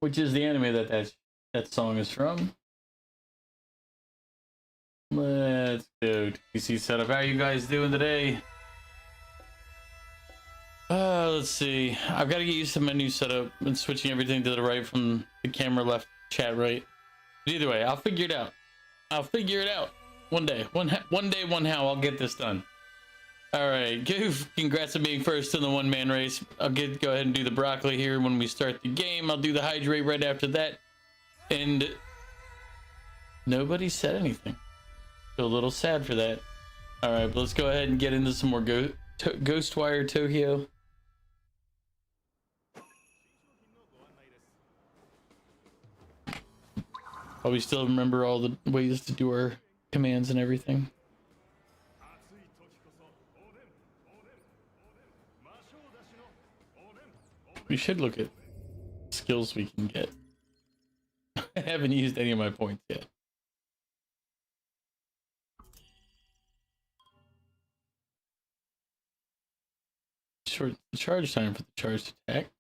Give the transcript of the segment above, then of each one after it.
which is the anime that song is from. Let's go to PC setup. How are you guys doing today? Let's see. I've got to get used to my new setup and switching everything to the right from the camera left, chat right. But either way, I'll figure it out. I'll figure it out one day. One day, one how. I'll get this done. All right, Goof. Congrats on being first in the one-man race. I'll go ahead and do the broccoli here when we start the game. I'll do the hydrate right after that. And nobody said anything. Feel a little sad for that. All right, but let's go ahead and get into some more Ghostwire Tokyo. Oh, we still remember all the ways to do our commands and everything. We should look at skills we can get. I haven't used any of my points yet. Short the charge time for the charged attack.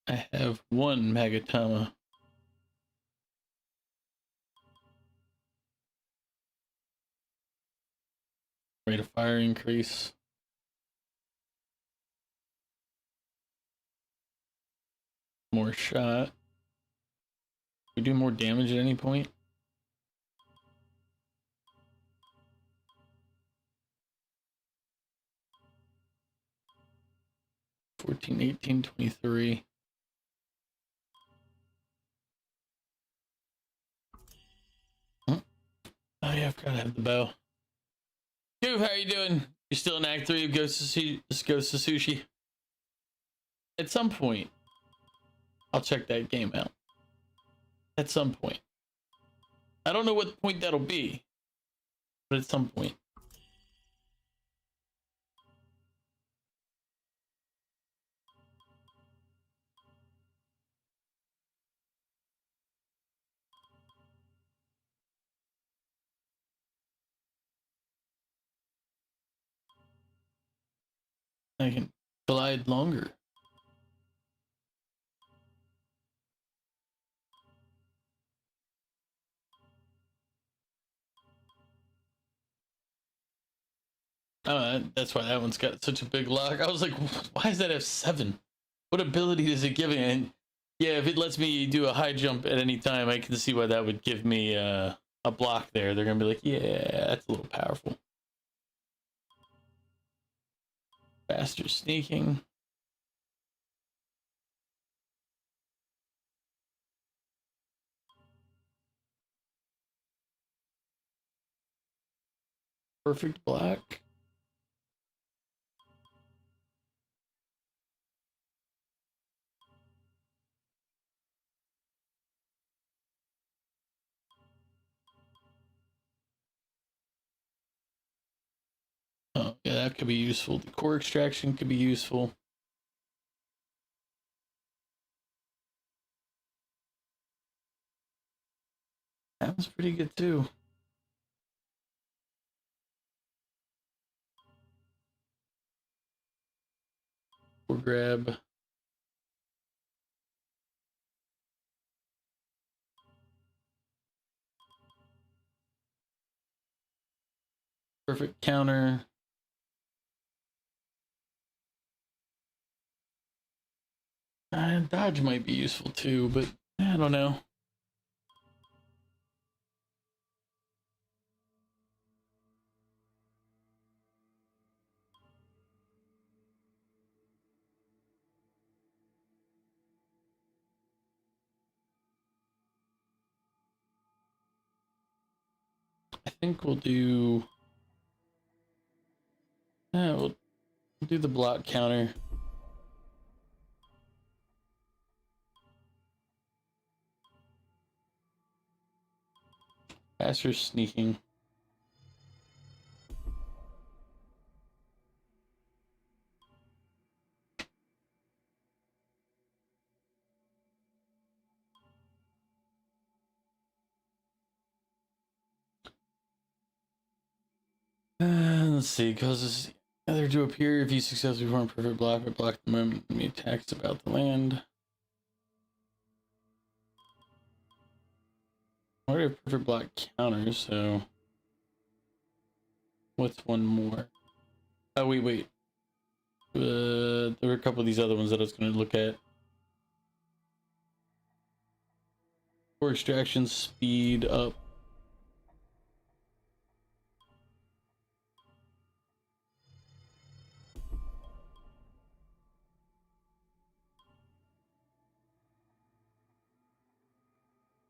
I have one Magatama. Rate of fire increase. More shot. We do more damage at any point. $14, $18, $23. Oh yeah, I forgot to have the bow. Dude, how are you doing? You're still in Act 3 of Ghost of Sushi? At some point, I'll check that game out. At some point. I don't know what point that'll be, but at some point. I can glide longer. Oh, that's why that one's got such a big lock. I was like, why does that have 7? What ability does it give me? And yeah, if it lets me do a high jump at any time, I can see why that would give me a block there. They're gonna be like, yeah, that's a little powerful. Faster sneaking. Perfect block. Oh, yeah, that could be useful. The core extraction could be useful. That was pretty good too. Or grab. Perfect counter. Dodge might be useful too, but I don't know. I think we'll do. We'll do the block counter. Faster sneaking. Let's see, causes either to appear if you successfully form a perfect block or block the moment enemy attacks about the land. I already have perfect block counters, so what's one more? Oh wait. There were a couple of these other ones that I was going to look at. For extraction speed up.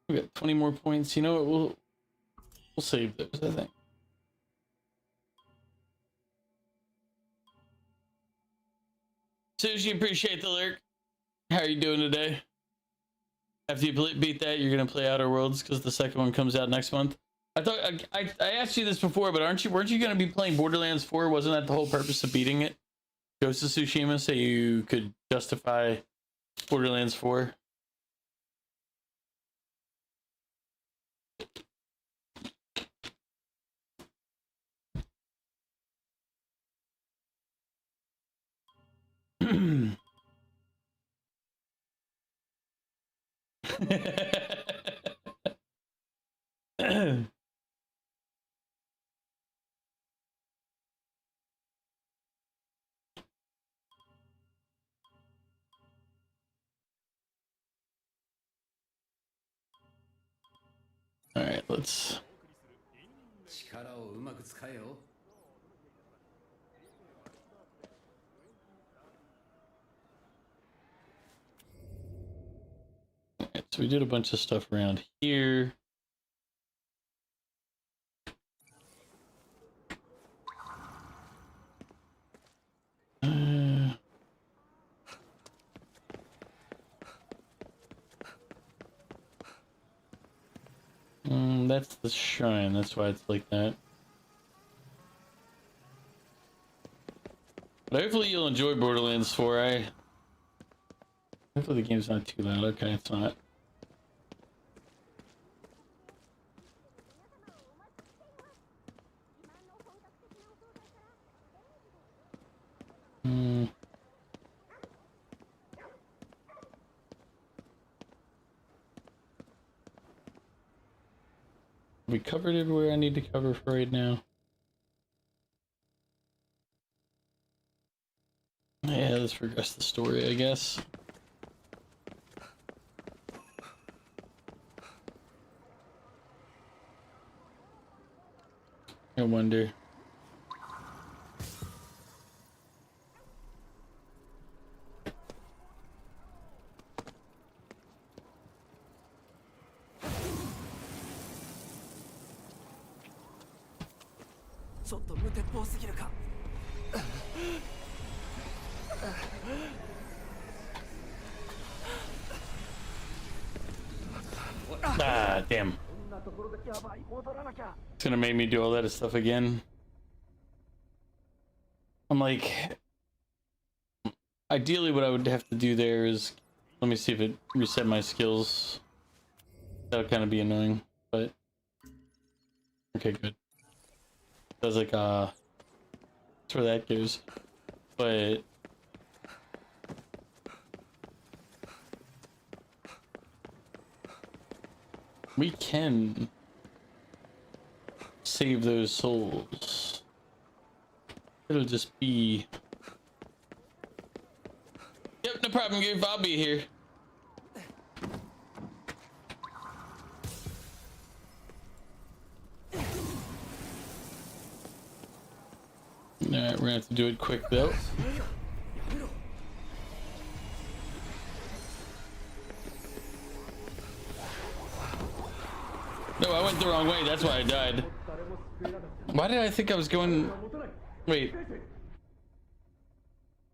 We got 20 more points. You know what? We'll save those, I think. Sushi, appreciate the lurk. How are you doing today? After you beat that, you're gonna play Outer Worlds because the second one comes out next month. I thought I asked you this before, but weren't you gonna be playing Borderlands 4? Wasn't that the whole purpose of beating it? Ghost of Tsushima, so you could justify Borderlands 4. All right, let's. Alright, so we did a bunch of stuff around here. That's the shrine, that's why it's like that. But hopefully you'll enjoy Borderlands 4. Hopefully the game's not too loud. Okay, it's not. We covered everywhere I need to cover for right now. Yeah, let's progress the story, I guess. I wonder. Ah, damn. It's gonna make me do all that stuff again. I'm like, ideally what I would have to do there is, let me see if it reset my skills. That'll kind of be annoying, but okay, good. That's like, that's where that goes. But we can save those souls. It'll just be... Yep, no problem, Goof. I'll be here. Alright, we're gonna have to do it quick though. No, I went the wrong way, that's why I died. Why did I think I was going... Wait.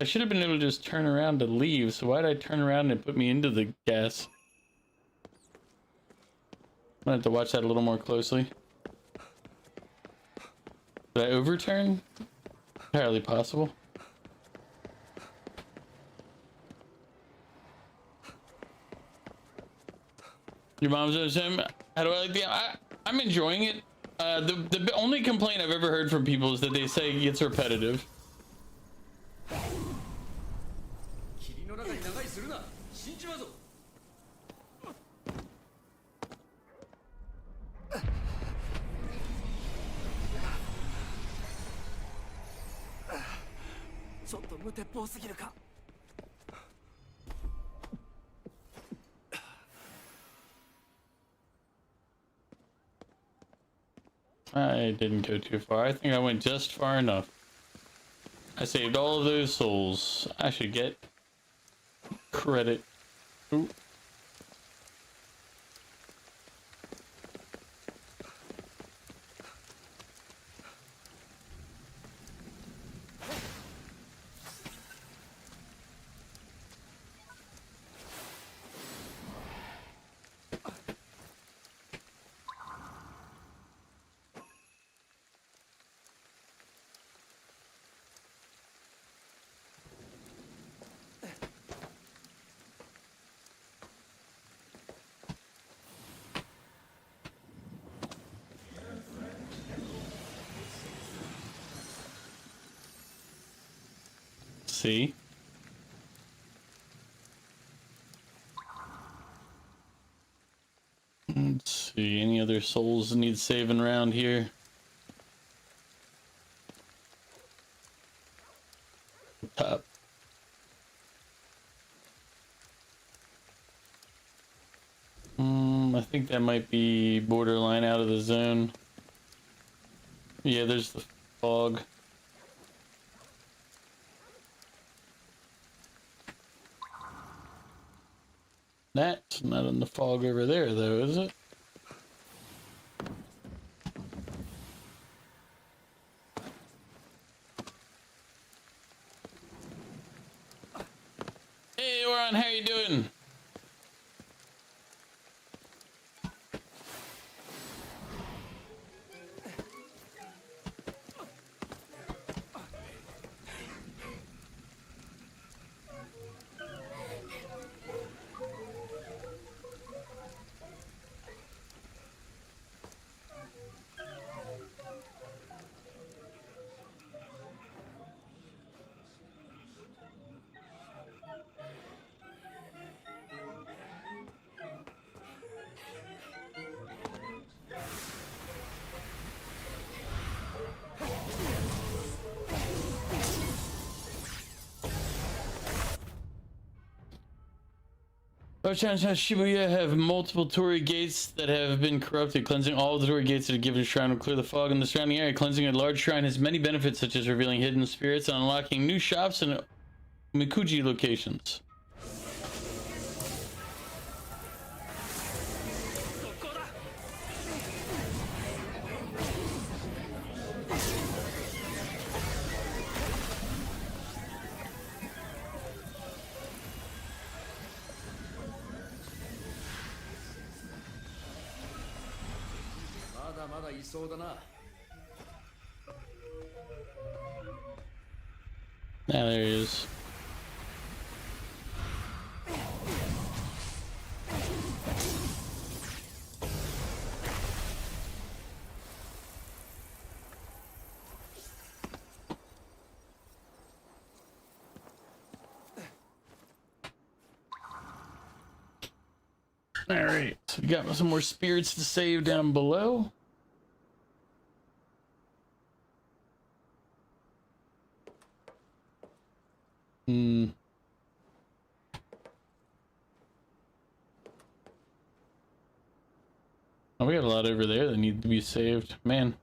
I should have been able to just turn around to leave, so why did I turn around and put me into the gas? I'm gonna have to watch that a little more closely. Did I overturn? Entirely possible. Your mom's doing the same. How do I like the... I'm enjoying it. The only complaint I've ever heard from people is that they say it gets repetitive. I didn't go too far. I think I went just far enough. I saved all of those souls. I should get credit. Ooh. See? Let's see, any other souls that need saving around here? Top. I think that might be borderline out of the zone. Yeah, there's the fog. That's not in the fog over there, though, is it? Hey, Oran, how you doing? Shibuya have multiple torii gates that have been corrupted. Cleansing all of the torii gates at a given shrine will clear the fog in the surrounding area. Cleansing a large shrine has many benefits, such as revealing hidden spirits and unlocking new shops and Mikuji locations. Now there he is. All right, so we got some more spirits to save down below. Oh, we got a lot over there that need to be saved, man.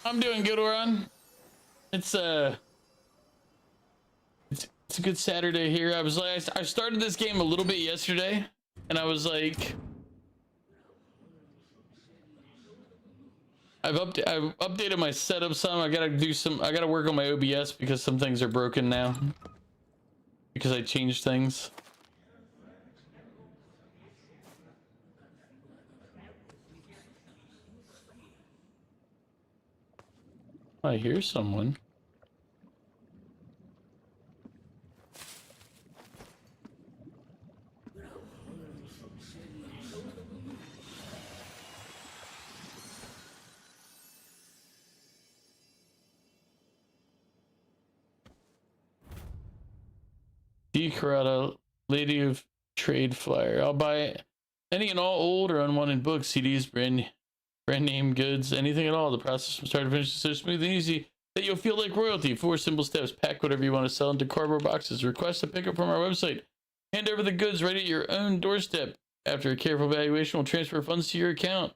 I'm doing good, Oran. It's It's a good Saturday here. I was like, I started this game a little bit yesterday, and I was like, I've updated my setup some. I gotta work on my OBS because some things are broken now because I changed things. I hear someone. Carada, Lady of Trade flyer. I'll buy any and all old or unwanted books, CDs, brand name goods, anything at all. The process from start to finish is so smooth and easy that you'll feel like royalty. 4 simple steps. Pack whatever you want to sell into cardboard boxes. Request a pickup from our website. Hand over the goods right at your own doorstep. After a careful evaluation, we'll transfer funds to your account.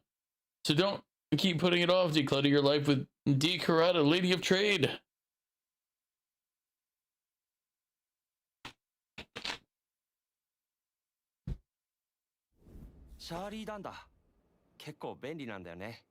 So don't keep putting it off. Declutter your life with D. Carada, Lady of Trade. Charlie なんだ。結構便利なんだよね。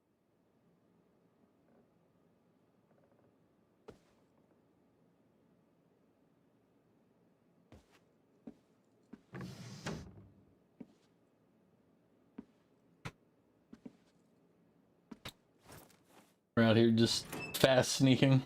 We're out here just fast sneaking.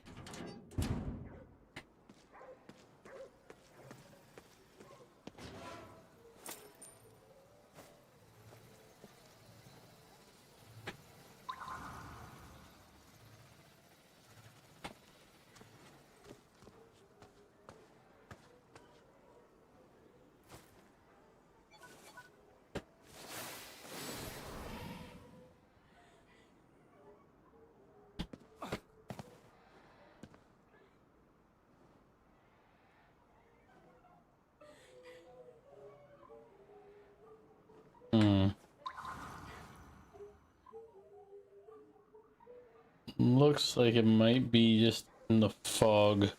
Looks like it might be just in the fog.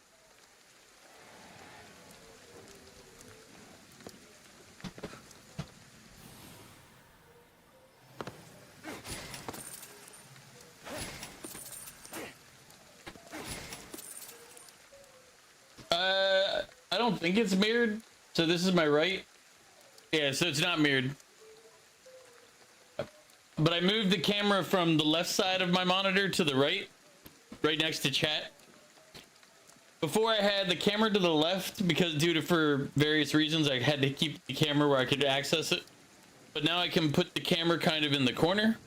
I don't think it's mirrored. So this is my right. Yeah, so it's not mirrored. But I moved the camera from the left side of my monitor to the right next to chat. Before I had the camera to the left because for various reasons I had to keep the camera where I could access it. But now I can put the camera kind of in the corner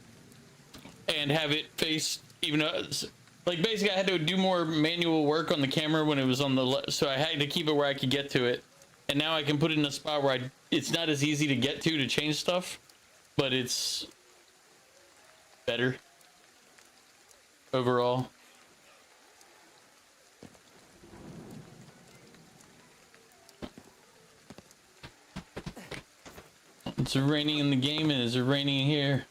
and have it face like basically I had to do more manual work on the camera when it was on the left, so I had to keep it where I could get to it. And now I can put it in a spot where it's not as easy to get to change stuff, but it's better overall. It's raining in the game and it's raining here.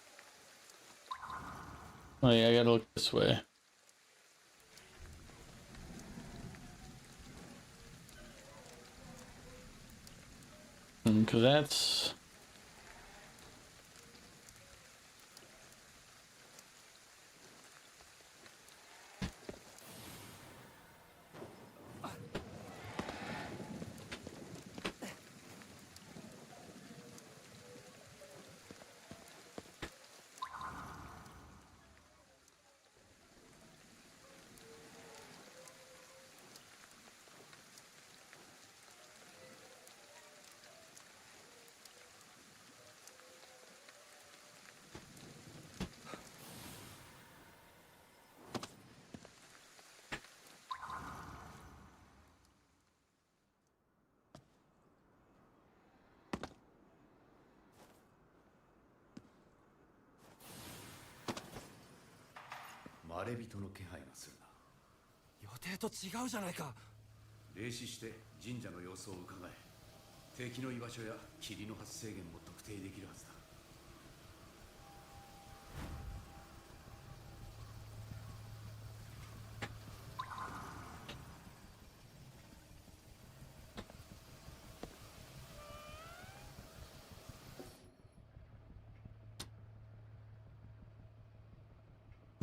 Oh yeah, I gotta look this way. Because that's...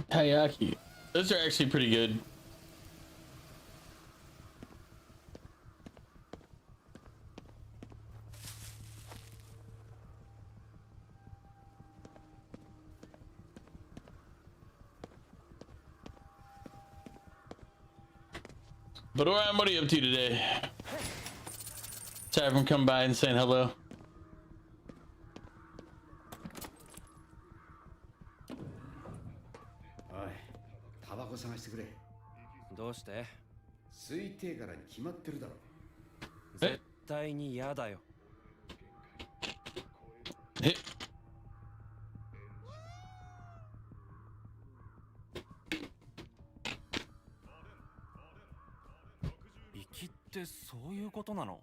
Taiyaki. Those are actually pretty good. But Orion, what are you up to today? Sorry for coming by and saying hello. タバコ探してくれ。どうして？吸いてえからに決まってるだろ。絶対に嫌だよ。え？粋ってそういうことなの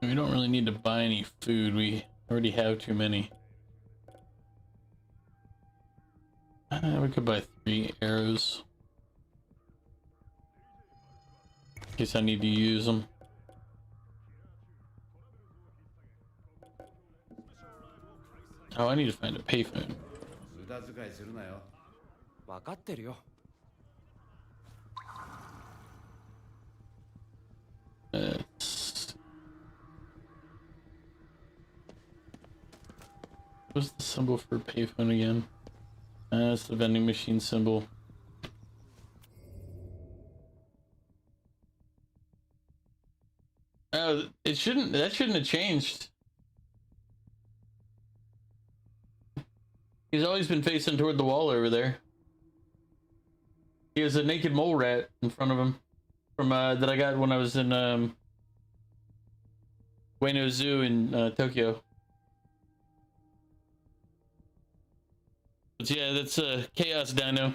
？We don't really need to buy any food. We already have too many. We could buy 3 arrows. In case I need to use them. Oh, I need to find a payphone. 無駄遣いするなよ。分かってるよ。What's the symbol for payphone again? That's the vending machine symbol. Oh, that shouldn't have changed. He's always been facing toward the wall over there. He has a naked mole rat in front of him from that I got when I was in Ueno Zoo in Tokyo. But yeah, that's a Chaos Dino.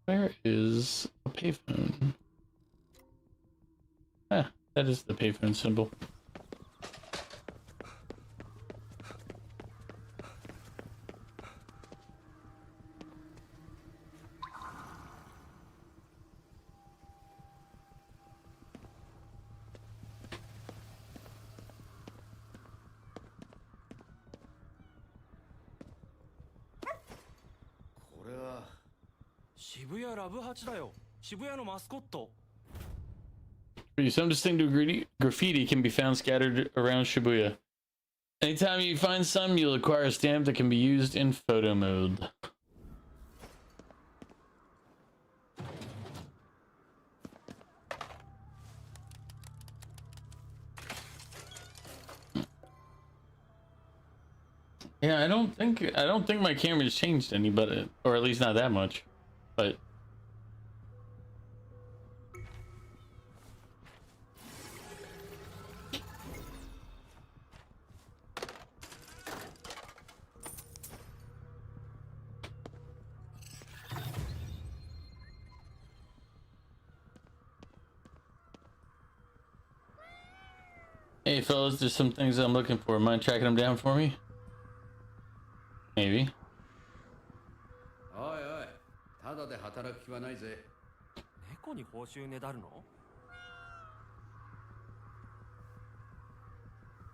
Where is a payphone? Ah, that is the payphone symbol. Some distinctive graffiti can be found scattered around Shibuya. Anytime you find some, you'll acquire a stamp that can be used in photo mode. Yeah, I don't think my camera's changed any, but or at least not that much. But hey fellas, there's some things I'm looking for. Mind tracking them down for me? Maybe. おいおい、ただで働く気はないぜ。猫に報酬ねだるの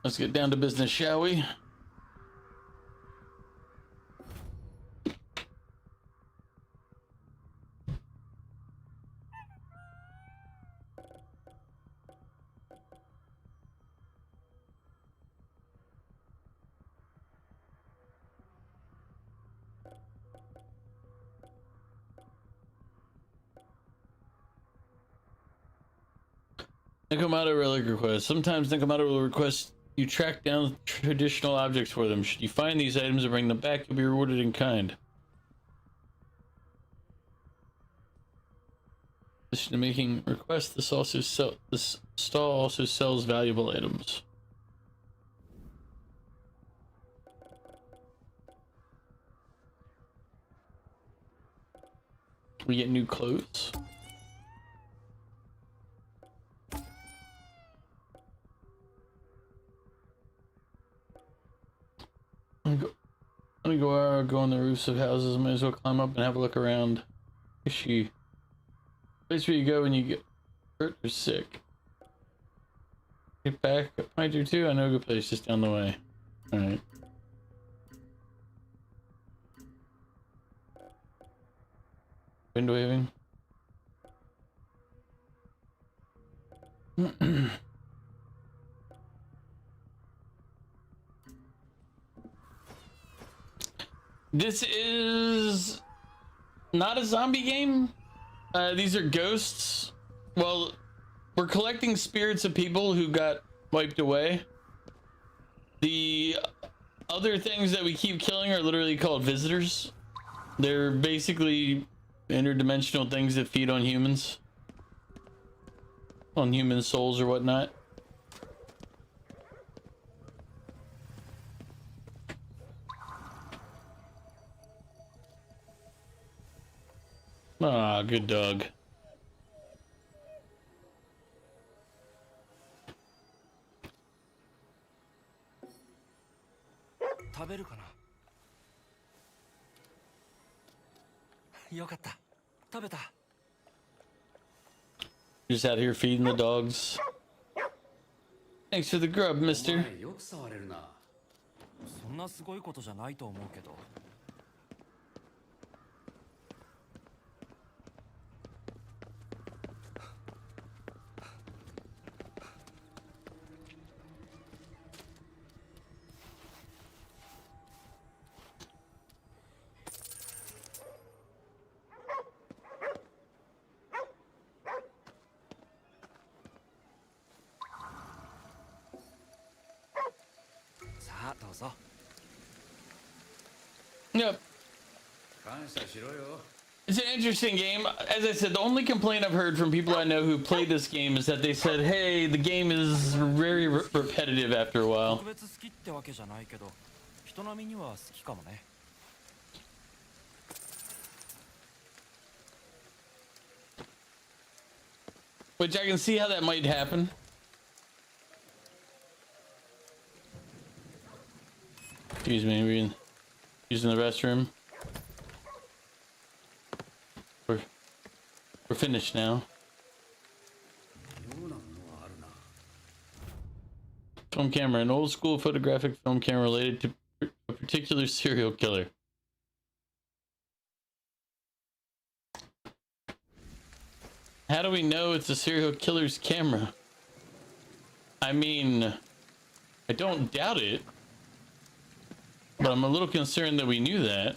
Let's get down to business, shall we? Nikomato relic request. Sometimes Nikomato will request you track down traditional objects for them. Should you find these items and bring them back, you'll be rewarded in kind. In addition to making requests, this stall also sells valuable items. We get new clothes. Let me go on the roofs of houses. Might as well climb up and have a look around. Place where you go when you get hurt or sick. Get back, find you too. I know a good place just down the way. All right. Wind waving. This is not a zombie game. These are ghosts. Well, we're collecting spirits of people who got wiped away. The other things that we keep killing are literally called visitors. They're basically interdimensional things that feed on humans. On human souls or whatnot. Ah, good dog. 食べるかな。よかった。食べた。 Just out here feeding the dogs. Thanks for the grub, mister. よく触れるな。そんなすごいことじゃないと思うけど。さあどうぞ。 Yep. 感謝しろよ。 It's an interesting game. As I said, the only complaint I've heard from people I know who played this game is that they said, hey, the game is very repetitive after a while. 特別好きってわけじゃないけど、人並みには好きかもね。 Which I can see how that might happen. Excuse me, we're using the restroom. We're finished now. 妙なものはあるな。 Film camera, an old school photographic film camera related to a particular serial killer. How do we know it's a serial killer's camera? I mean, I don't doubt it, but I'm a little concerned that we knew that.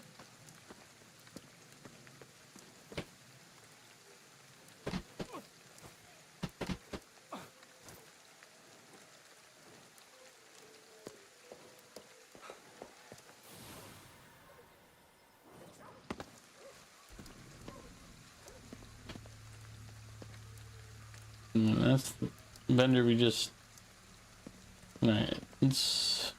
That's the vendor we just... Alright, let's...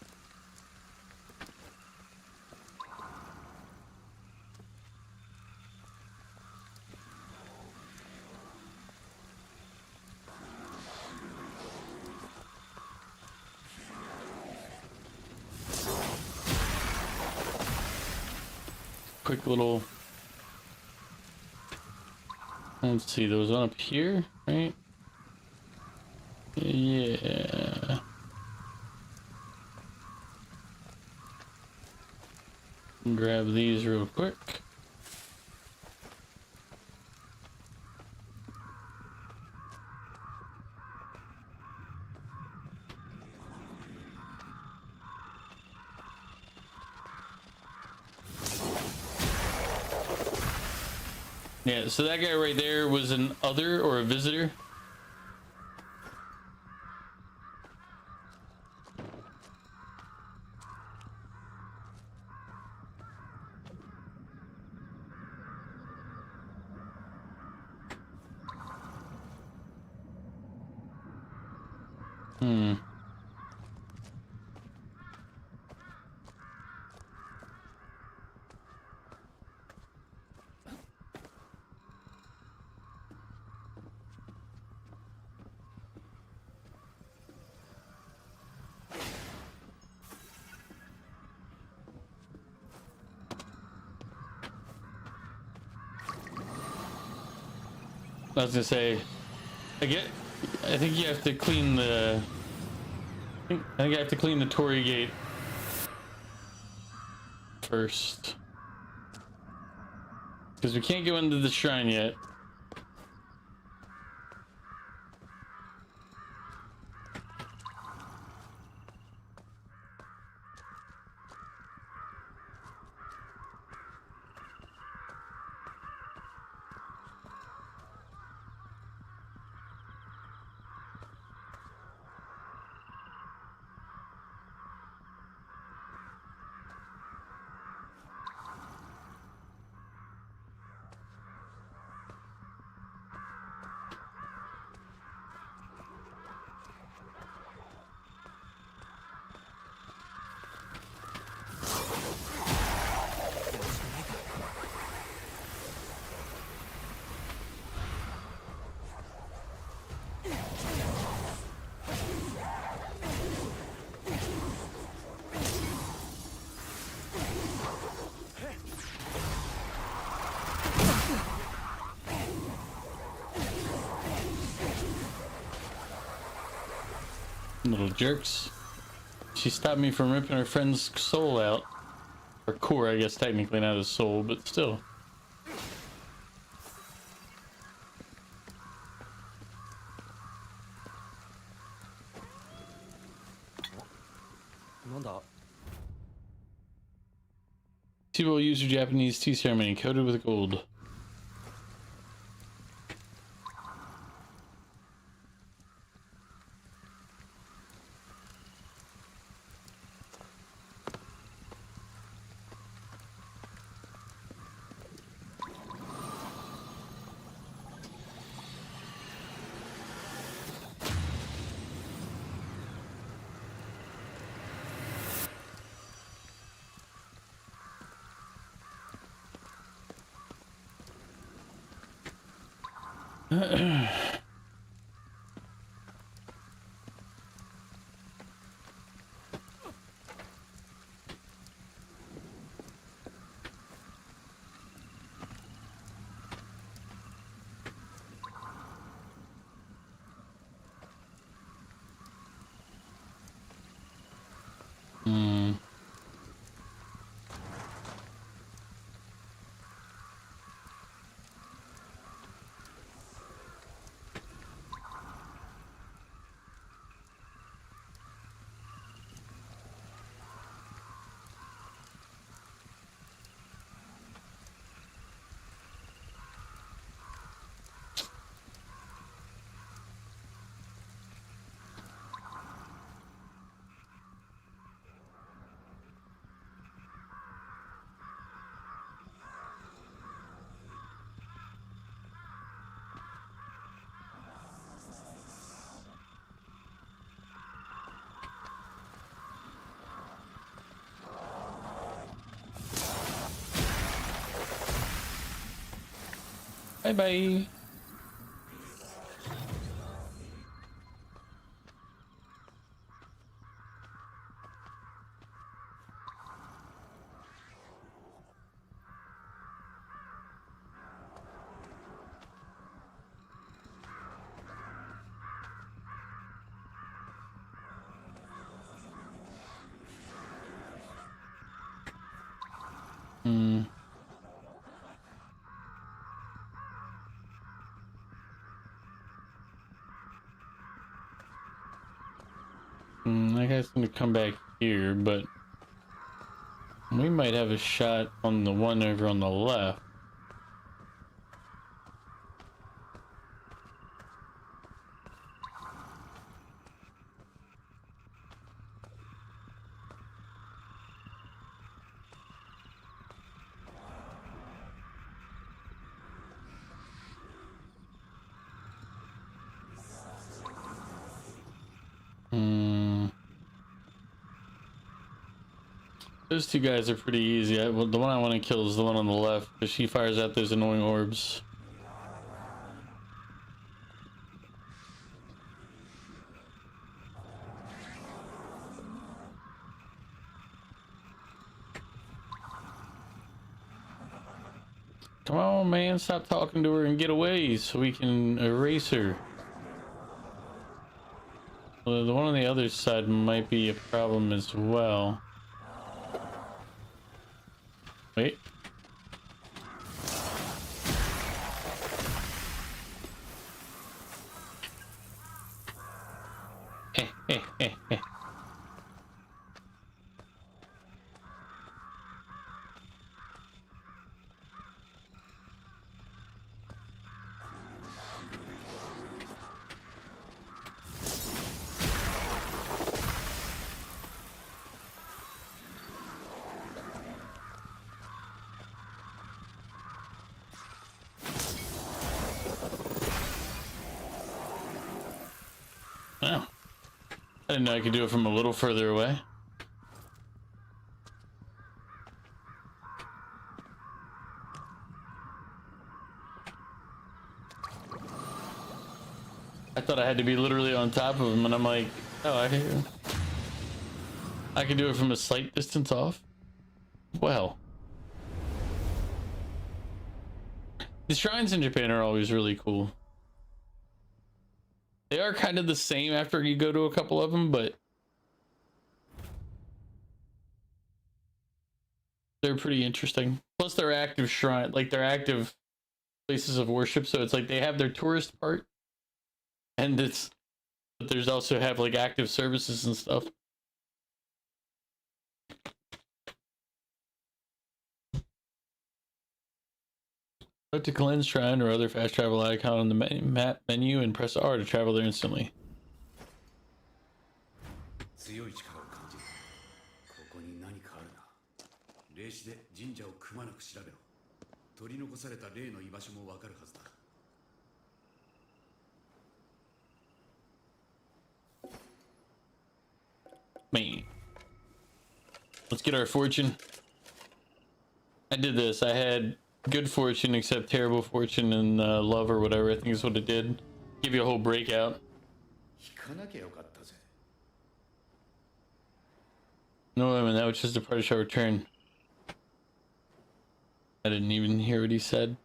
Quick little... Let's see, there was one up here, right? Yeah. Grab these real quick. Yeah, so that guy right there was an other or a visitor. I was gonna say, I think you have to clean the. I think I have to clean the Torii Gate first, because we can't go into the shrine yet. Little jerks. She stopped me from ripping her friend's soul out. Or core, I guess, technically not his soul, but still. なんだ Tea will use your Japanese tea ceremony coated with gold. Bye bye. That guy's gonna come back here, but we might have a shot on the one over on the left. Those two guys are pretty easy. Well, the one I want to kill is the one on the left, because she fires out those annoying orbs. Come on, man, stop talking to her and get away so we can erase her. Well, the one on the other side might be a problem as well. Wait. Oh. I didn't know I could do it from a little further away. I thought I had to be literally on top of him, and I'm like, oh, I can do it from a slight distance off. Well, the shrines in Japan are always really cool. They are kind of the same after you go to a couple of them, but they're pretty interesting. Plus, they're active shrine, like they're active places of worship. So it's like they have their tourist part, and but there's also have like active services and stuff. Click to cleanse shrine or other fast travel icon on the map menu and press R to travel there instantly. 強い力を感じる。ここに何かあるな。霊視で神社をくまなく調べろ。取り残された霊の居場所もわかるはずだ。Man, let's get our fortune. I did this. I had good fortune except terrible fortune and love or whatever. I think is what it did. Give you a whole breakout. 引かなきゃよかったぜ。 No, I mean, that was just a part of our return. I didn't even hear what he said.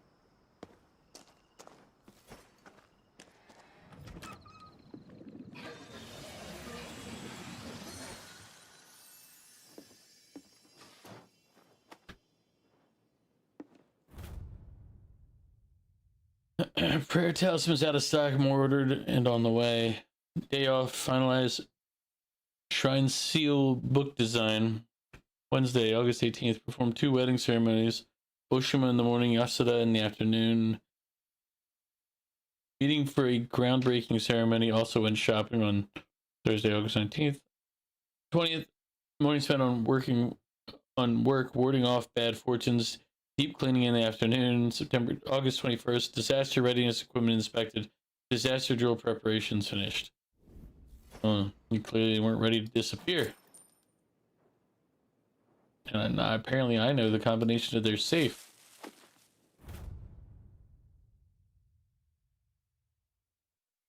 Prayer talisman's out of stock, more ordered and on the way. Day off, finalize shrine seal book design. Wednesday, August 18th, perform 2 wedding ceremonies. Oshima in the morning, Yasuda in the afternoon. Meeting for a groundbreaking ceremony. Also went shopping on Thursday, August 19th. 20th, morning spent on work, warding off bad fortunes. Deep cleaning in the afternoon. August 21st, disaster readiness equipment inspected. Disaster drill preparations finished. Oh, you clearly weren't ready to disappear. And apparently I know the combination of their safe.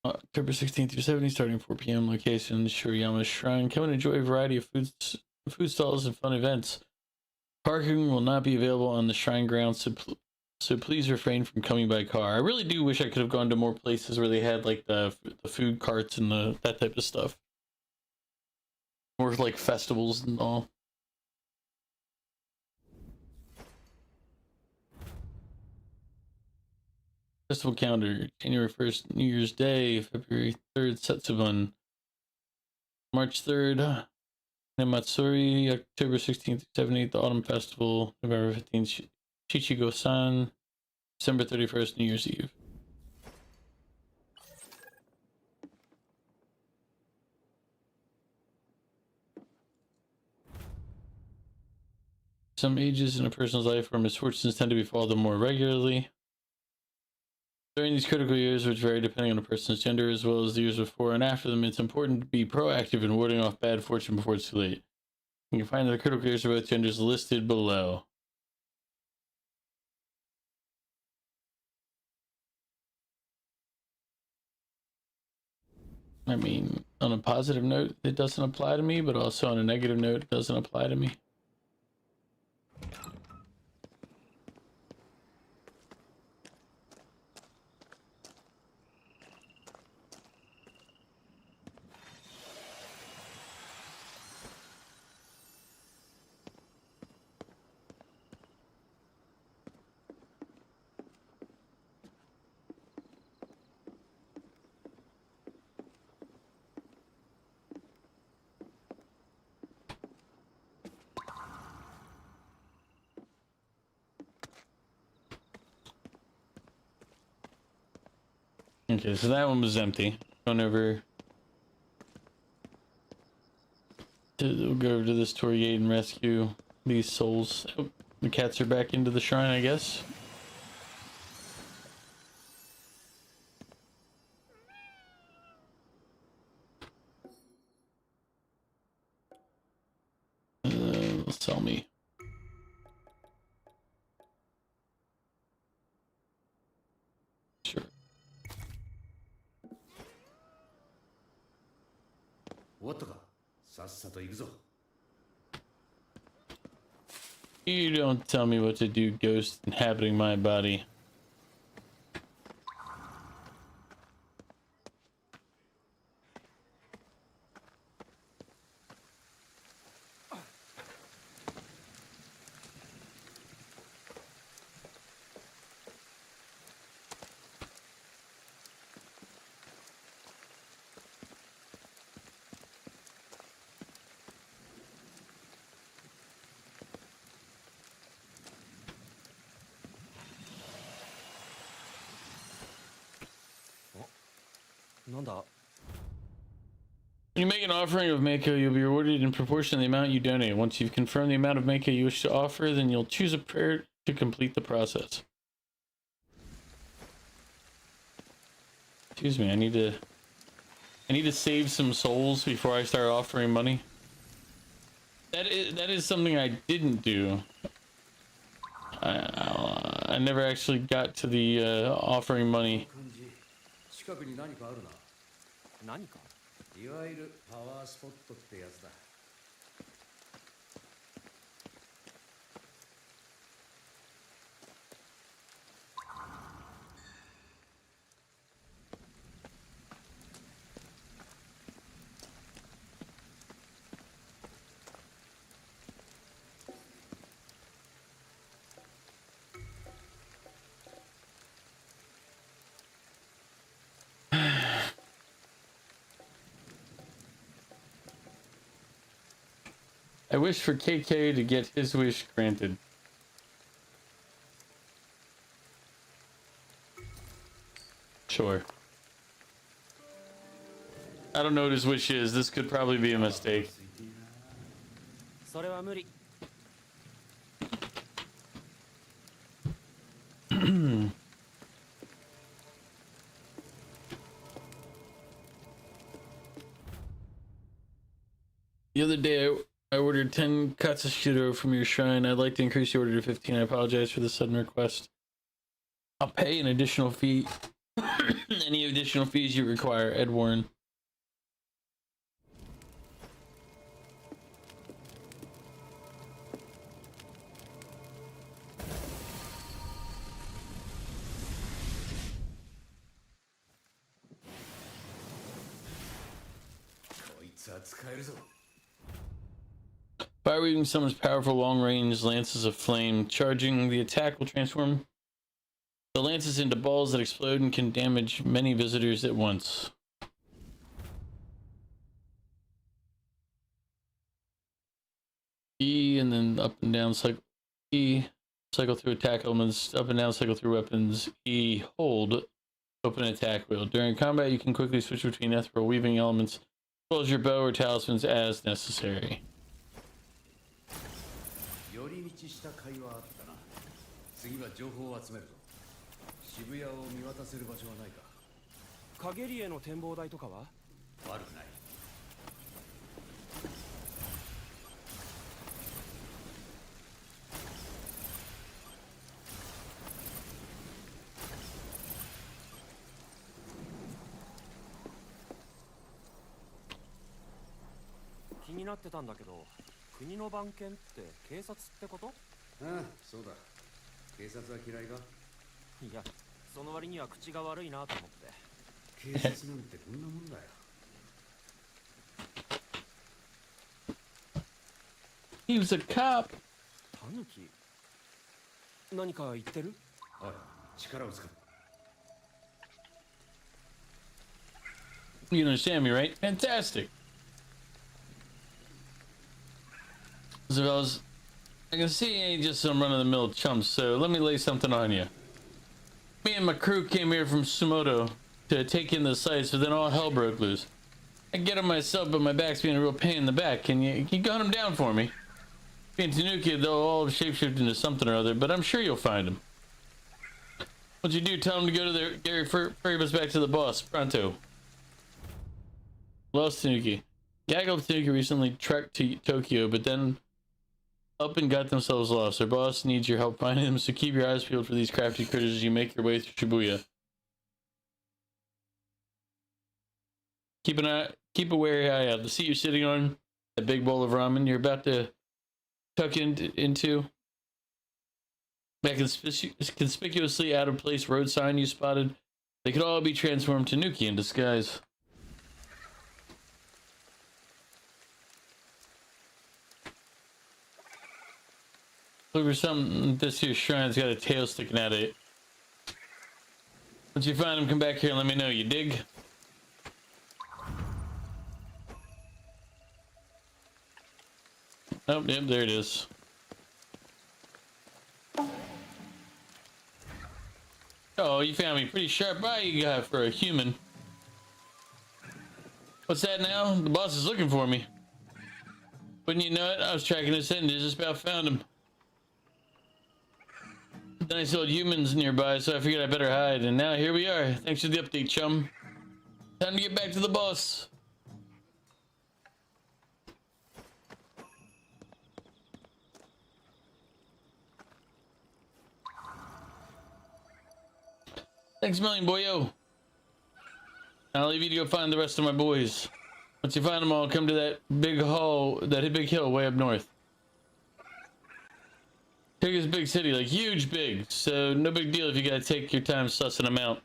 October 16th through 17th, starting 4 p.m. Location, Shiriyama Shrine. Come and enjoy a variety of food stalls and fun events. Parking will not be available on the shrine grounds, so please refrain from coming by car. I really do wish I could have gone to more places where they had like the food carts and that type of stuff. More like festivals and all. Festival calendar: January 1st, New Year's Day, February 3rd, Setsubun, March 3rd, Nematsuri, October 16th, 17th, Autumn Festival, November 15th, Chichigo-san, December 31st, New Year's Eve. Some ages in a person's life where misfortunes tend to befall them more regularly. During these critical years, which vary depending on a person's gender as well as the years before and after them, it's important to be proactive in warding off bad fortune before it's too late. You can find the critical years of both genders listed below. I mean, on a positive note, it doesn't apply to me, but also on a negative note, it doesn't apply to me. Okay, so that one was empty. Going over to, we'll go over to this torii gate and rescue these souls. Oh, the cats are back into the shrine, I guess. Sell me. Sure. What the? Sassato ikuzo. You don't tell me what to do, ghost inhabiting my body. Nanda? When you make an offering of Mako, you'll be rewarded in proportion to the amount you donate. Once you've confirmed the amount of Mako you wish to offer, then you'll choose a prayer to complete the process. Excuse me, I need to save some souls before I start offering money. That is something I didn't do. I never actually got to the offering money. 近くに何かあるな。何か？いわゆるパワースポットってやつだ。I wish for KK to get his wish granted. Sure. I don't know what his wish is. This could probably be a mistake. それは無理。The other day, I ordered 10 Katsushiro from your shrine. I'd like to increase the order to 15. I apologize for the sudden request. I'll pay an additional fee. Any additional fees you require, Ed Warren. Fire weaving summons powerful long-range lances of flame. Charging the attack will transform the lances into balls that explode and can damage many visitors at once. E and then up and down cycle. E, cycle through attack elements. Up and down cycle through weapons. E, hold, open attack wheel. During combat, you can quickly switch between ethereal weaving elements, as well as your bow or talismans as necessary. 寄り道した会話あったな。次は情報を集めるぞ。渋谷を見渡せる場所はないか。影リへの展望台とかは？悪くない。気になってたんだけど、国の番犬って警察ってこと？ああ、そうだ。警察は嫌いか？いや、その割には口が悪いなと思って。警察なんてこんなもんだよ。He was a cop. タヌキ？何か言ってる？おい、力を使う。You understand me, right? Fantastic. So I can see you ain't just some run-of-the-mill chumps, so let me lay something on you. Me and my crew came here from Sumoto. to take in the sights, but then all hell broke loose. I get him myself, but my back's being a real pain in the back. Can you gun him down for me? Me and Tanuki, they'll all shapeshift into something or other, but I'm sure you'll find him. What you do, tell him to go to their Gary, ferry us back to the boss. Pronto. Lost Tanuki. Gaggle and Tanuki recently trekked to Tokyo, but then up and got themselves lost. Their boss needs your help finding them, so keep your eyes peeled for these crafty critters as you make your way through Shibuya. Keep a wary eye out. The seat you're sitting on, that big bowl of ramen you're about to tuck into, that conspicuously out of place road sign you spotted, they could all be transformed Tanuki in disguise. Look for something. This here shrine's got a tail sticking out of it. Once you find him, come back here and let me know. You dig? Oh, yep, there it is. Oh, you found me. Pretty sharp eye you got for a human. What's that now? The boss is looking for me. Wouldn't you know it? I was tracking his head and just about found him. Then I saw humans nearby, so I figured I better hide. And now here we are. Thanks for the update, chum. Time to get back to the boss. Thanks a million, boyo. I'll leave you to go find the rest of my boys. Once you find them all, come to that big hill way up north. Tokyo's a big city, like huge big, so no big deal if you gotta take your time sussing them out.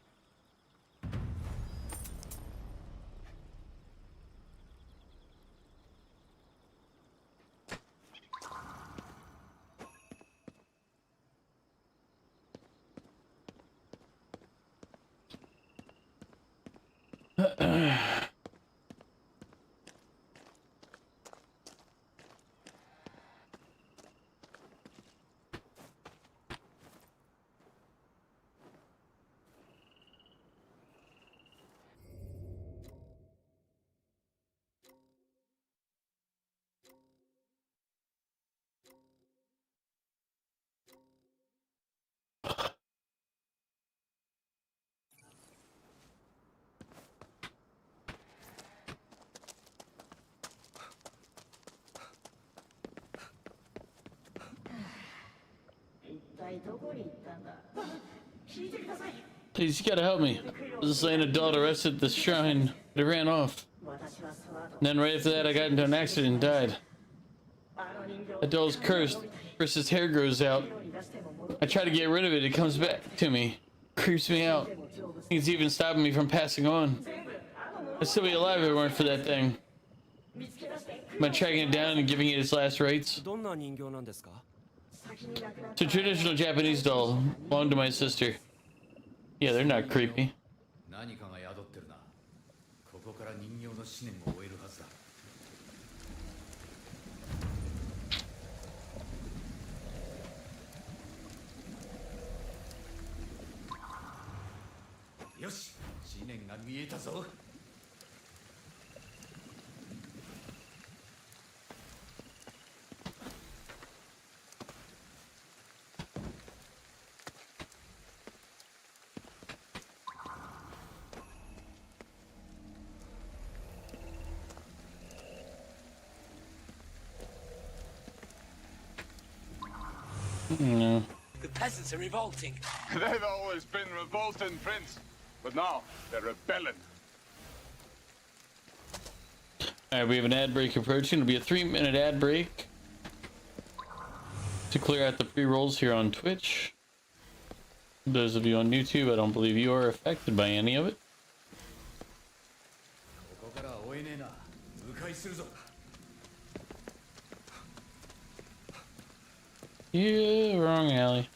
Please, you gotta help me. This lame adult arrested at the shrine, but he ran off. And then right after that, I got into an accident and died. That doll's cursed. First his hair grows out. I try to get rid of it, it comes back to me. Creeps me out. It's even stopping me from passing on. I'd still be alive if it weren't for that thing. Am I tracking it down and giving it its last rites? It's a traditional Japanese doll, belonged to my sister. Yeah, they're not creepy. No. The peasants are revolting. They've always been revolting, Prince. But now, they're rebelling. Alright, we have an ad break approaching. It'll be a 3-minute ad break to clear out the pre-rolls here on Twitch. Those of you on YouTube, I don't believe you are affected by any of it. Yeah, wrong alley.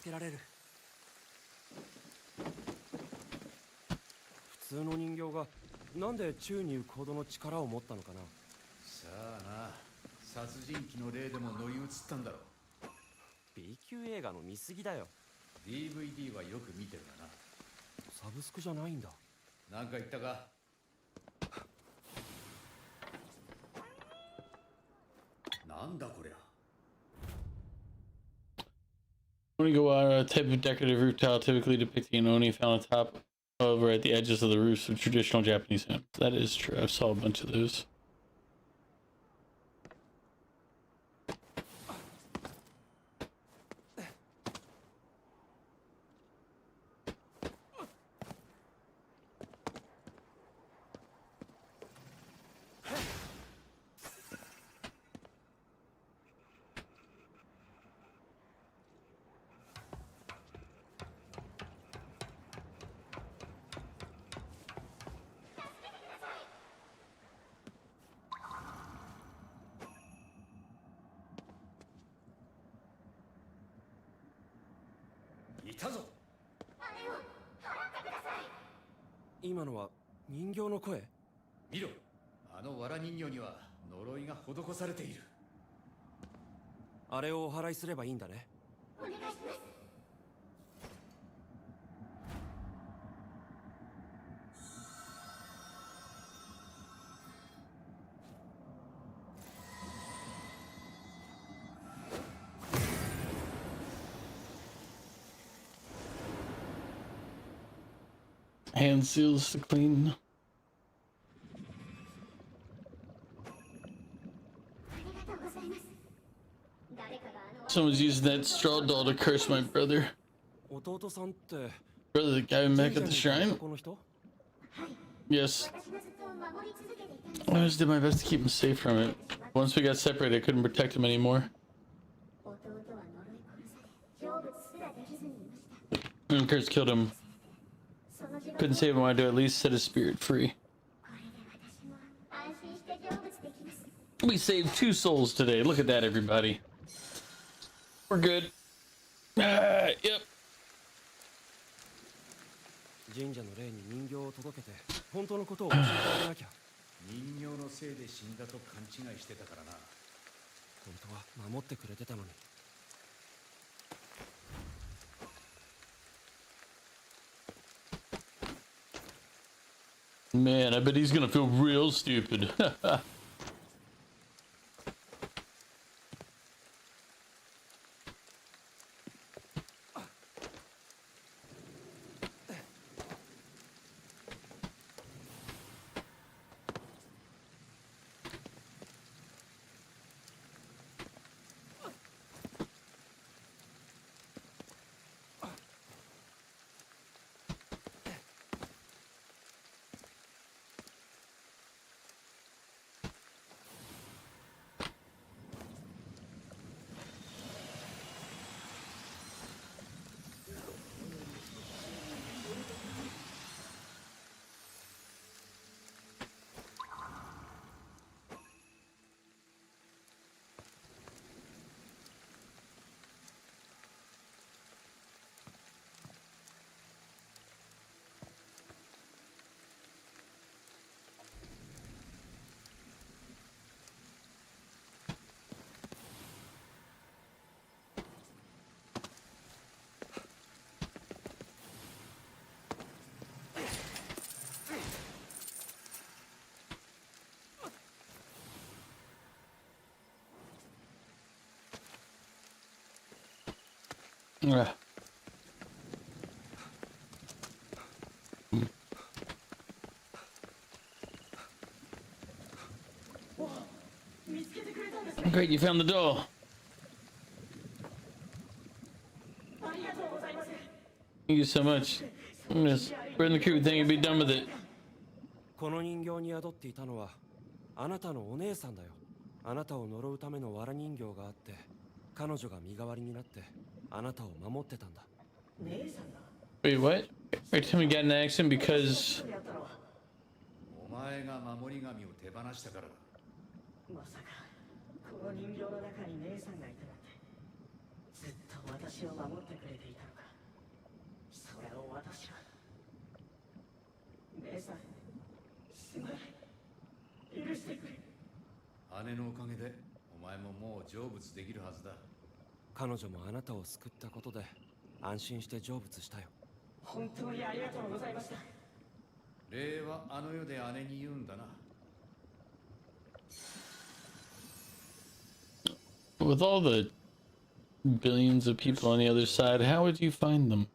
けられる。普通の人形がなんで宙に浮くほどの力を持ったのかな。さあな、殺人鬼の霊でも乗り移ったんだろう。 B 級映画の見過ぎだよ。 DVD はよく見てるがな。サブスクじゃないんだ。なんか言ったか。なんだこりゃ。 Onigawa, a type of decorative roof tile typically depicting an oni found on top of or at the edges of the roofs of traditional Japanese homes. That is true. I saw a bunch of those.今のは人形の声。見ろ、あの藁人形には呪いが施されている。あれをお祓いすればいいんだね。お願いします。Hand seals to clean. Someone's using that straw doll to curse my brother. 弟さんって Brother, the guy we met at the shrine? この人。 Yes. I always did my best to keep him safe from it. Once we got separated, I couldn't protect him anymore. And curse killed him. Couldn't save him, I wanted to at least set his spirit free. We saved 2 souls today. Look at that, everybody. We're good. Yep. 神社の霊に人形を届けて本当のことを教えてあげなきゃ。人形のせいで死んだと勘違いしてたからな。本当は守ってくれてたのに。Man, I bet he's gonna feel real stupid. Great, you found the doll. Thank you so much. I'm gonna spread the crew thing and be done with it. この人形に宿っていたのはあなたのお姉さんだよ。あなたを呪うための藁人形があって、彼女が身代わりになってあなたを守ってたんだ。 Wait, what? Every time we got in an accident because お前が守り神を手放したからだ。まさかこの人形の中に姉さんがいたなんて。ずっと私を守ってくれていた成仏できるはずだ。彼女もあなたを救ったことで安心して成仏したよ。本当にありがとうございました。礼はあの世で姉に言うんだな。With all the billions of people on the other side, how would you find them?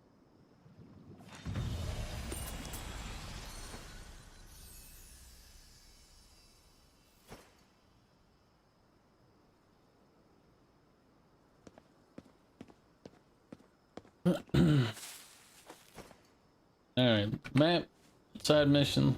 Alright, map, side mission.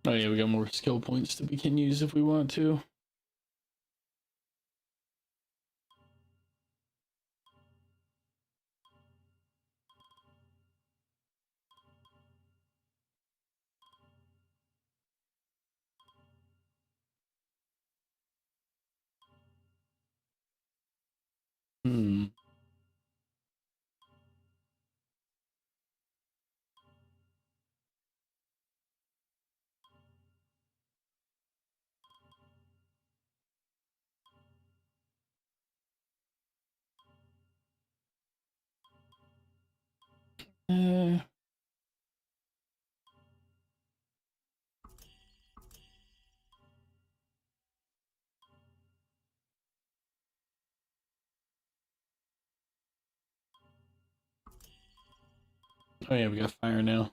Oh yeah, we got more skill points that we can use if we want to. Hmm. Uh, oh yeah, we got fire now.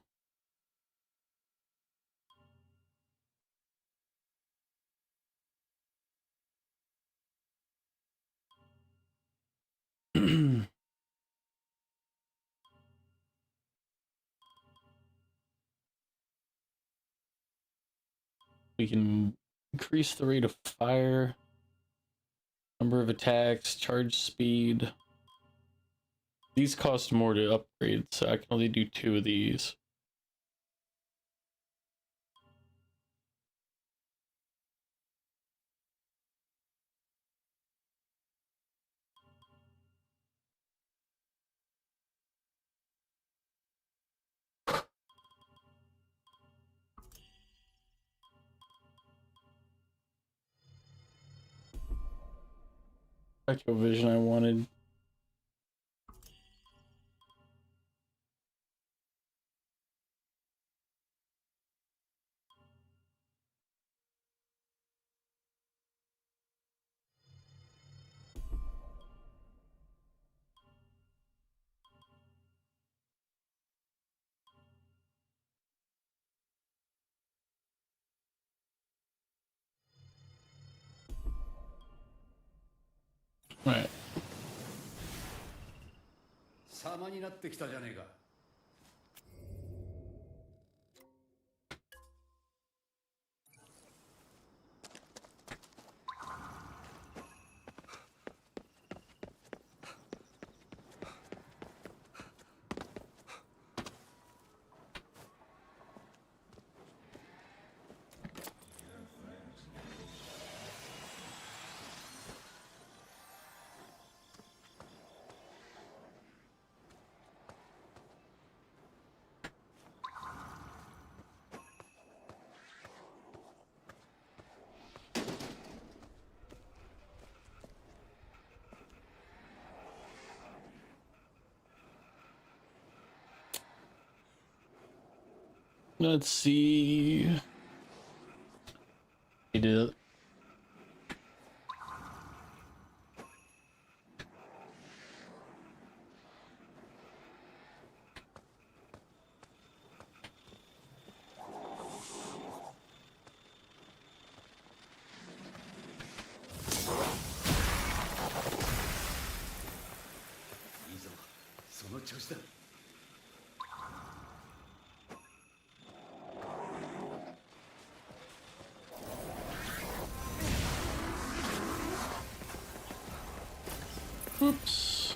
We can increase the rate of fire, number of attacks, charge speed. These cost more to upgrade, so I can only do 2 of these. Spectral vision I wanted. Alright. 様になってきたじゃねえか。Let's see. He did it. Oops.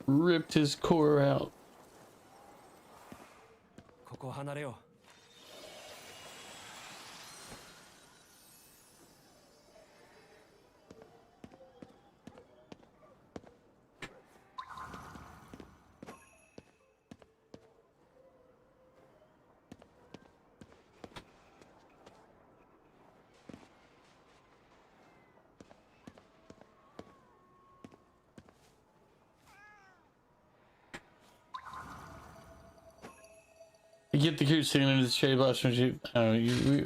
ripped his core out. ここ離れよう。You get the crew singing into the cherry blossom shoot. Oh,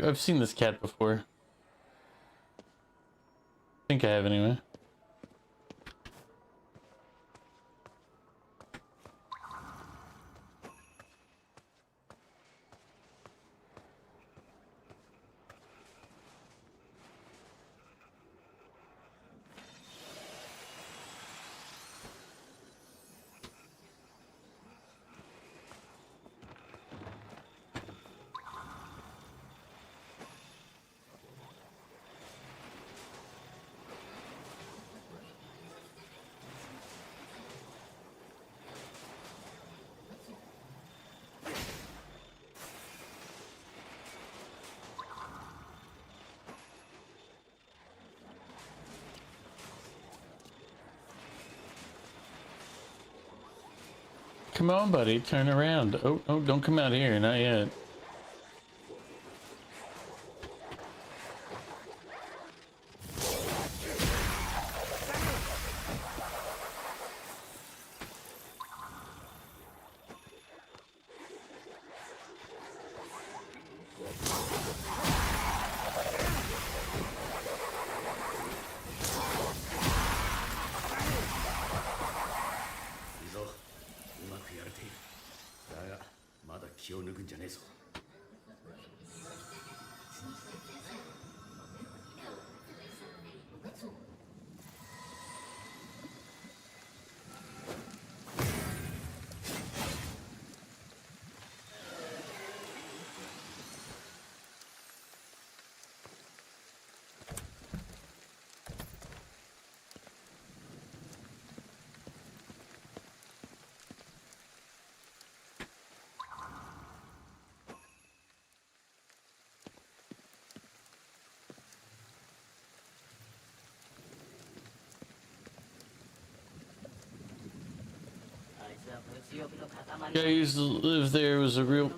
I've seen this cat before. I think I have anyway. Come on, buddy, turn around. Oh, oh, don't come out here, not yet. Guy who used to live there was a real.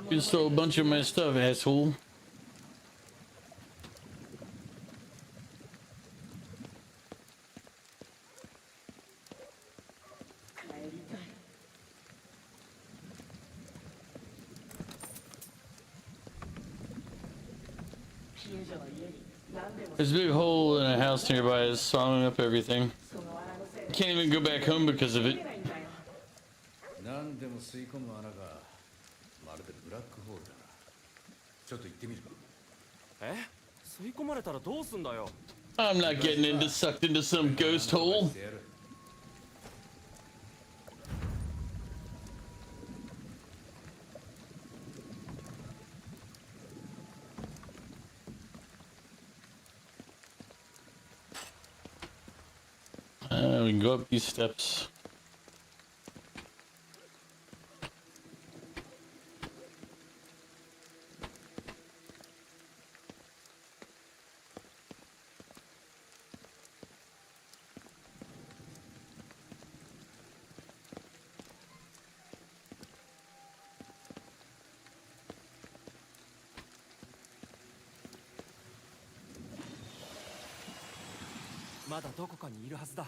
You stole a bunch of my stuff, asshole. There's a big hole in a house nearby that's swallowing up everything. I can't even go back home because of it. 何でも吸い込む穴がまるでブラックホールだな。ちょっと行ってみるか。え？吸い込まれたらどうすんだよ。I'm not getting sucked into some ghost hole. We can go up these steps. Ma まだどこかにいるはずだ。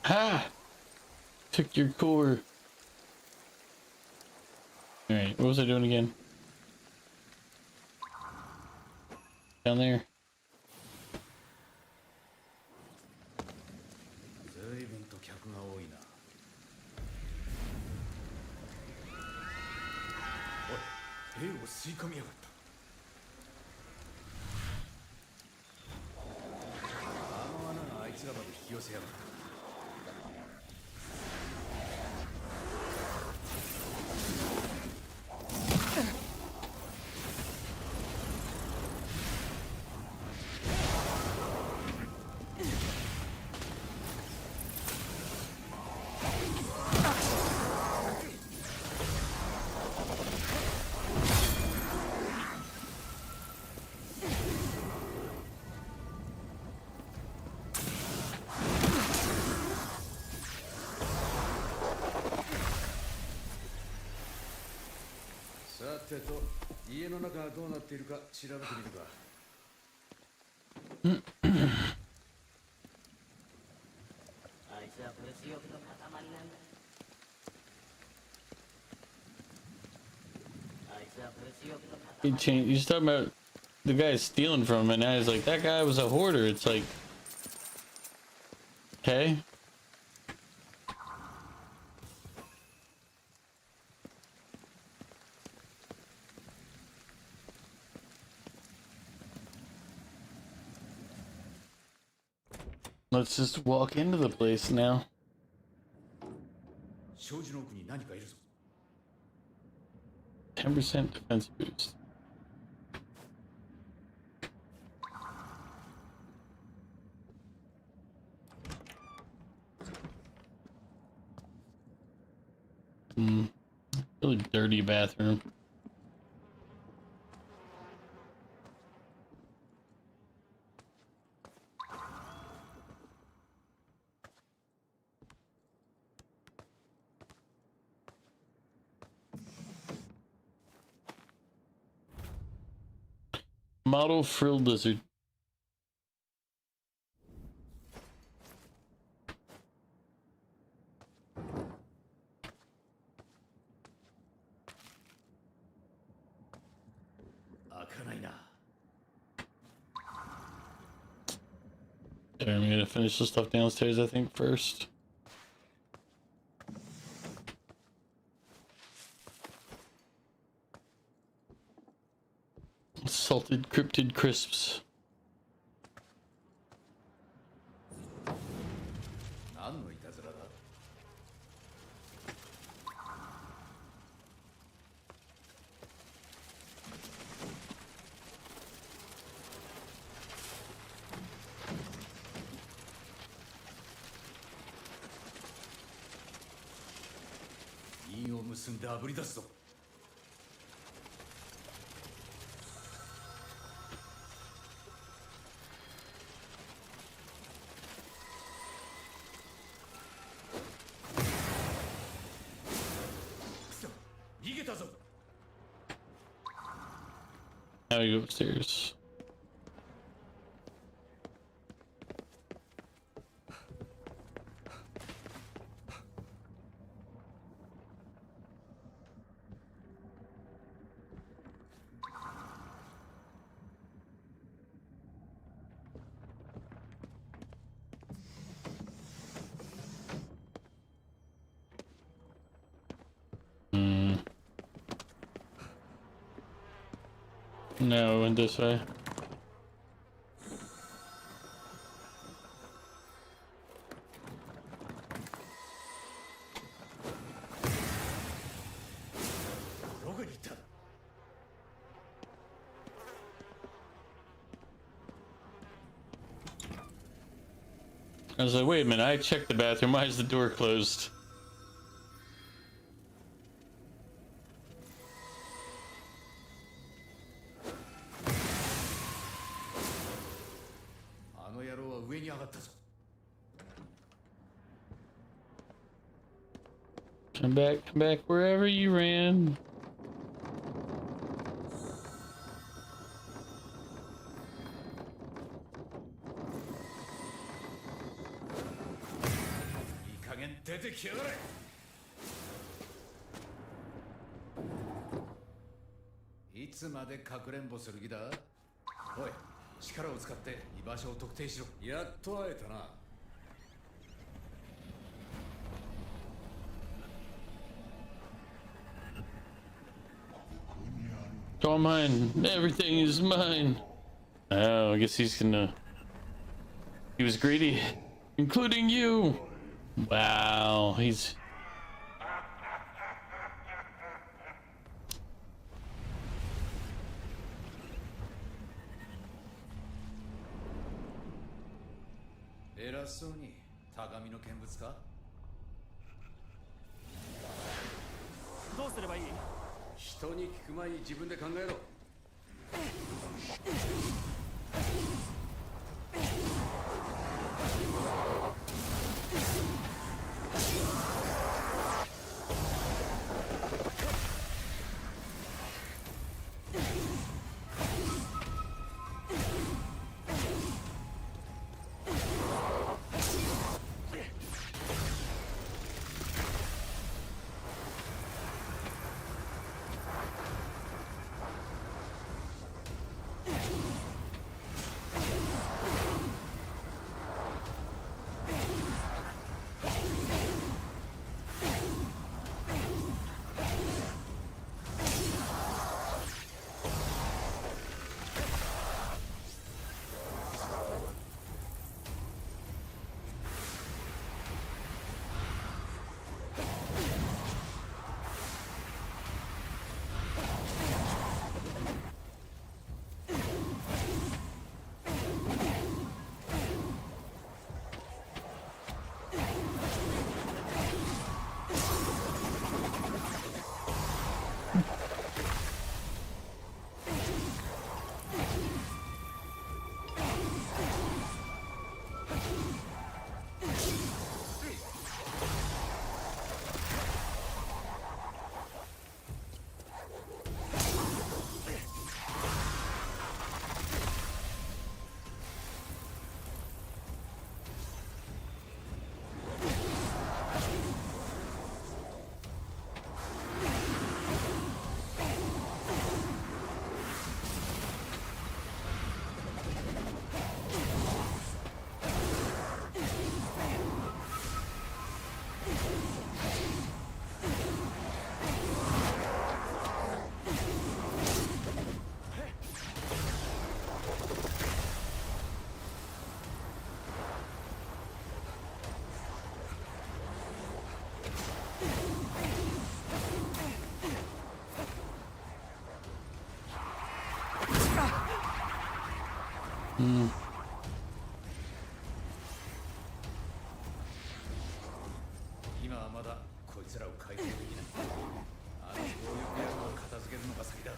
Ha! Took your core. Alright, what was I doing again? Down there. 随分と客が多いな。おい、兵を吸い込みやがった。あの穴があいつらまで引き寄せやがった。さてと、家の中がどうなっているか調べてみるか。あいつは物欲の塊なんだ。あいつは物欲の塊。 He changed. He's talking about the guy stealing from him, and now he's like, that guy was a hoarder. It's like, okay. Let's just walk into the place now. 障子の奥に何かいるぞ。 10% defense boost. Really dirty bathroom. Model frill lizard. I'm gonna finish the stuff downstairs, I think, first. Salted cryptid crisps. 何のいたずらだ。印を結んであぶり出すぞ。逃げたぞ。 Now we go upstairs. No, I went this way. I was like, wait a minute, I checked the bathroom, why is the door closed? Come back wherever you ran. げん出てきやがれ。いつまでかくれんぼする気だ。おい、力を使って居場所を特定しろ。やっと会えたな。It's all mine. Everything is mine. Oh, I guess he's gonna. He was greedy, including you. Wow, he's.偉そうに高みの見物か。どうすればいい？人に聞く前に自分で考えろ。今はまだこいつらを解放できない。あの暴力野郎を片付けるのが先だ。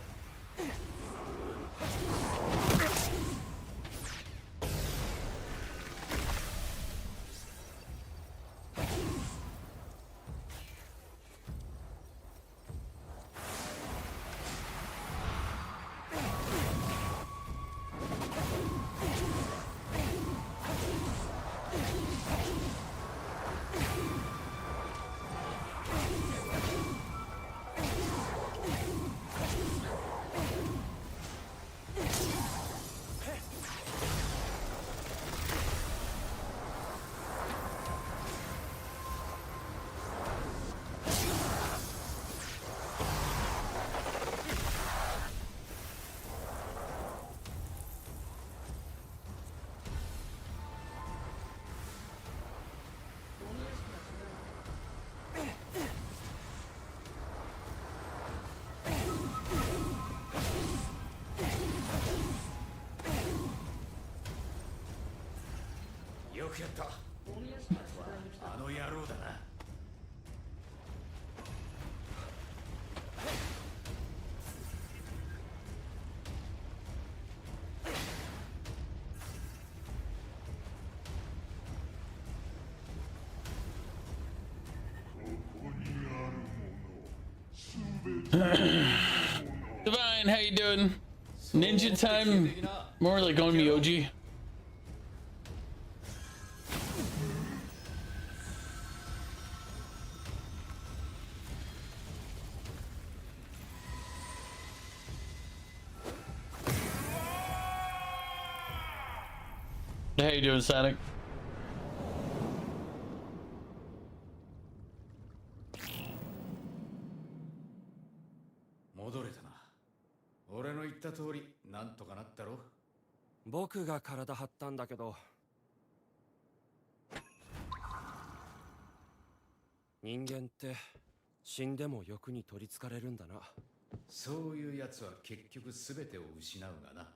よくやった。あの野郎だな。Divine, how you doing? Ninja time, more like on Miyoji. How you doing, Sonic?僕が体張ったんだけど、人間って死んでも欲に取りつかれるんだな。そういうやつは結局全てを失うがな。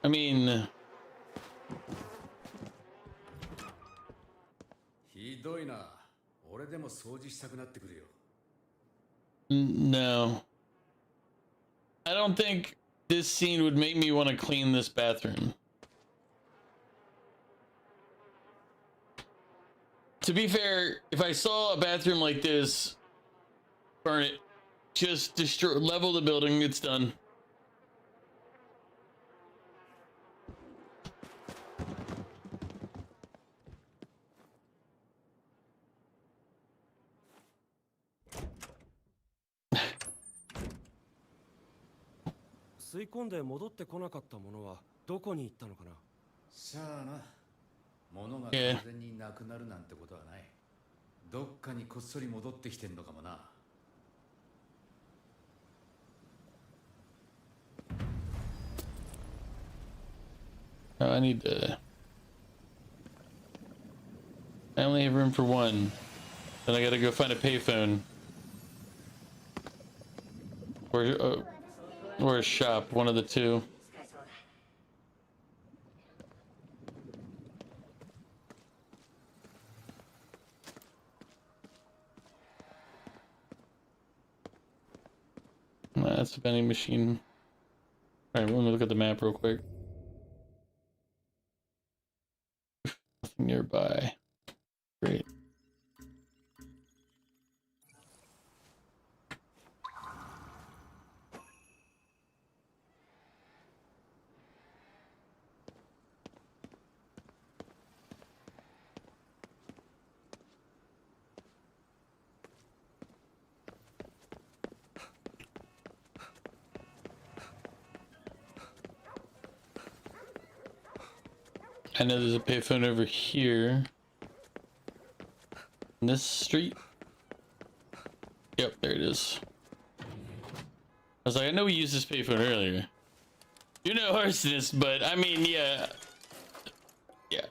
I mean, ひどいな。俺でも掃除したくなってくるよ。no. I don't think this scene would make me want to clean this bathroom. To be fair, if I saw a bathroom like this, burn it. Just destroy, level the building, it's done. "吸い込んで戻ってこなかったものはどこに行ったのかな?" さあな。物が完全になくなるなんてことはない。どっかにこっそり戻ってきてんのかもな。Oh, I need to. I only have room for one. Then I gotta go find a payphone. Or a shop, one of the two. That's a vending machine. Alright, let me look at the map real quick. Nothing nearby. Great. I know there's a payphone over here. In this street? Yep, there it is. I was like, I know we used this payphone earlier. You're no arsonist, but I mean, yeah. Yeah.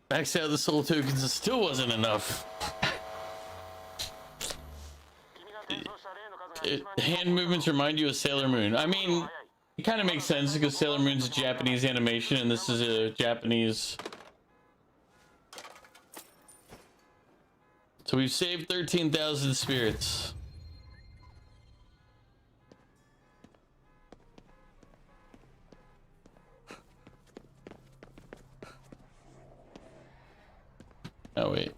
Max out the soul tokens, it still wasn't enough. Hand movements remind you of Sailor Moon. I mean, it kind of makes sense because Sailor Moon's a Japanese animation and this is a Japanese. So we've saved 13,000 spirits. Oh, wait.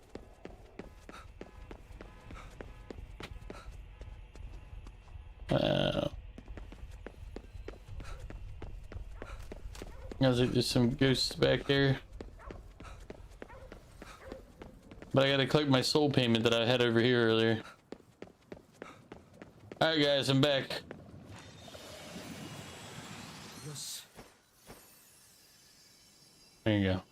I was like, there's some ghosts back there. But I gotta collect my soul payment that I had over here earlier. Alright guys, I'm back. There you go.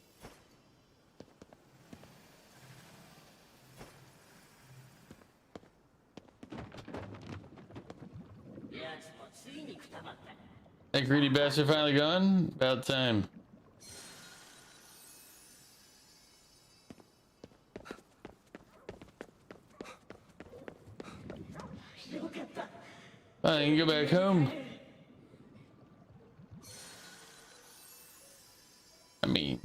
That greedy bastard finally gone? About time. I can go back home. I mean,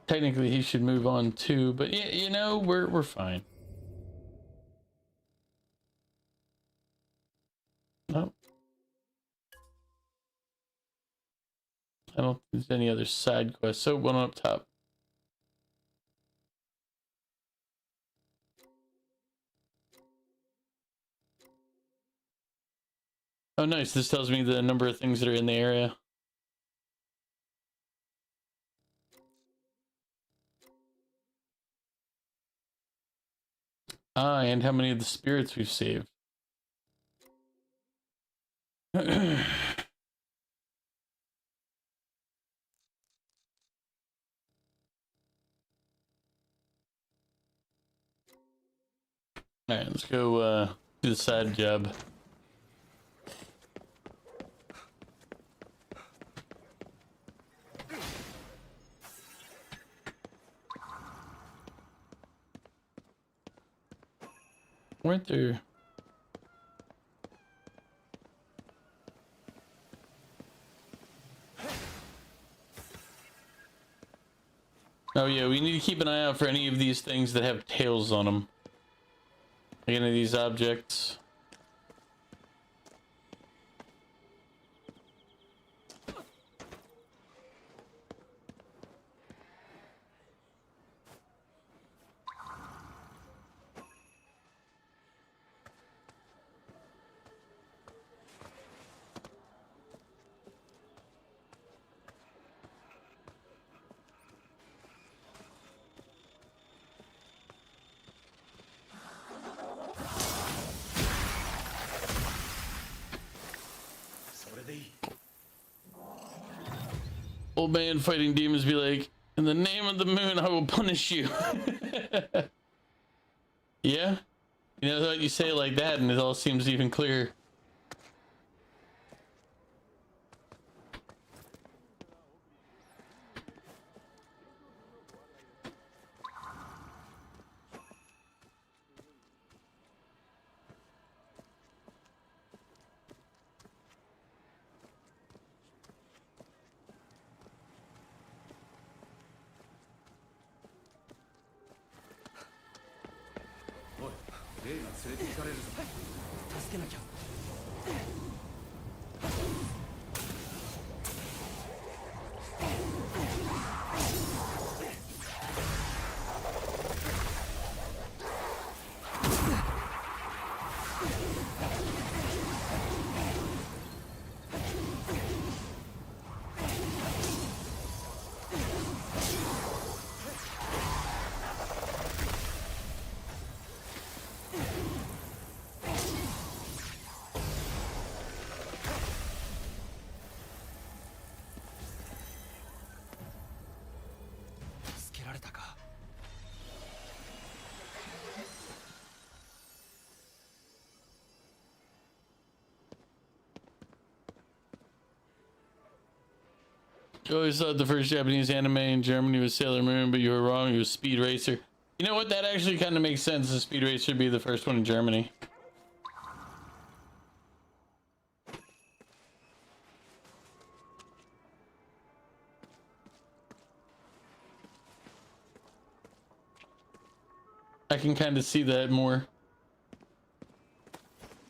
technically he should move on too, but yeah, you know, we're fine. Oh. I don't think there's any other side quests. So one up top. Oh, nice. This tells me the number of things that are in the area. Ah, and how many of the spirits we've saved. Alright, let's go do the side job. Weren't there? Oh yeah, we need to keep an eye out for any of these things that have tails on them. Like any of these objects. Old man fighting demons be like, in the name of the moon, I will punish you. Yeah? You know what, you say it like that and it all seems even clearer. You always thought the first Japanese anime in Germany was Sailor Moon, but you were wrong. It was Speed Racer. You know what? That actually kind of makes sense. The Speed Racer be the first one in Germany. I can kind of see that more.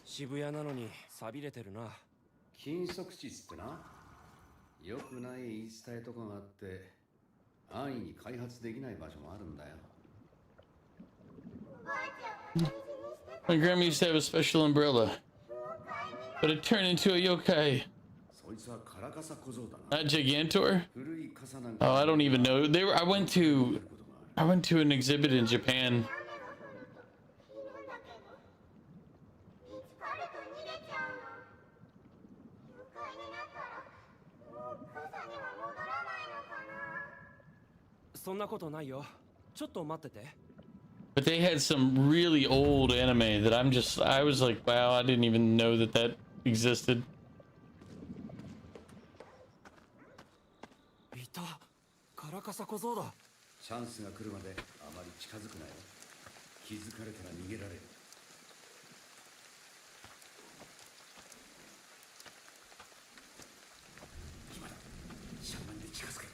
渋谷なのに寂れてるな。禁足地っつってな。よくない言い伝えとかがあって安易に開発できない場所もあるんだよ。 My grandma used to have a special umbrella, but it turned into a yokai. そいつはカラカサ小僧だな。 Not Gigantor? 古い傘なんか Oh, I don't even know. They were. I went to an exhibit in Japan. But they had some really old anime that I was like, wow, I didn't even know that that existed. いた、カラカサ小僧だ。チャンスが来るまであまり近づくなよ。気づかれたら逃げられる。今だ。シャンマンで近づけ。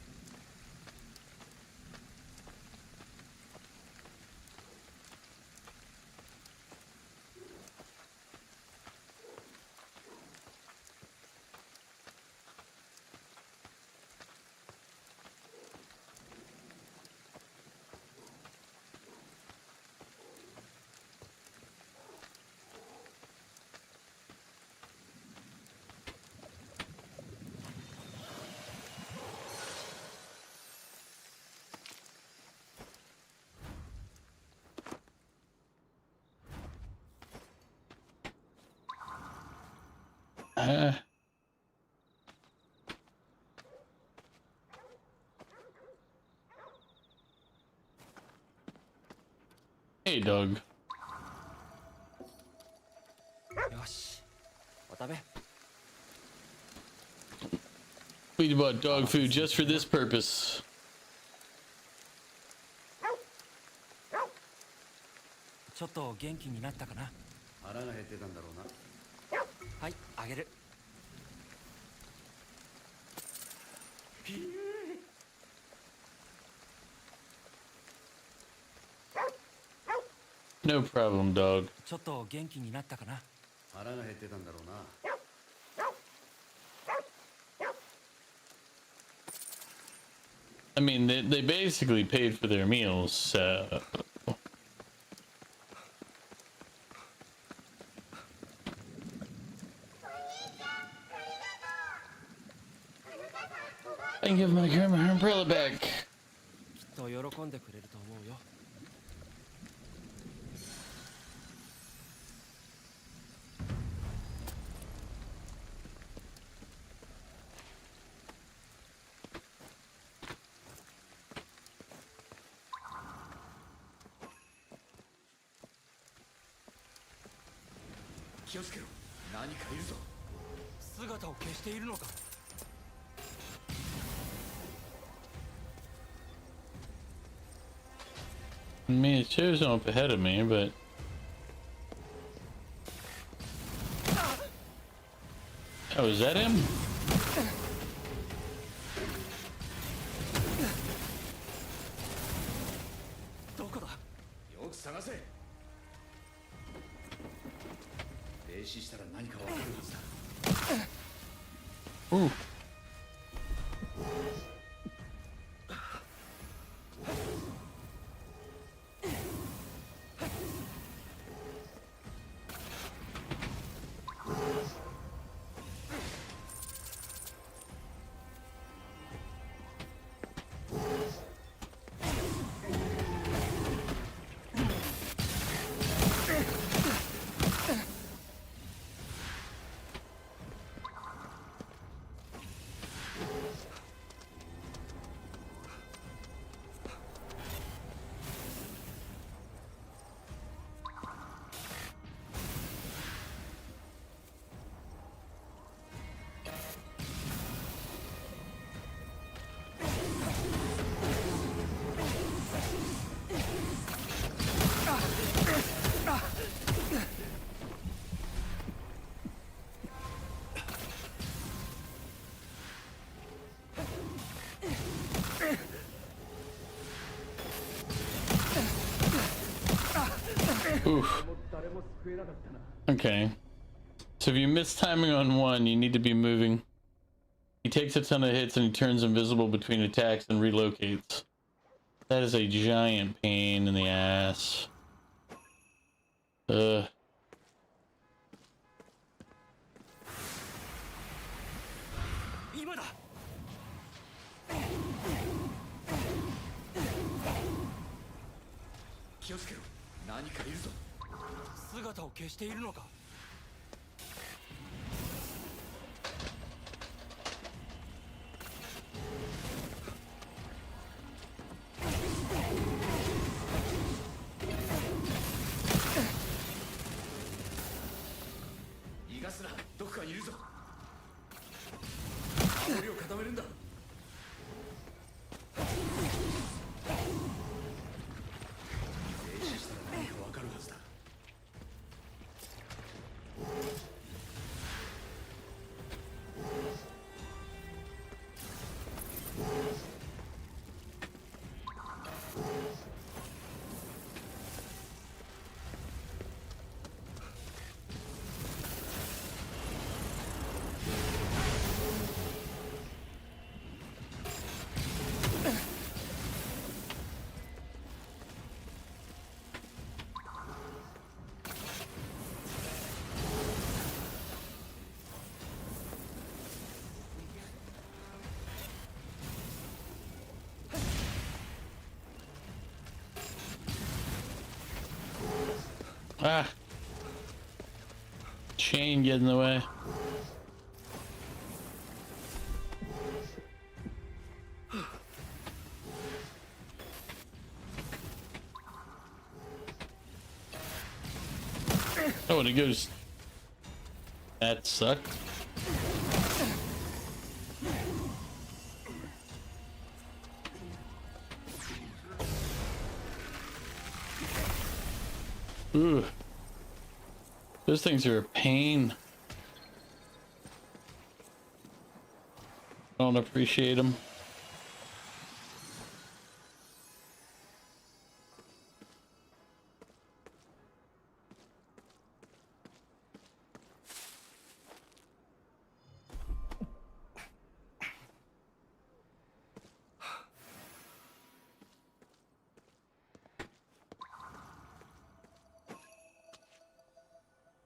I Hey, dog. よし、お食べ。 We bought dog food just for this purpose. ちょっと元気になったかな。腹が減ってたんだろうな。はい、あげる。 No problem, dog. ちょっと元気になったかな。腹が減ってたんだろうな。 I mean, they basically paid for their meals, so... I can give my grandma her umbrella back. きっと喜んでくれると思うよ。 気をつけろ。何かいるぞ。 姿を消しているのか。 I mean, it shows them up ahead of me, but... Oh, is that him? どこだ。 よく探せ。停止したら何かわかるはずだ。 Ooh. Oof. Okay. So if you miss timing on one, you need to be moving. He takes a ton of hits and he turns invisible between attacks and relocates. That is a giant pain in the ass. Ugh. 今だ。 気をつけろ。何かいるぞ。 姿を消しているのか。 逃がすな。どこかにいるぞ。守りを固めるんだ。 Ah. Chain get in the way. Oh, and it goes. That sucked. Ooh. Those things are a pain. I don't appreciate them.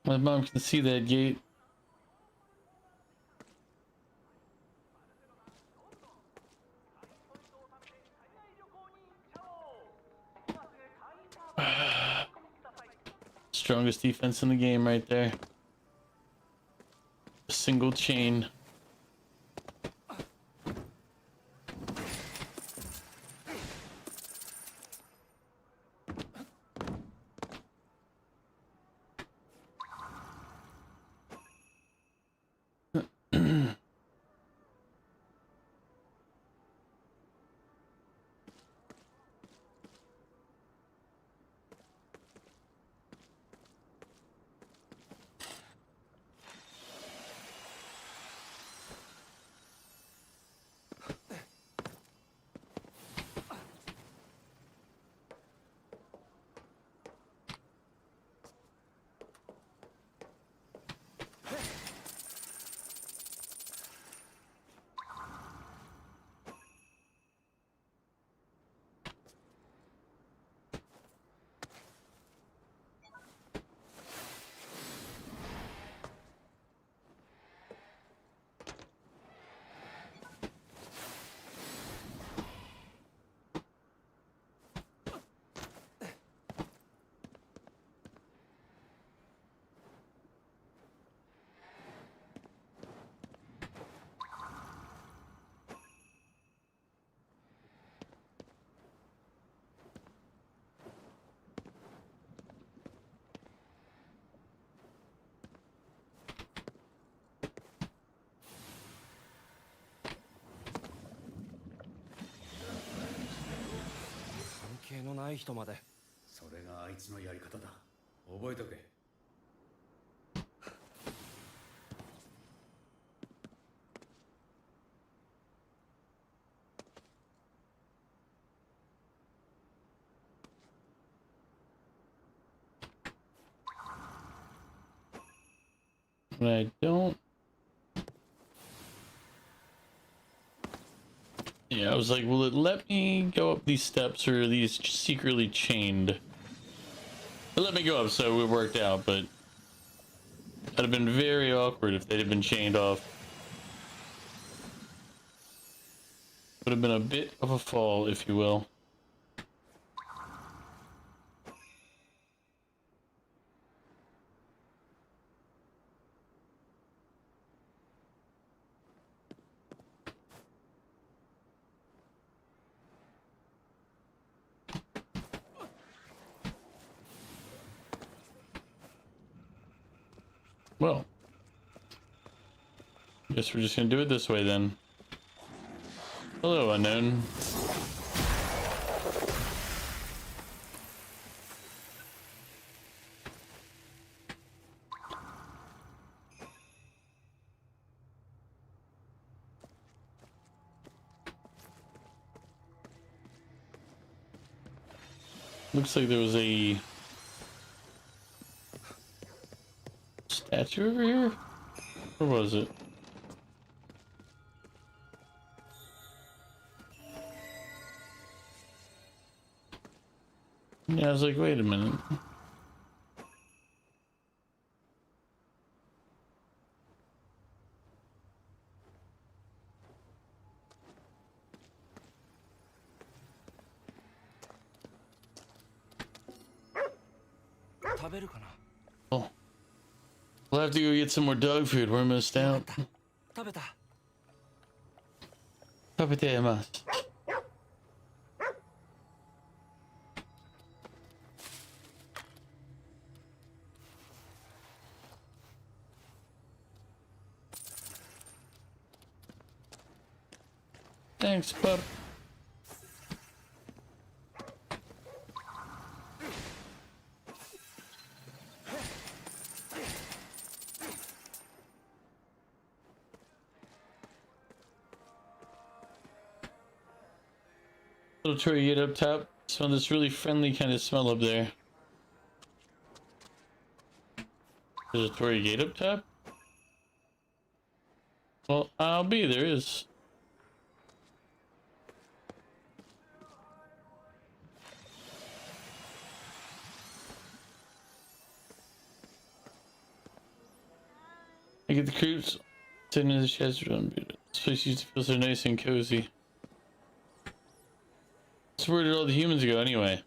My mom can see that gate. Strongest defense in the game right there. A single chain.それがあいつのやり方だ。覚えとけ。But I don't. Yeah, I was like, will it let me go up these steps, or are these secretly chained? It let me go up, so it worked out, but that'd have been very awkward if they'd have been chained off. Would have been a bit of a fall, if you will. Well, guess we're just gonna do it this way then. Hello, unknown. Looks like there was a statue over here? Or was it? Yeah, I was like, wait a minute. Oh. We'll have to go get some more dog food. We're missed out. Tapetemasu. Thanks, pup. Little Troy, get up top. Smell this really friendly kind of smell up there. There's a Torii gate up top? Well, I'll be there is. I get the creeps sitting in the chest room. This place used to feel so nice and cozy. So where did all the humans go anyway?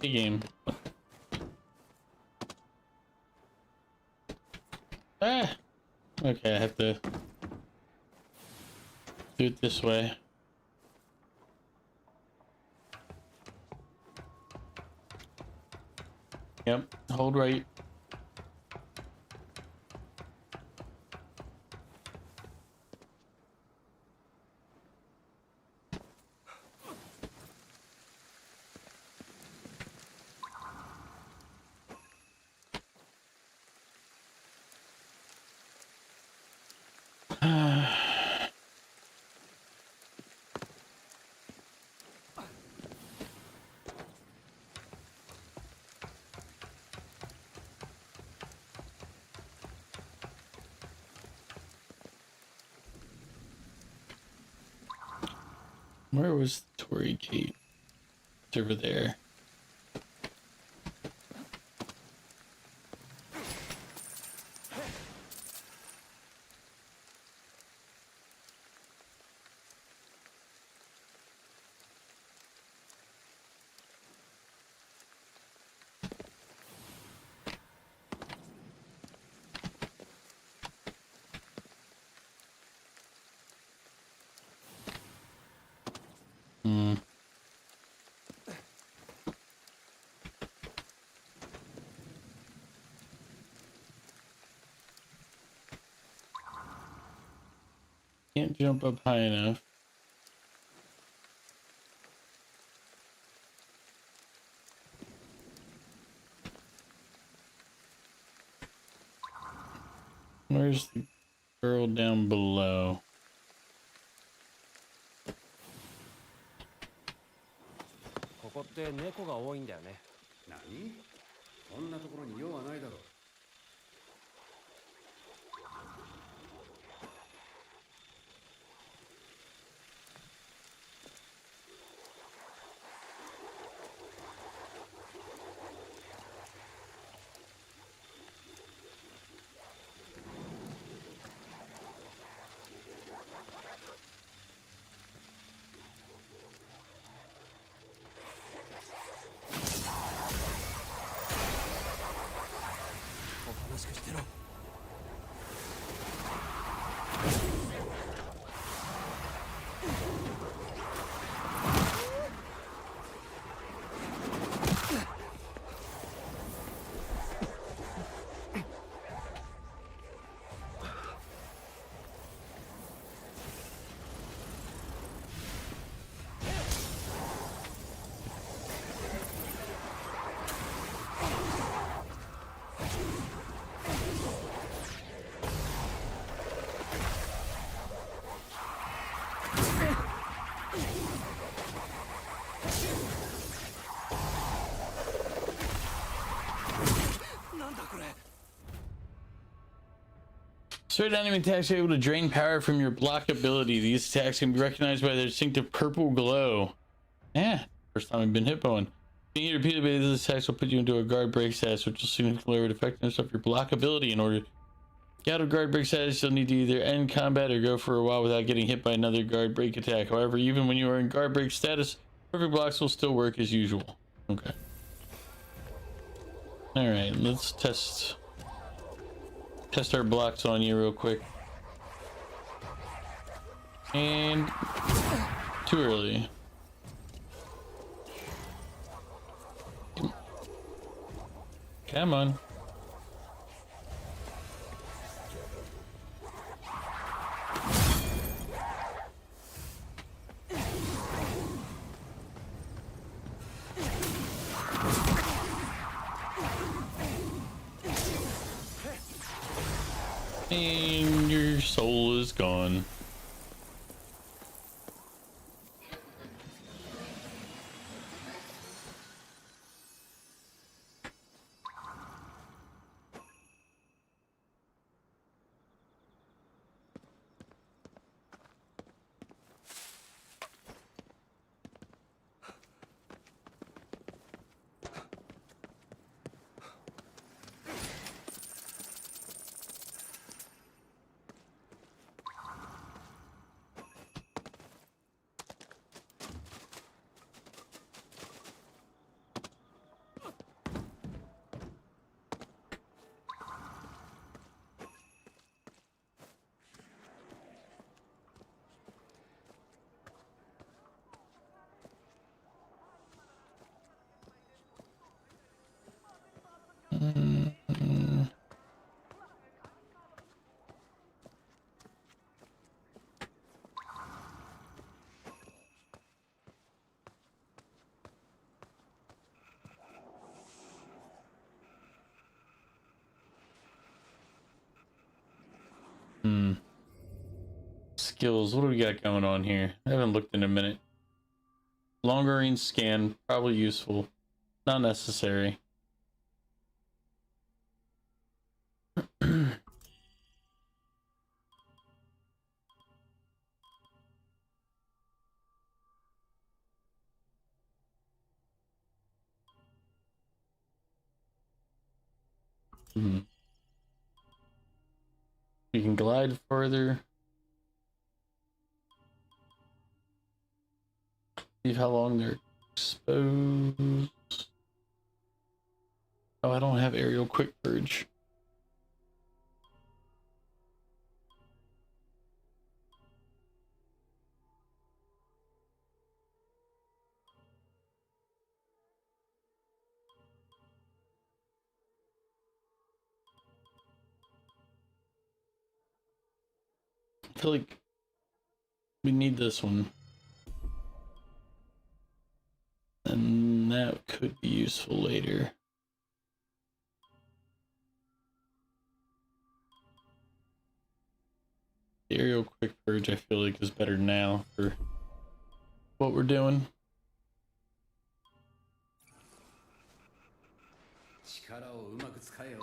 Game. Ah! Okay, I have to do it this way. Yep, hold right. Where was the Torii gate? It's over there. Can't jump up high enough. Where's the girl down below? ここって猫が多いんだよね。何？こんなところに用はないだろう。おとなしくしてろ。Certain enemy attacks are able to drain power from your block ability. These attacks can be recognized by their distinctive purple glow. Yeah, first time I've been hit by one. Being repeatedly these attacks will put you into a guard break status, which will significantly lower the effectiveness of your block ability. In order to get out of guard break status, you'll need to either end combat or go for a while without getting hit by another guard break attack. However, even when you are in guard break status, perfect blocks will still work as usual. Okay. Alright, let's test our blocks on you real quick. And too early. Come on. And your soul is gone. Skills, what do we got going on here? I haven't looked in a minute. Longer range scan, probably useful. Not necessary. You can glide further. See how long they're exposed. Oh, I don't have aerial quick purge. I feel like we need this one. And that could be useful later. The aerial quick purge I feel like is better now for what we're doing. 力をうまく使えよ。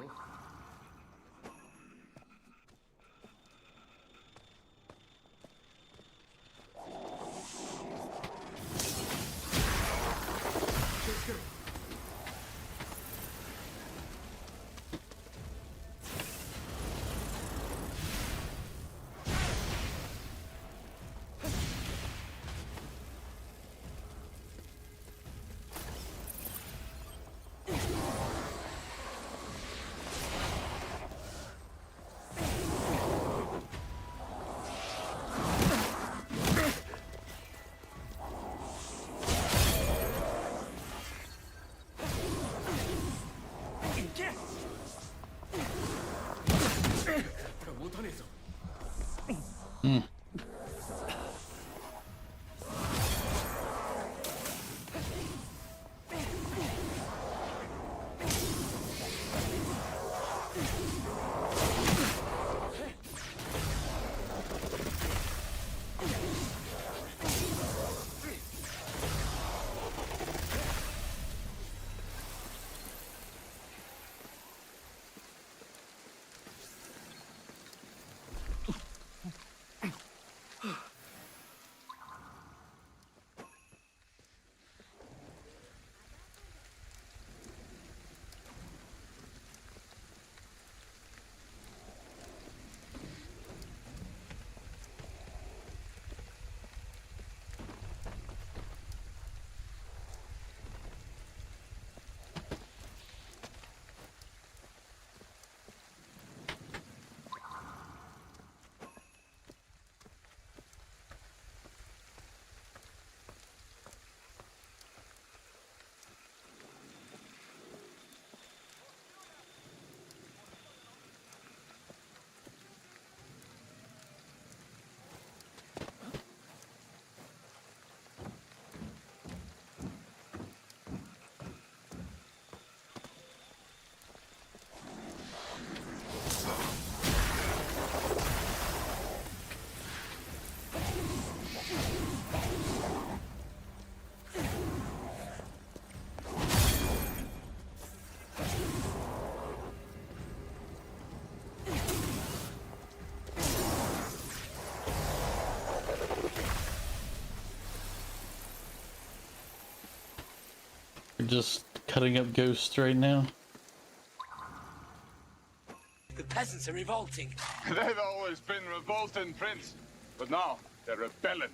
just cutting up ghosts right now. The peasants are revolting. They've always been revolting, Prince. But now they're rebelling.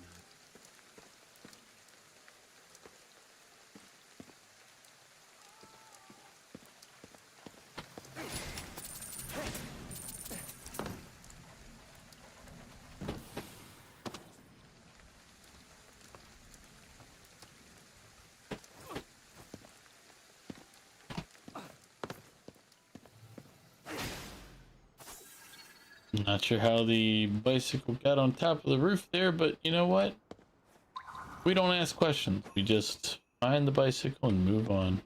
Not sure how the bicycle got on top of the roof there, but you know what? We don't ask questions. We just find the bicycle and move on.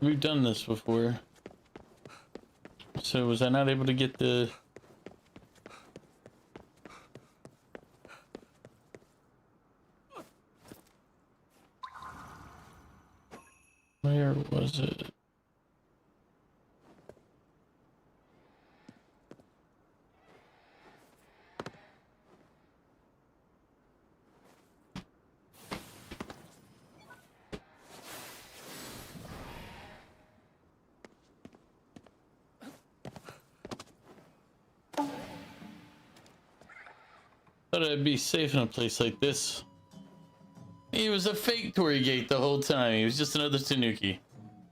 We've done this before. So was I not able to get the... Where was it? Thought I'd be safe in a place like this. He was a fake Torii gate the whole time. He was just another Tanuki.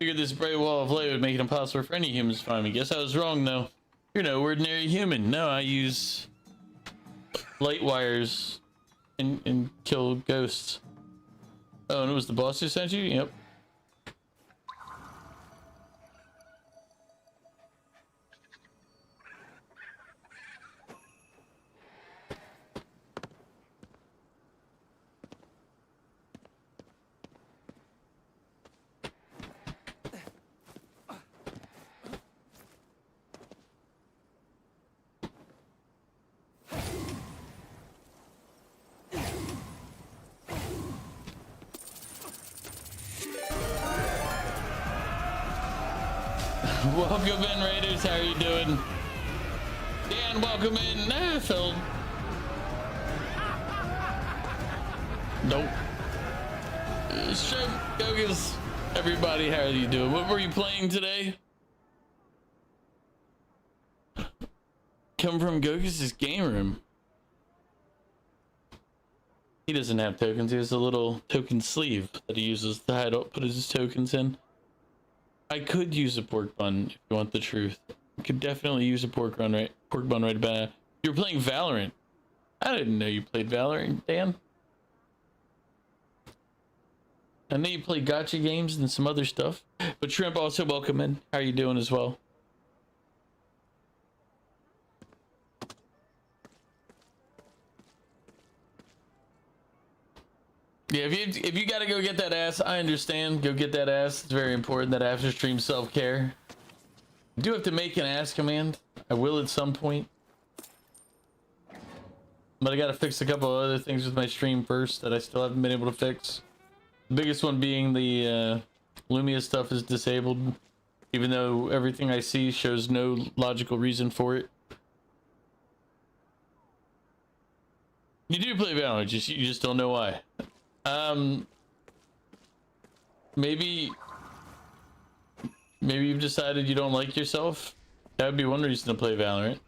Figured this bright wall of light would make it impossible for any humans to find me. Guess I was wrong though. You're no ordinary human. No, I use light wires and kill ghosts. Oh, and it was the boss who sent you? Yep. Welcome in, Raiders. How are you doing? Dan, welcome in. Nah, Phil. Nope. Shrimp, Gogas, everybody, how are you doing? What were you playing today? Come from Gogas' game room. He doesn't have tokens. He has a little token sleeve that he uses to hide out, put his tokens in. I could use a pork bun if you want the truth. I could definitely use a pork bun right about now. You're playing Valorant. I didn't know you played Valorant, Dan. I know you play gacha games and some other stuff. But Shrimp, also welcome in. How are you doing as well? Yeah, if you gotta go get that ass, I understand. Go get that ass. It's very important, that after stream self-care. I do have to make an ass command. I will at some point. But I gotta fix a couple of other things with my stream first that I still haven't been able to fix. The biggest one being the Lumia stuff is disabled. Even though everything I see shows no logical reason for it. You do play Valorant, you just don't know why. Maybe you've decided you don't like yourself. That would be one reason to play Valorant.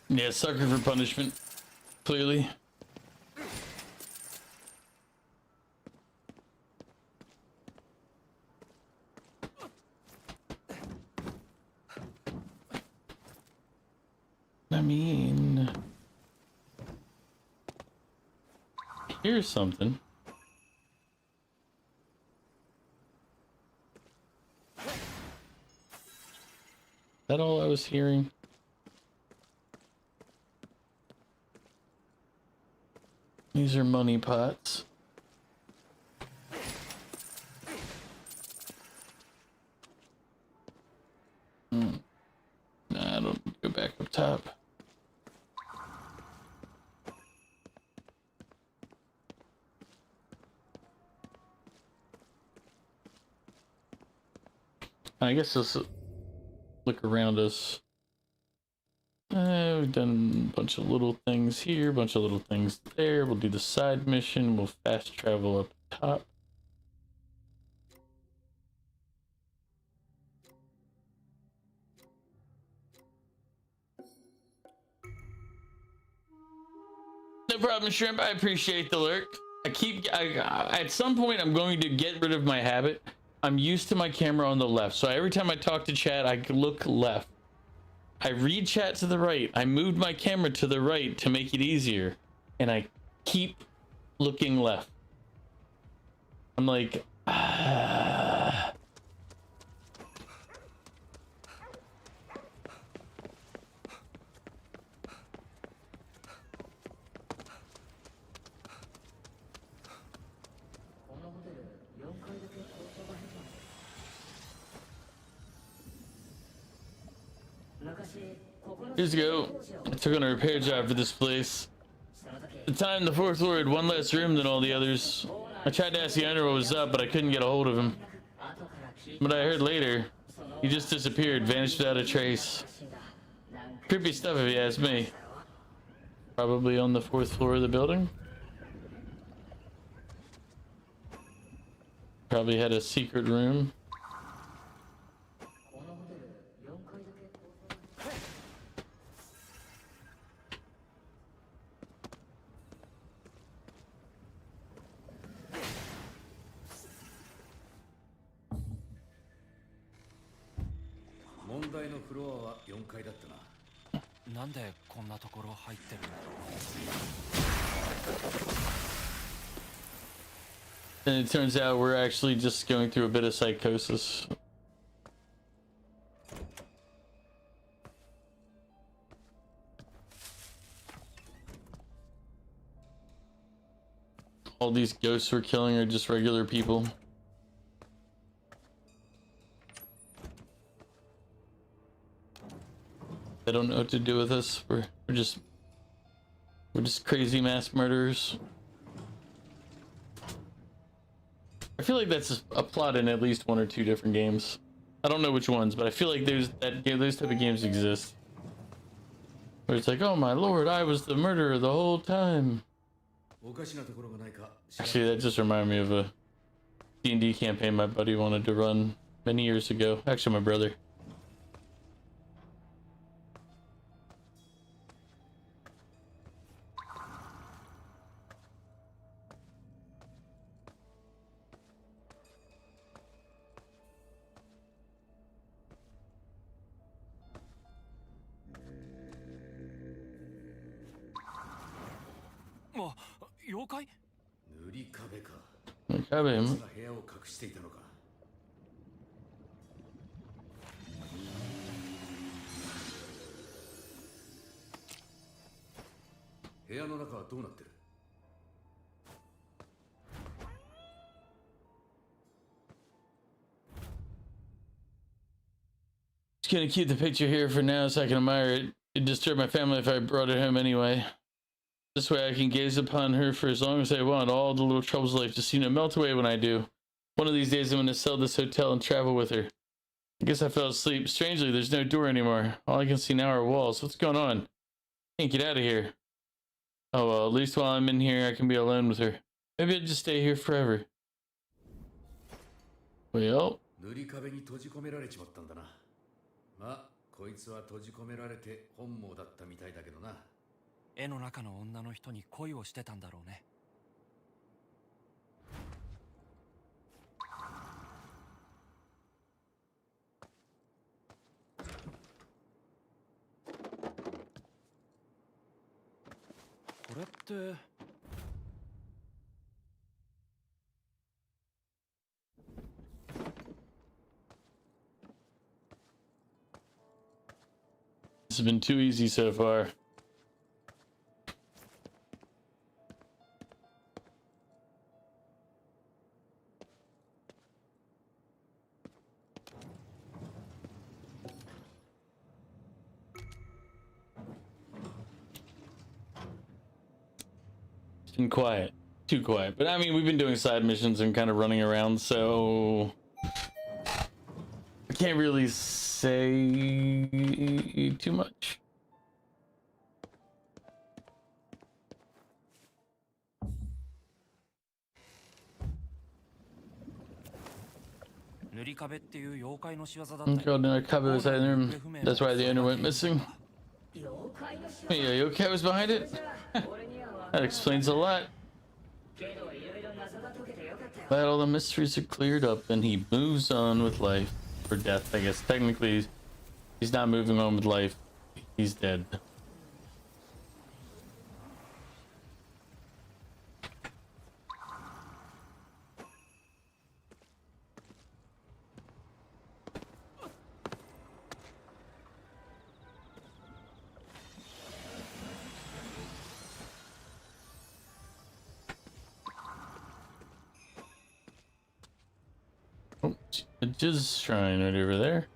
Yeah, sucker for punishment. Clearly. I mean, here's something. Is that all I was hearing? These are money pots. Nah, I don't go back up top. I guess let's look around us. We've done a bunch of little things here, a bunch of little things there. We'll do the side mission. We'll fast travel up top. No problem, Shrimp. I appreciate the lurk. At some point, I'm going to get rid of my habit. I'm used to my camera on the left, so every time I talk to chat, I look left. I read chat to the right. I moved my camera to the right to make it easier, and I keep looking left. I'm like, Years ago, I took on a repair job for this place. At the time, the fourth floor had one less room than all the others. I tried to ask the owner what was up, but I couldn't get a hold of him. But I heard later, he just disappeared, vanished without a trace. Creepy stuff if you ask me. Probably on the fourth floor of the building. Probably had a secret room. And it turns out we're actually just going through a bit of psychosis. All these ghosts we're killing are just regular people. They don't know what to do with us. We're just crazy mass murderers. I feel like that's a plot in at least one or two different games. I don't know which ones, but I feel like those type of games exist. Where it's like, oh my lord, I was the murderer the whole time. Actually, that just reminded me of a D&D campaign my buddy wanted to run many years ago. Actually, my brother. Cabin. 部屋の中はどうなってる？ Just gonna keep the picture here for now so I can admire it. It'd disturb my family if I brought it home anyway. This way I can gaze upon her for as long as I want. All the little troubles of life just seem to melt away when I do. One of these days I'm going to sell this hotel and travel with her. I guess I fell asleep. Strangely, there's no door anymore. All I can see now are walls. What's going on? Can't get out of here. Oh well, at least while I'm in here I can be alone with her. Maybe I'll just stay here forever. Well, 塗り壁に閉じ込められちまったんだな。まあ、こいつは閉じ込められて本望だったみたいだけどな。絵の中の女の人に恋をしてたんだろうね。これって。this has been too easy so far. It's been quiet. Too quiet. But I mean, we've been doing side missions and kind of running around, so I can't really say too much. That's why the owner went missing. Yeah, Yokai was behind it? That explains a lot. Glad all the mysteries are cleared up and he moves on with life. Or death, I guess. Technically, he's not moving on with life. He's dead. Oh, a Jizz shrine right over there.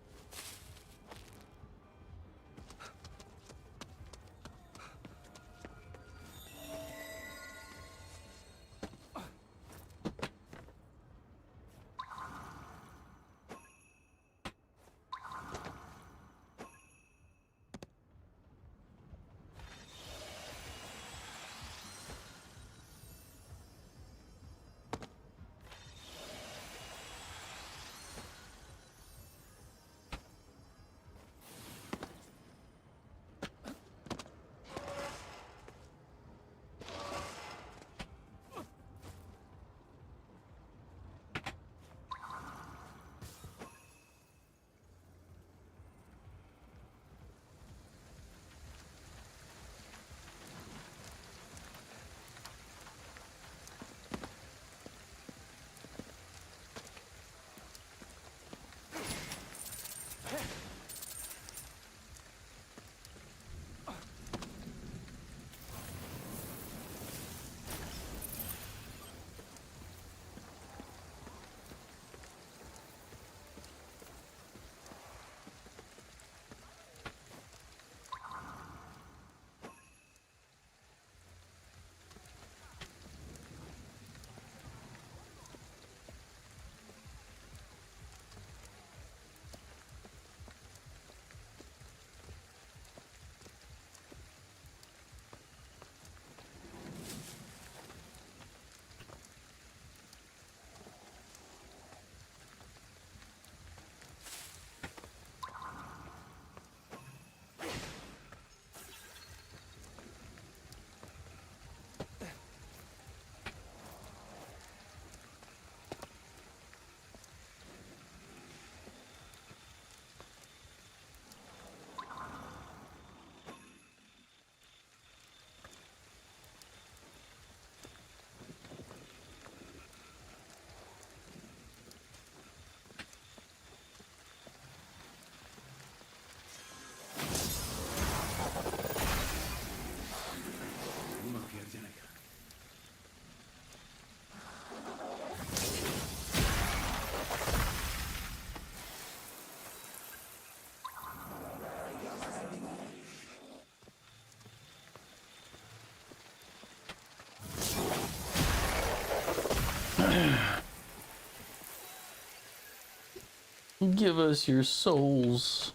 Give us your souls.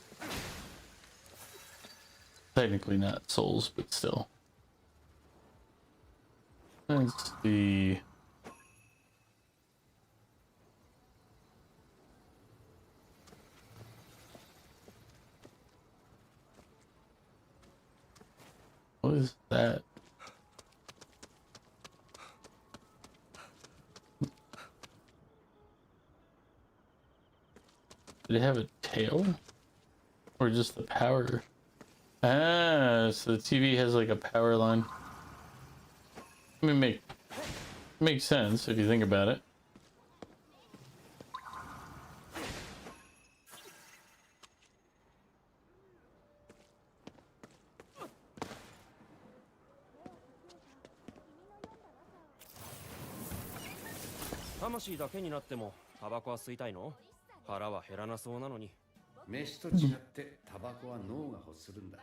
Technically not souls, but still. Let's see. What is that? Did it have a tail? Or just the power? Ah, so the TV has like a power line. I mean, makes sense if you think about it.魂だけになってもタバコは吸いたいの？腹は減らなそうなのに。飯と違ってタバコは脳が欲するんだ。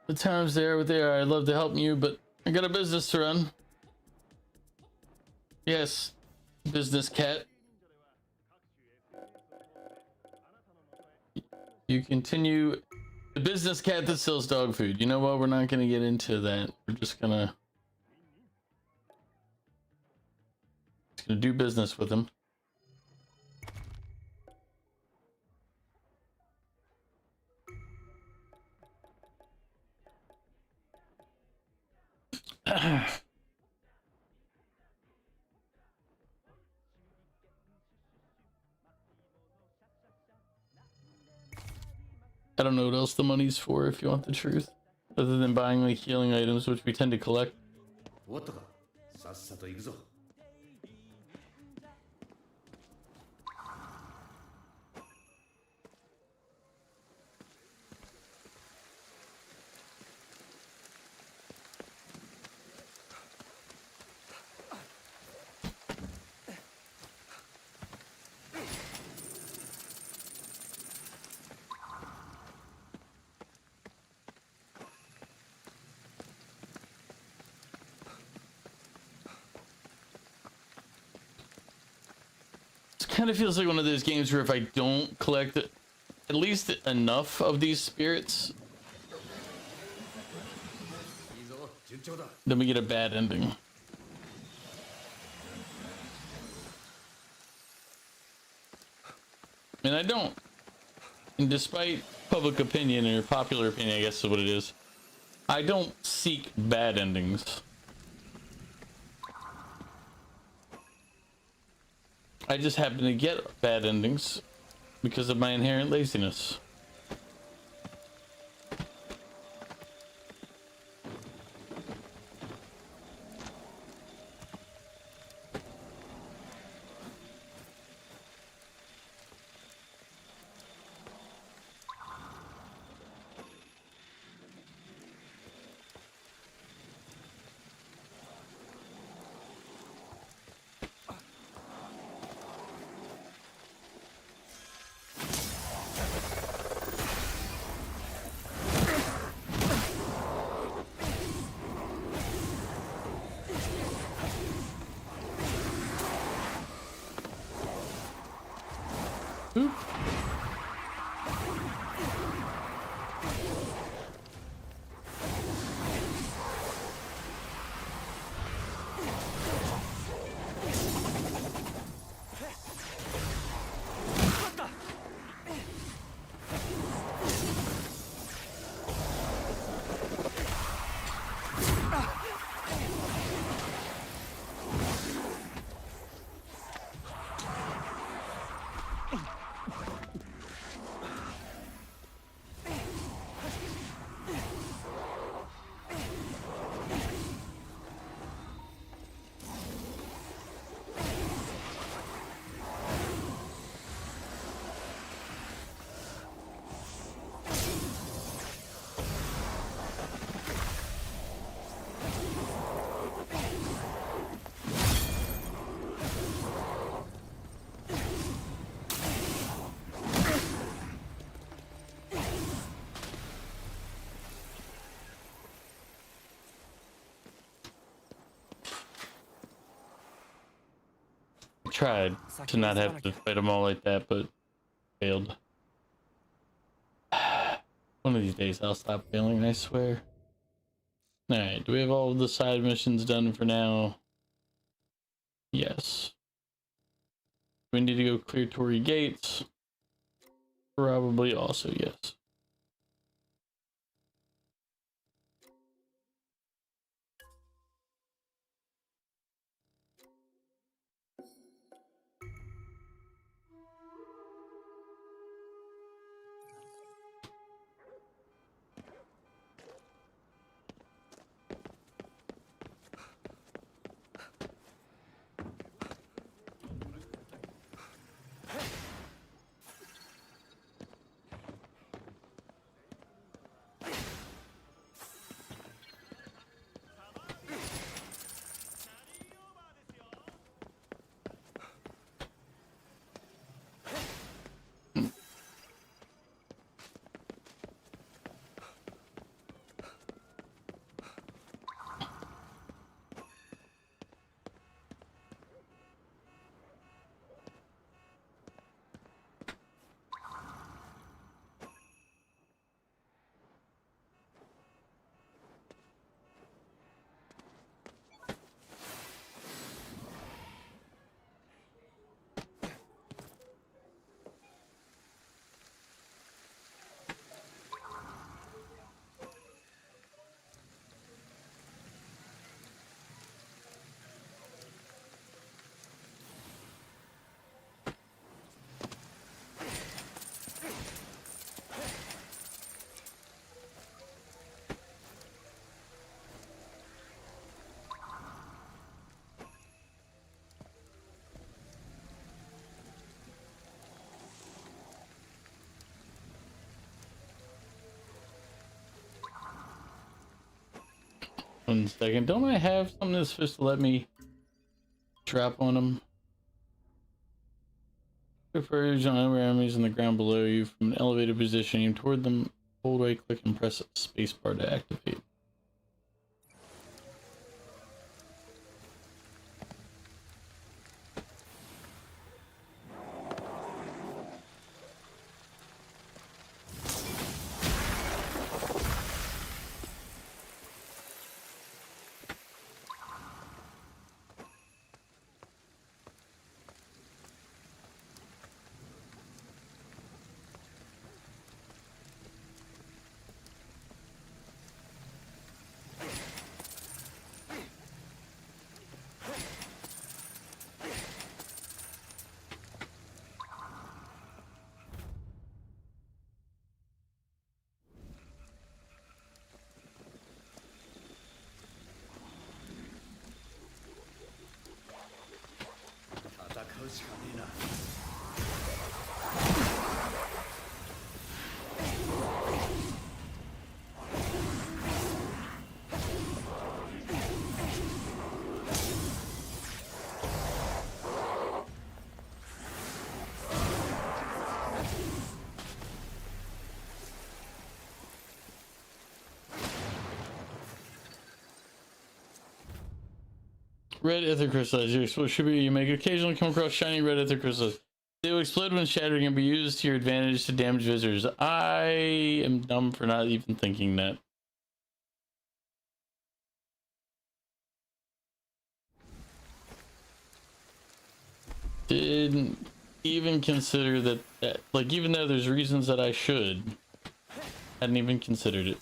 The times there, I'd love to help you, but I got a business to run. Yes, business cat. You continue the business cat that sells dog food. You know what? We're not gonna get into that. We're just gonna do business with him. I don't know what else the money's for, if you want the truth, other than buying like healing items, which we tend to collect. 終わったか。さっさと行くぞ。 Kind of feels like one of those games where if I don't collect at least enough of these spirits, いいぞ、順調だ。 then we get a bad ending. And I don't. And despite public opinion or popular opinion, I guess is what it is, I don't seek bad endings. I just happen to get bad endings because of my inherent laziness. Oop. tried to not have to fight them all like that, but failed. One of these days I'll stop failing, I swear. Alright, do we have all of the side missions done for now? Yes. We need to go clear Torii Gates. Probably also yes. One second. Don't I have something that's supposed to let me drop on them? Refers on other enemies on the ground below you from an elevated position. Aim toward them. Hold right click and press spacebar to activate. Red ether crystals. Your explosive should be. You may occasionally come across shiny red ether crystals. They will explode when shattering and be used to your advantage to damage visitors. I am dumb for not even thinking that. Didn't even consider that, like, even though there's reasons that I should, hadn't even considered it.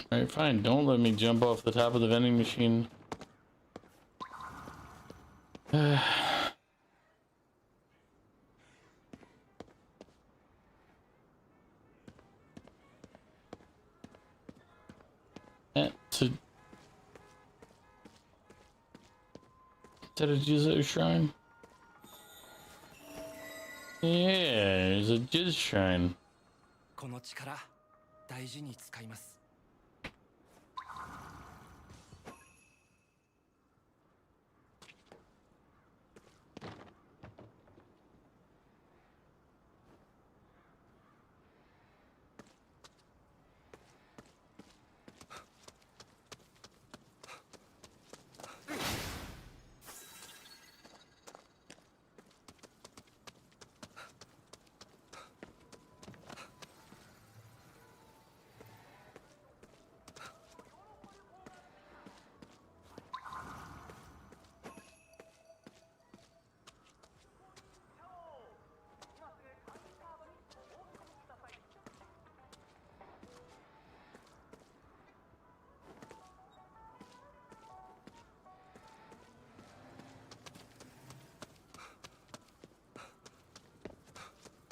Alright, fine. Don't let me jump off the top of the vending machine. That's a... Is that a Jizo shrine? Yeah, there's a Jiz shrine. この力大事に使います。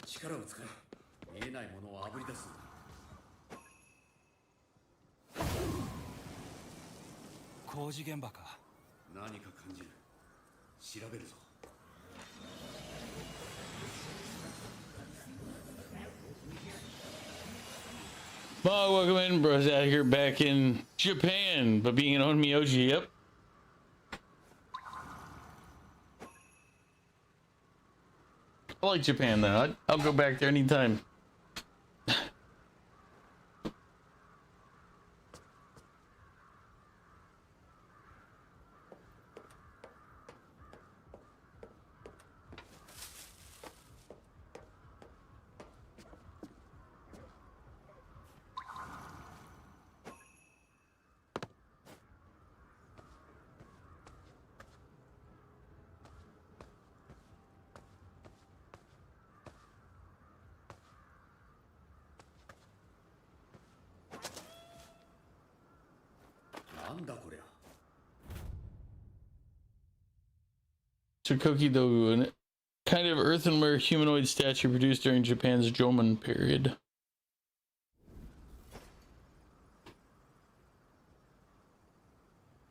力を使い、見えないものをあぶり出すんだ。工事現場か。何か感じる。調べるぞ。Well, welcome in, bros. Out here back in Japan, but being an Onmyoji, yep. I like Japan though. I'll go back there anytime. Tsukoki Dogu, a kind of earthenware humanoid statue produced during Japan's Jomon period.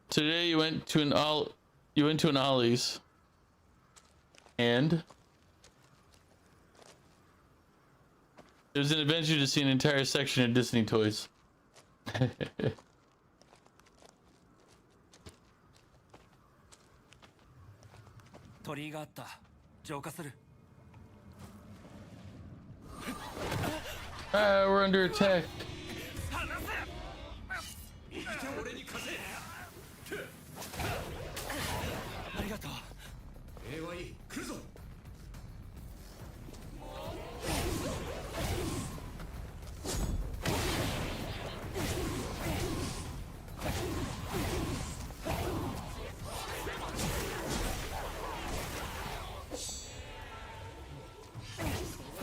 Today you went to an Ollie's and there's an adventure to see an entire section of Disney toys. 鳥居があった。浄化する。Ah, we're under attack. ありがとう。平和いい。来るぞ。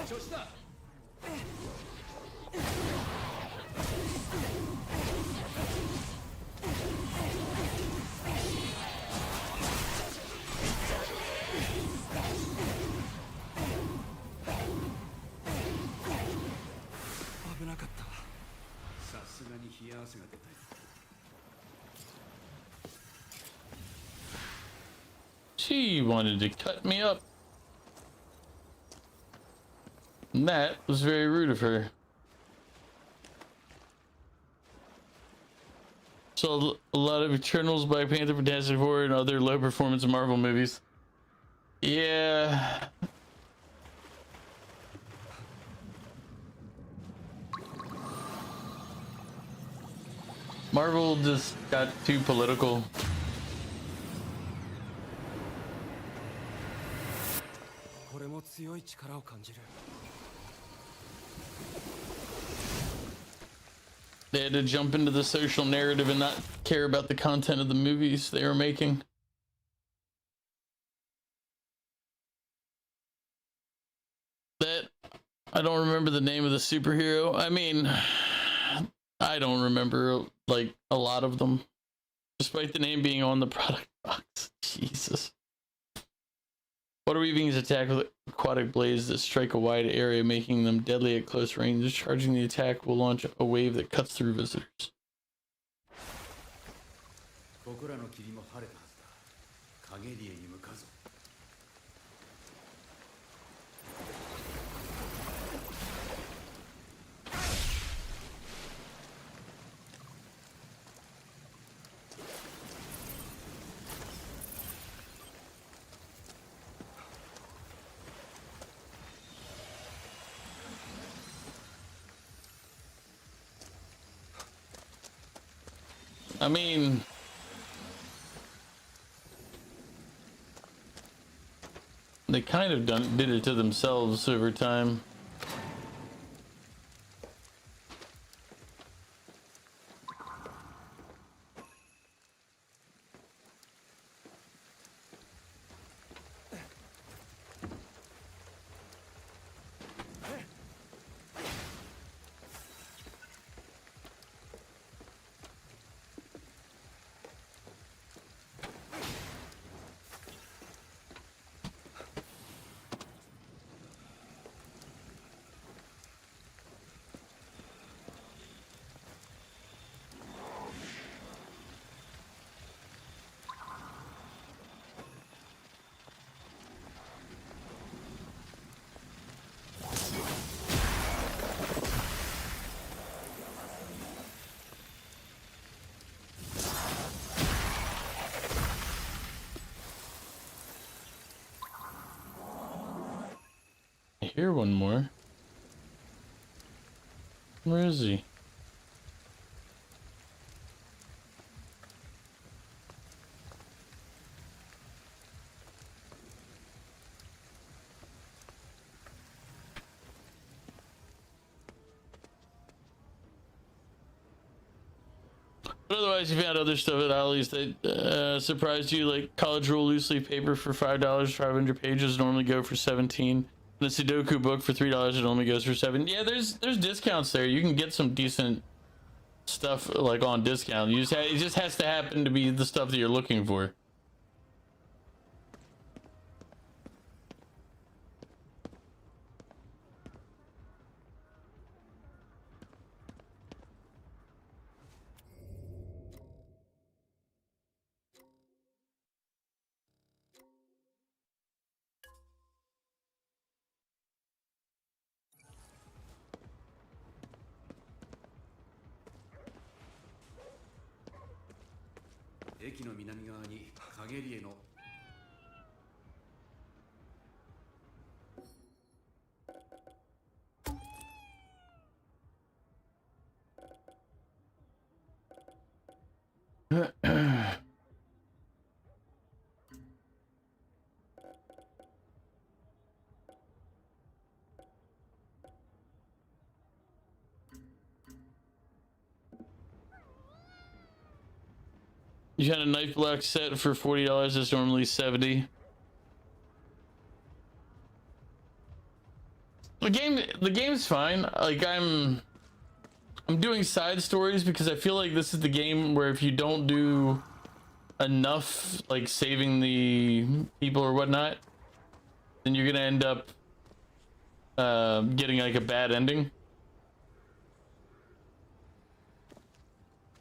調子だ。危なかったわ。さすがに冷や汗が出たよ。She wanted to cut me up. And that was very rude of her. So a lot of Eternals, Black Panther, Fantastic Four, and other low performance Marvel movies. Yeah. Marvel just got too political. They had to jump into the social narrative and not care about the content of the movies they were making. That, I don't remember the name of the superhero. I mean, I don't remember like a lot of them, despite the name being on the product box. Jesus. Water weavings attack with aquatic blades that strike a wide area, making them deadly at close range. Charging the attack will launch a wave that cuts through visitors. 僕らの霧も晴れたはずだ。影リエに向かうぞ。I mean, they kind of did it to themselves over time. I hear one more. Where is he? But otherwise, you found other stuff at Ollie's that surprised you, like college rule loose leaf paper for $5, 500 pages, normally go for 17. The Sudoku book for $3, it only goes for 7. Yeah, there's discounts there. You can get some decent stuff like on discount. It just has to happen to be the stuff that you're looking for.「駅の南側に影リエの」You got a knife block set for $40. It's normally 70. The game's fine. Like I'm doing side stories because I feel like this is the game where if you don't do enough like saving the people or whatnot, then you're gonna end up getting like a bad ending.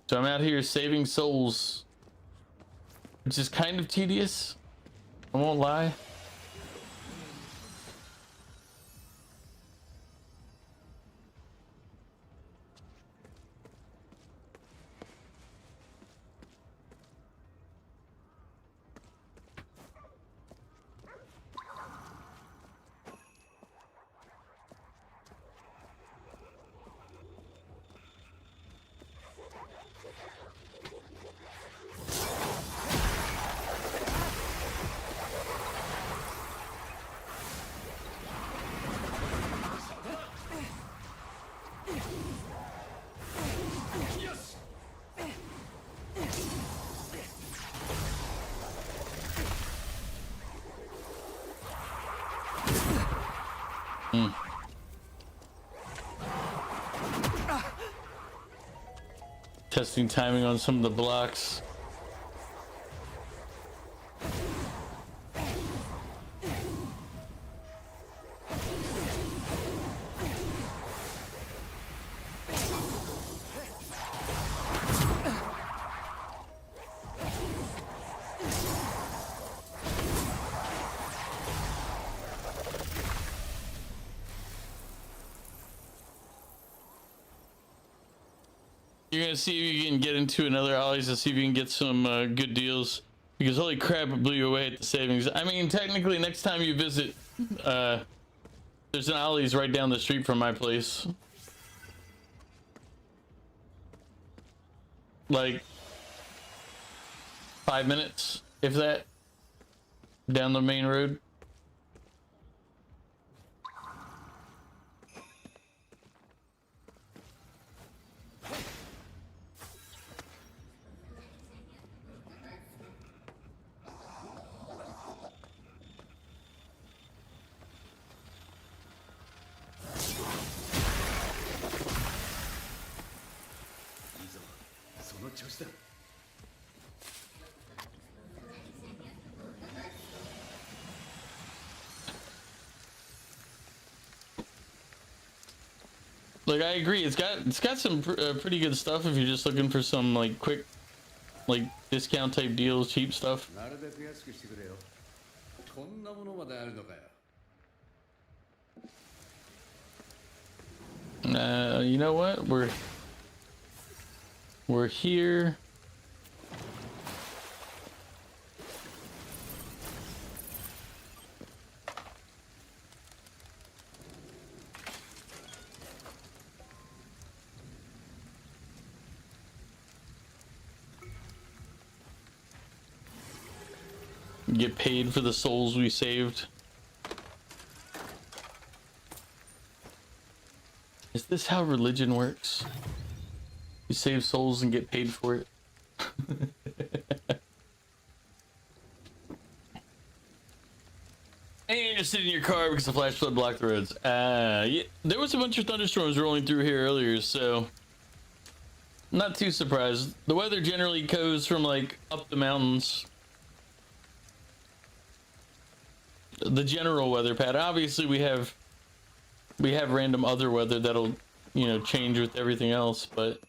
So I'm out here saving souls, which is kind of tedious, I won't lie. testing timing on some of the blocks. You're gonna see if you can get into another Ollie's to see if you can get some good deals. Because holy crap, it blew you away at the savings. I mean, technically, next time you visit, there's an Ollie's right down the street from my place. Like 5 minutes, if that, down the main road. Like, I agree, it's got some pretty good stuff if you're just looking for some like quick, like discount type deals, cheap stuff. You know what? We're here. Get paid for the souls we saved. Is this how religion works? You save souls and get paid for it. And you're just sitting in your car because the flash flood blocked the roads. Yeah, there was a bunch of thunderstorms rolling through here earlier, so not too surprised. The weather generally goes from like up the mountains. The general weather pattern. Obviously, we have random other weather that'll, you know, change with everything else, but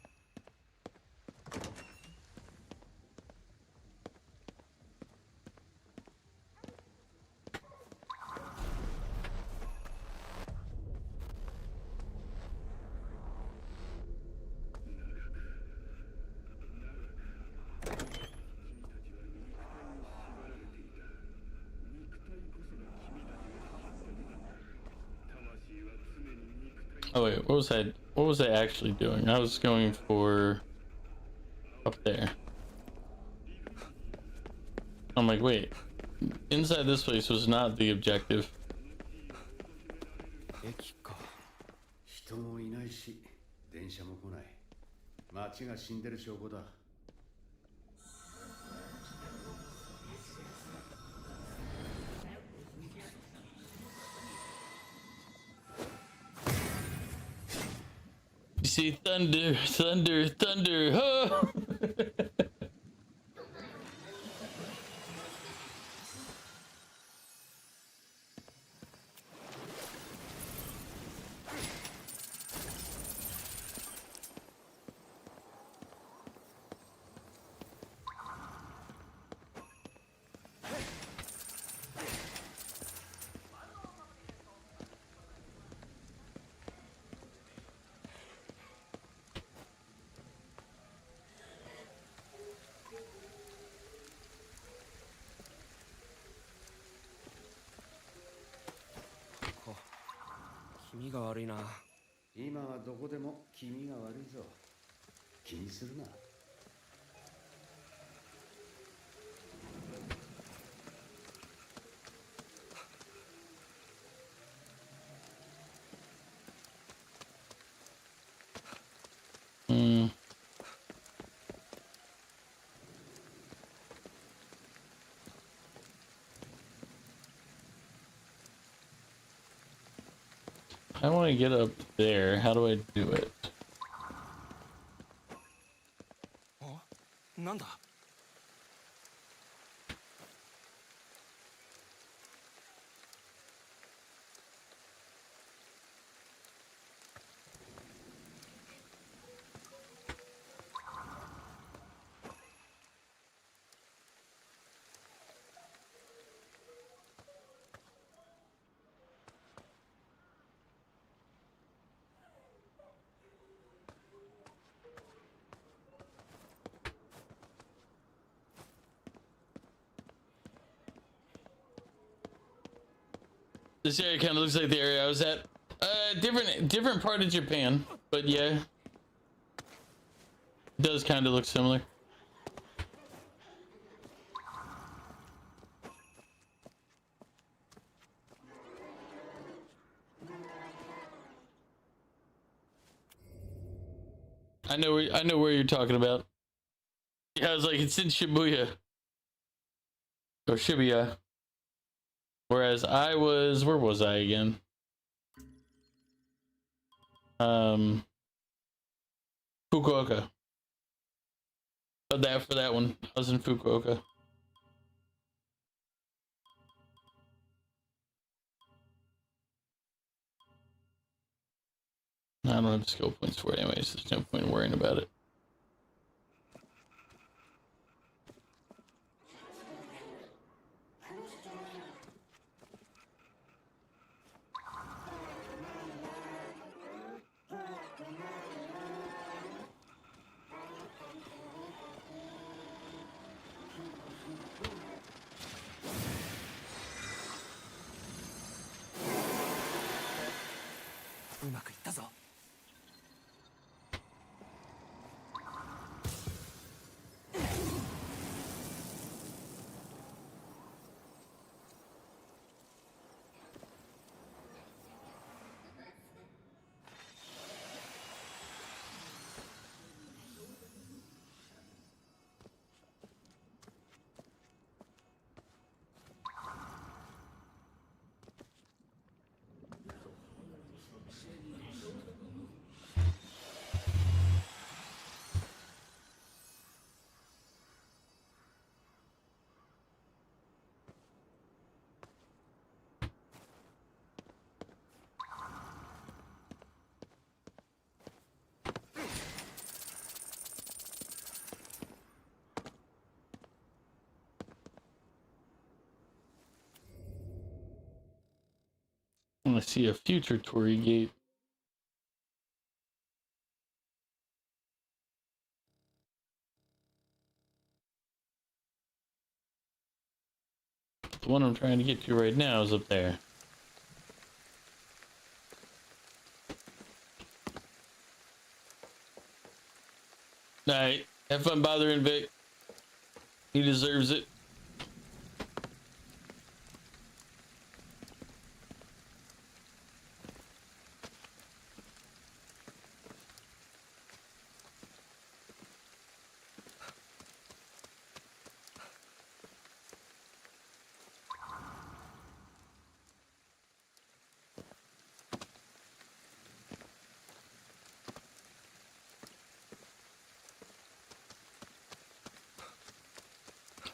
oh wait, what was I actually doing? I was going for up there. I'm like, wait, inside this place was not the objective. 駅か。人もいないし、電車も来ない。街が死んでる証拠だ。You see, thunder, thunder, thunder, huh?こ気味が悪いな。今はどこでも気味が悪いぞ。気にするな。I want to get up there. How do I do it? なんだ。 This area kind of looks like the area I was at. Different part of Japan, but yeah, it does kind of look similar. I know where you're talking about. Yeah, I was like, it's in Shibuya or Shibuya. Whereas I was, where was I again? Fukuoka. For that one, I was in Fukuoka. I don't have skill points for it anyways. There's no point in worrying about it. I see a future Torii gate. The one I'm trying to get to right now is up there. Alright, have fun bothering Vic. He deserves it.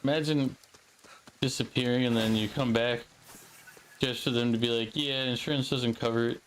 Imagine disappearing and then you come back just for them to be like, yeah, insurance doesn't cover it.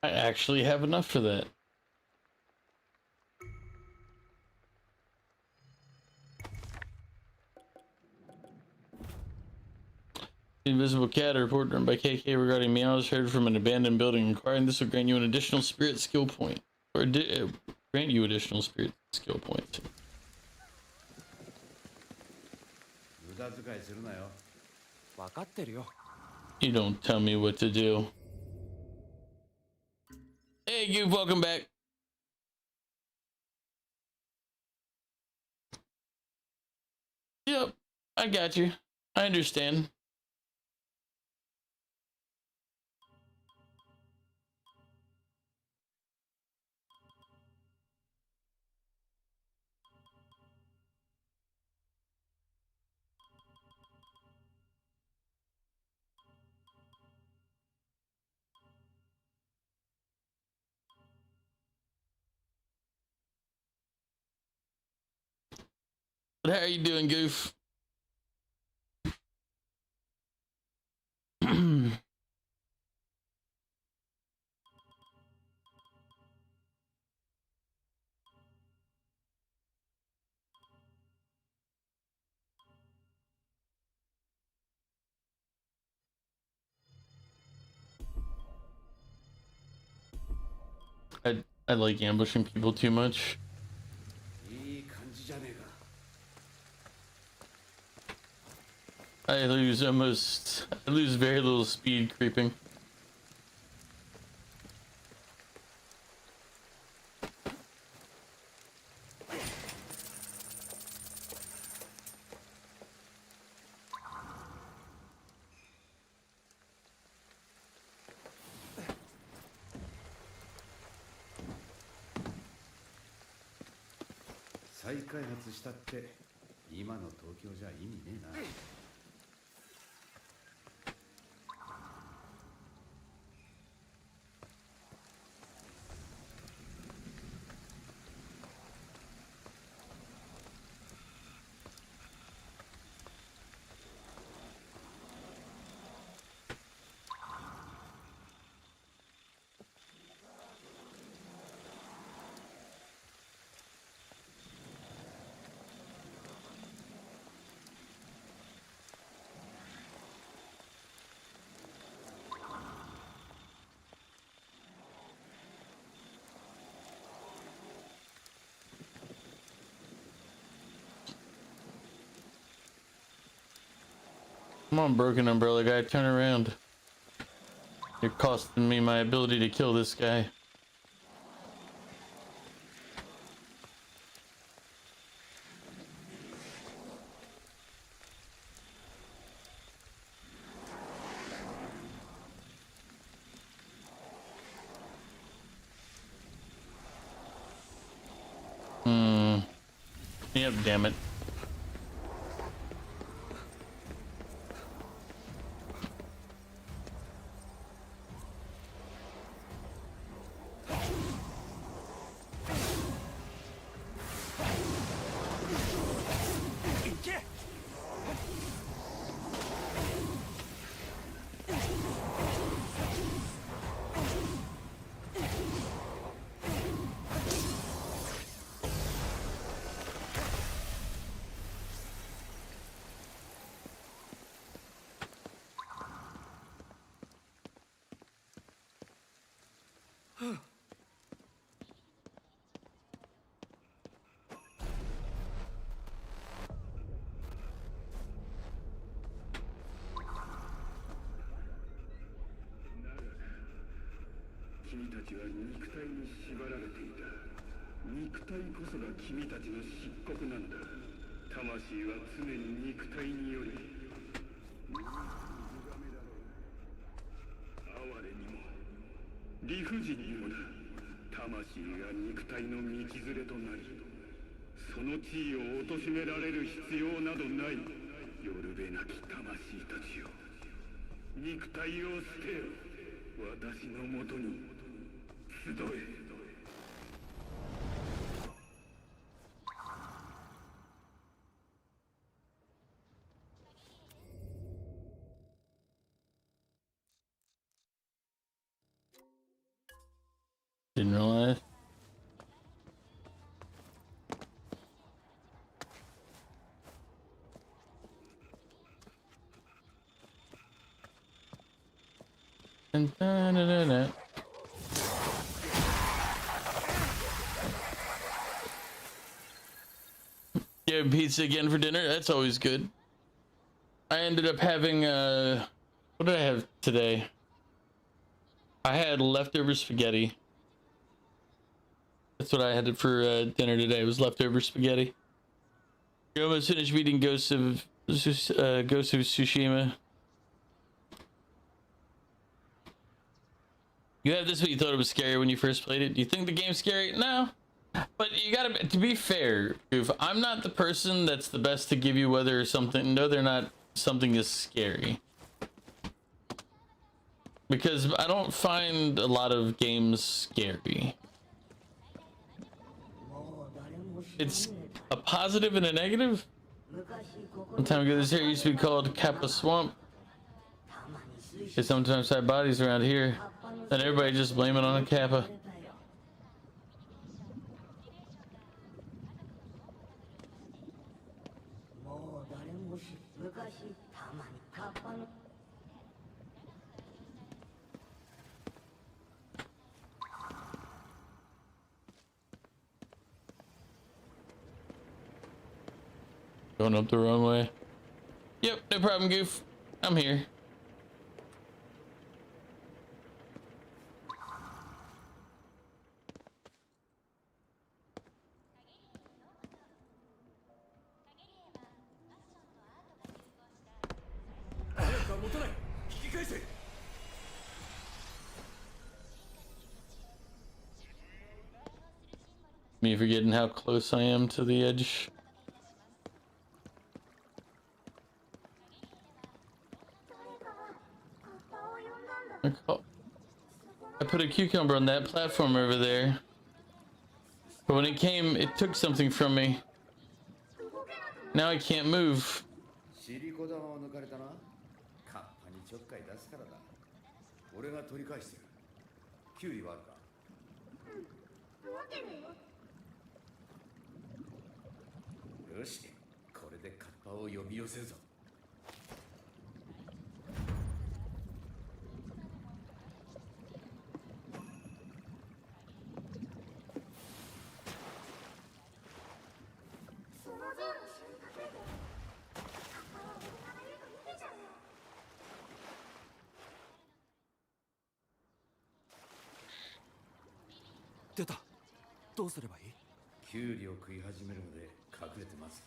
I actually have enough for that. The Invisible Cat, a report written by KK regarding meows heard from an abandoned building. Inquiring this will grant you an additional spirit skill point. Or grant you additional spirit skill points. You don't tell me what to do. Hey, Goof, welcome back. Yep, I got you. I understand. But how are you doing, Goof? I like ambushing people too much. いい感じじゃねえか。 I lose very little speed creeping. ...再開発したって今の東京じゃ意味ねえな。Come on, broken umbrella guy, turn around. You're costing me my ability to kill this guy. Yep, damn it. Didn't realize. Yeah, pizza again for dinner. That's always good. I ended up having what did I have today? I had leftover spaghetti. That's what I had for dinner today. Was leftover spaghetti. You're almost finished reading Ghost of Tsushima. You have this, but you thought it was scary when you first played it. Do you think the game's scary? No. But you gotta, to be fair, Goof, I'm not the person that's the best to give you whether something, whether or not something is scary. Because I don't find a lot of games scary. It's a positive and a negative. One time ago, this area used to be called Kappa Swamp. They sometimes have bodies around here, and everybody just blame it on a Kappa. Going up the wrong way. Yep, no problem, Goof. I'm here. Me forgetting how close I am to the edge. I put a cucumber on that platform over there. But when it came, it took something from me. Now I can't move. シリコ玉を抜かれたな。カッパにちょっかい出すからだ。俺が取り返してる。キュウリはあるか？よし、これでカッパを呼び寄せるぞ。出た。どうすればいい？キュウリを食い始めるので隠れてます。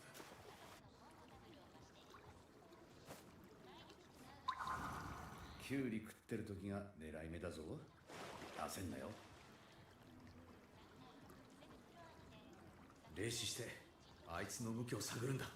キュウリ食ってる時が狙い目だぞ。焦んなよ。霊視してあいつの動きを探るんだ。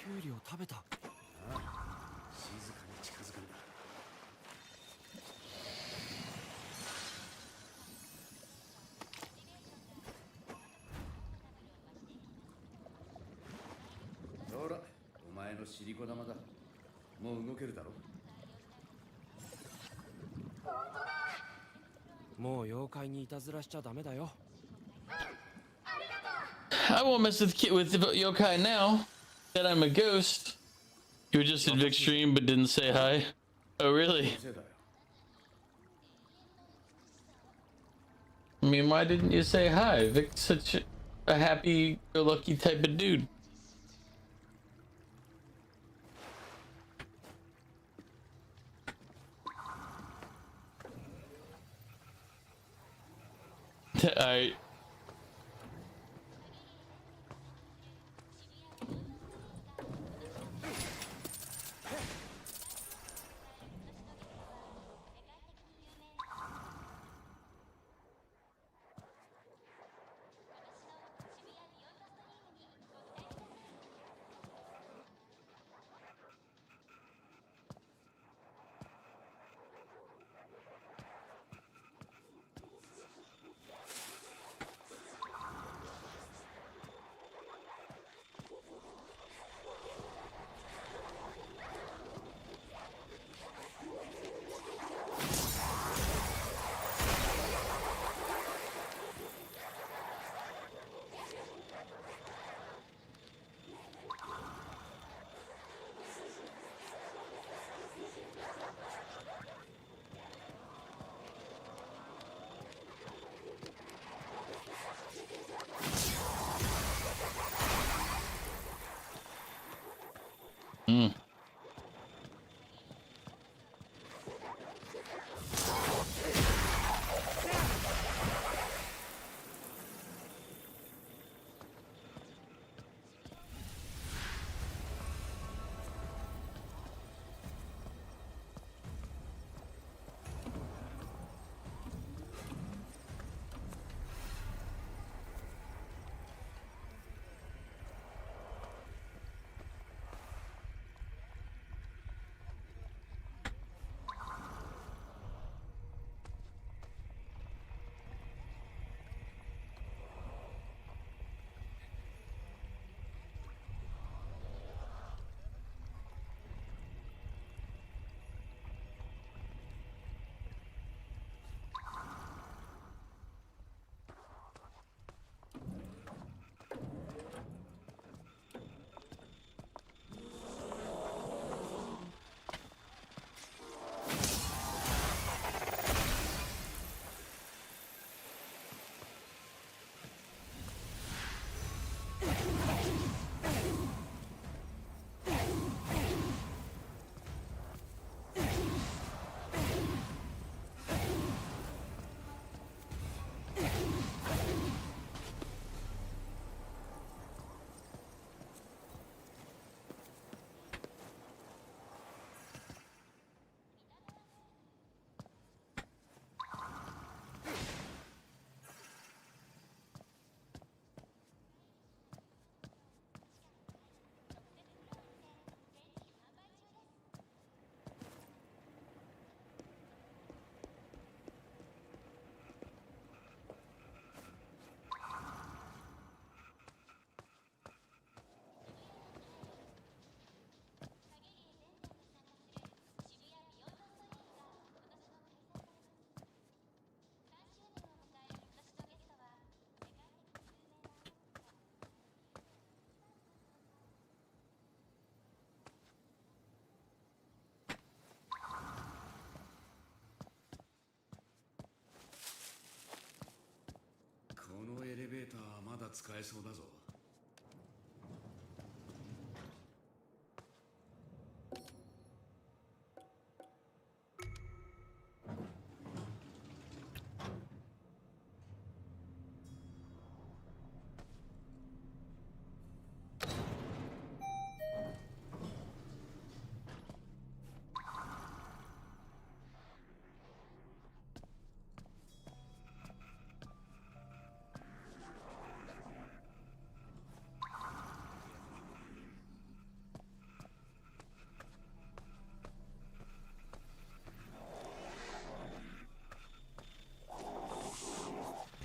キュウリを食べた。ああ、静かに近づくんだ。ほら、お前のシリコ玉だ。もう動けるだろ。もう妖怪にいたずらしちゃダメだよ。I won't mess with the yokai now that I'm a ghost. You were just in Vic's stream but didn't say hi. Oh, really? I mean, why didn't you say hi? Vic's such a happy-go-lucky type of dude. Alright. Hmm.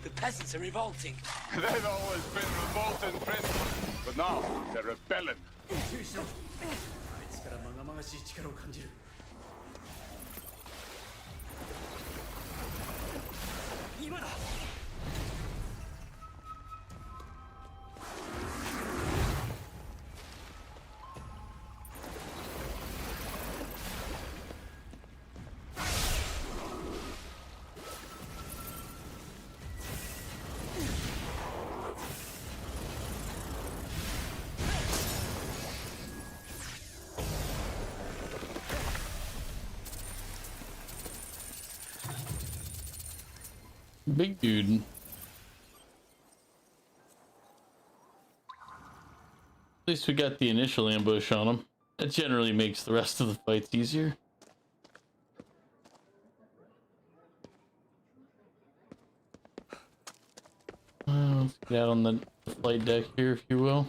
The peasants are revolting. They've always been revolting, Prince, but now they're rebelling. あいつからまがまがしい力を感じる。今だ。Big dude. At least we got the initial ambush on him. That generally makes the rest of the fights easier. Let's get out on the flight deck here, if you will.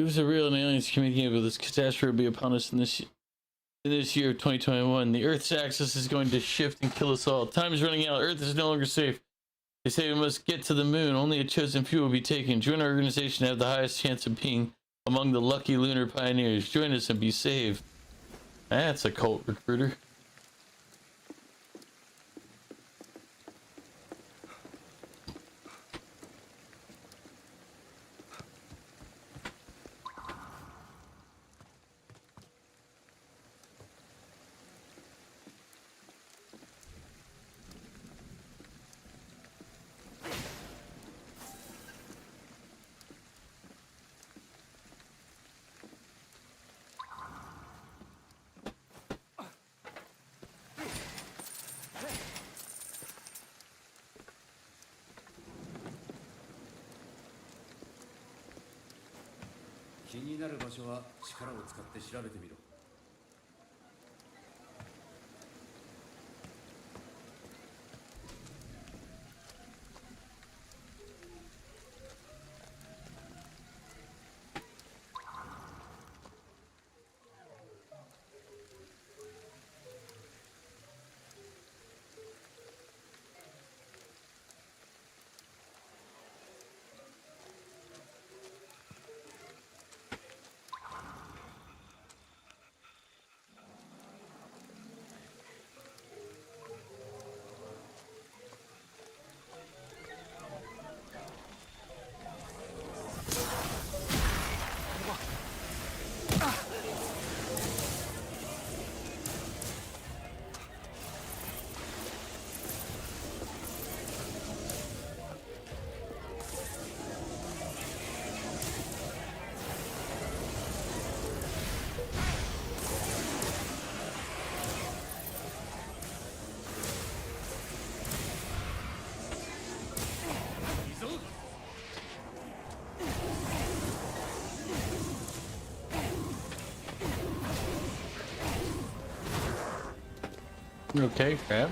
It was a real and aliens communicating with this catastrophe will be upon us in this year of 2021. The Earth's axis is going to shift and kill us all. Time is running out. Earth is no longer safe. They say we must get to the moon. Only a chosen few will be taken. Join our organization to have the highest chance of being among the lucky lunar pioneers. Join us and be saved. That's a cult recruiter.気になる場所は力を使って調べてみろ。Okay, crap.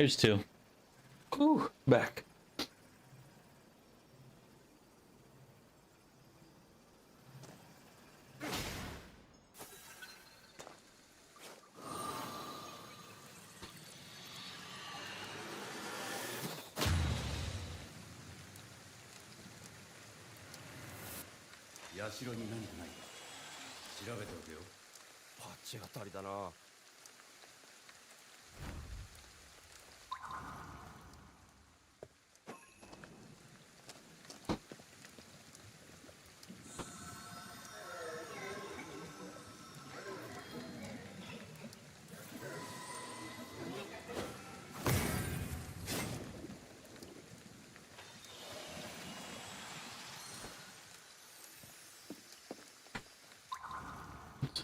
There's two. Ooh, back.社に何かないか調べておけよ。パッチ当たりだな。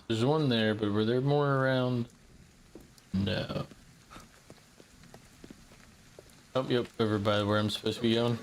There's one there, but were there more around? No. Oh, yep, over by where I'm supposed to be going.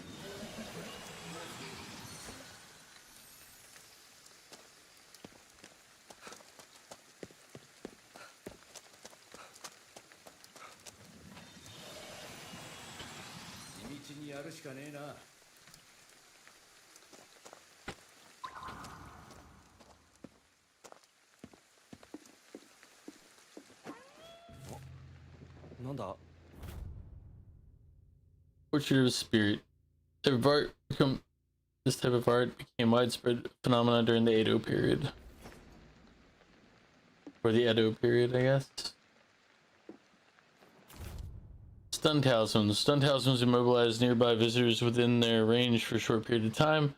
なんだ Portrait of a spirit. Type of art become this type of art became widespread phenomenon during the Edo period. Or the Edo period, I guess. Stun talismans. Stun talismans immobilize nearby visitors within their range for a short period of time.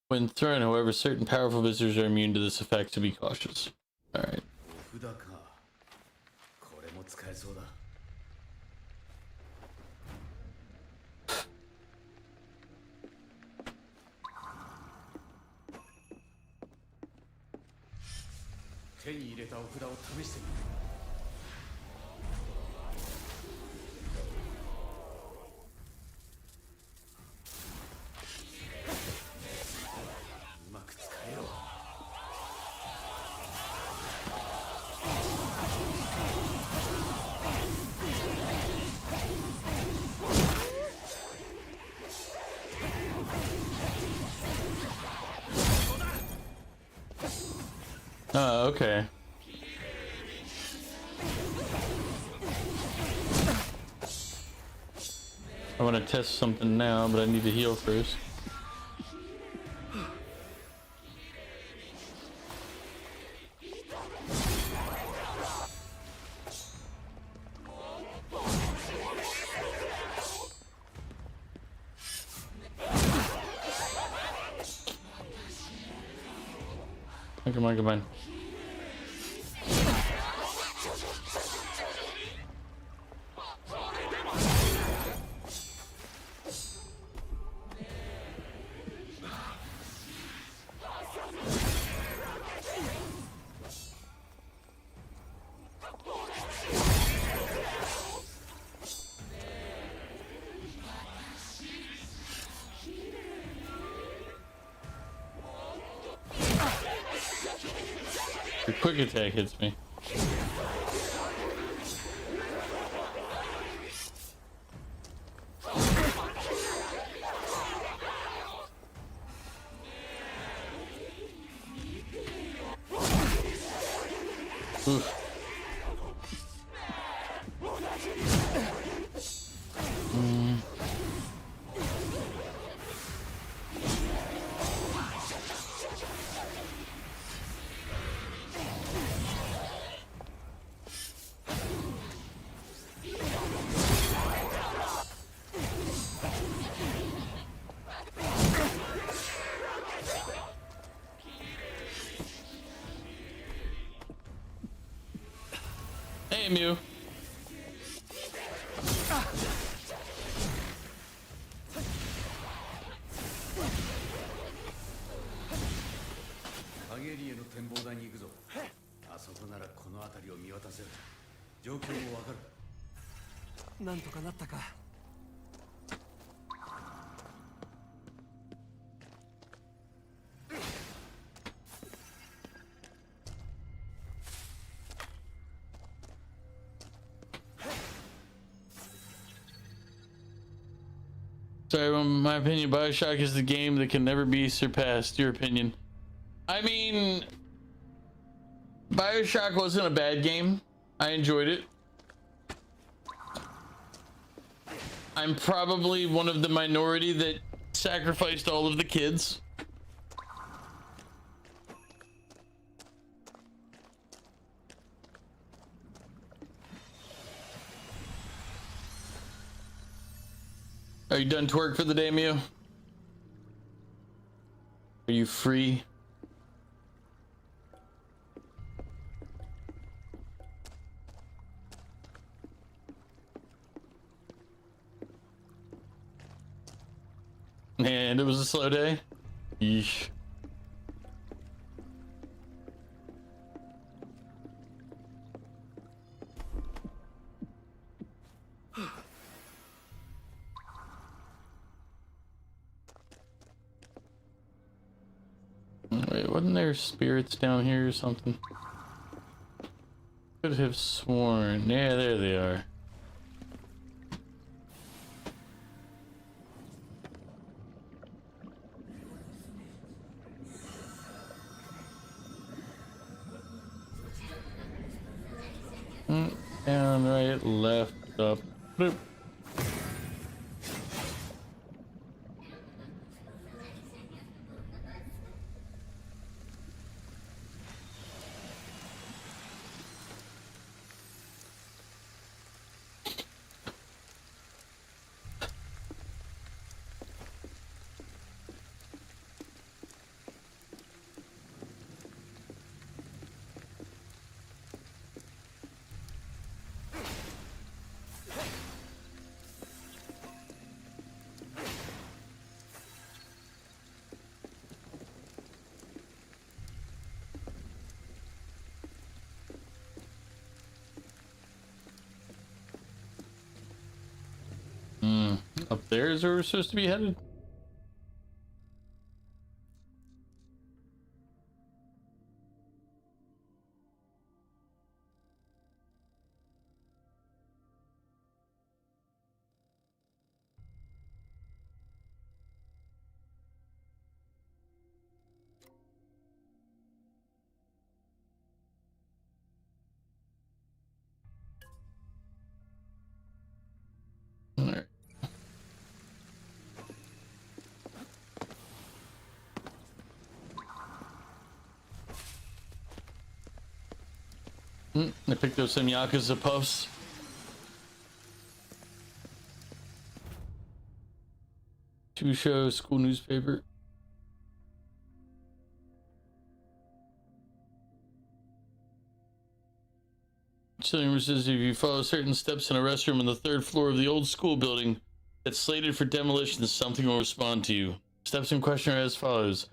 When thrown, however, certain powerful visitors are immune to this effect, so be cautious. Alright. お札か。これも使えそうだ。手に入れたお札を試してみる。うまく使えよ。Oh, okay. I want to test something now, but I need to heal first. Oh, come on, come on. Your quick attack hits me. Oof. Hey, Mew. アゲリエの展望台に行くぞ。あそこならこの辺りを見渡せる。状況もわかる。なんとかなったか Sorry, in my opinion, BioShock is the game that can never be surpassed. Your opinion? I mean, BioShock wasn't a bad game. I enjoyed it. I'm probably one of the minority that sacrificed all of the kids. Are you done twerk for the day, Mew? Are you free? And it was a slow day? Yeesh. Wait, wasn't there spirits down here or something? Could have sworn. Yeah, there they are. Down, right, left. Boop. Up there is where we're supposed to be headed. All right. I picked up some Yakuza puffs. Two shows, school newspaper. Chillinger says if you follow certain steps in a restroom on the third floor of the old school building that's slated for demolition, something will respond to you. Steps in question are as follows.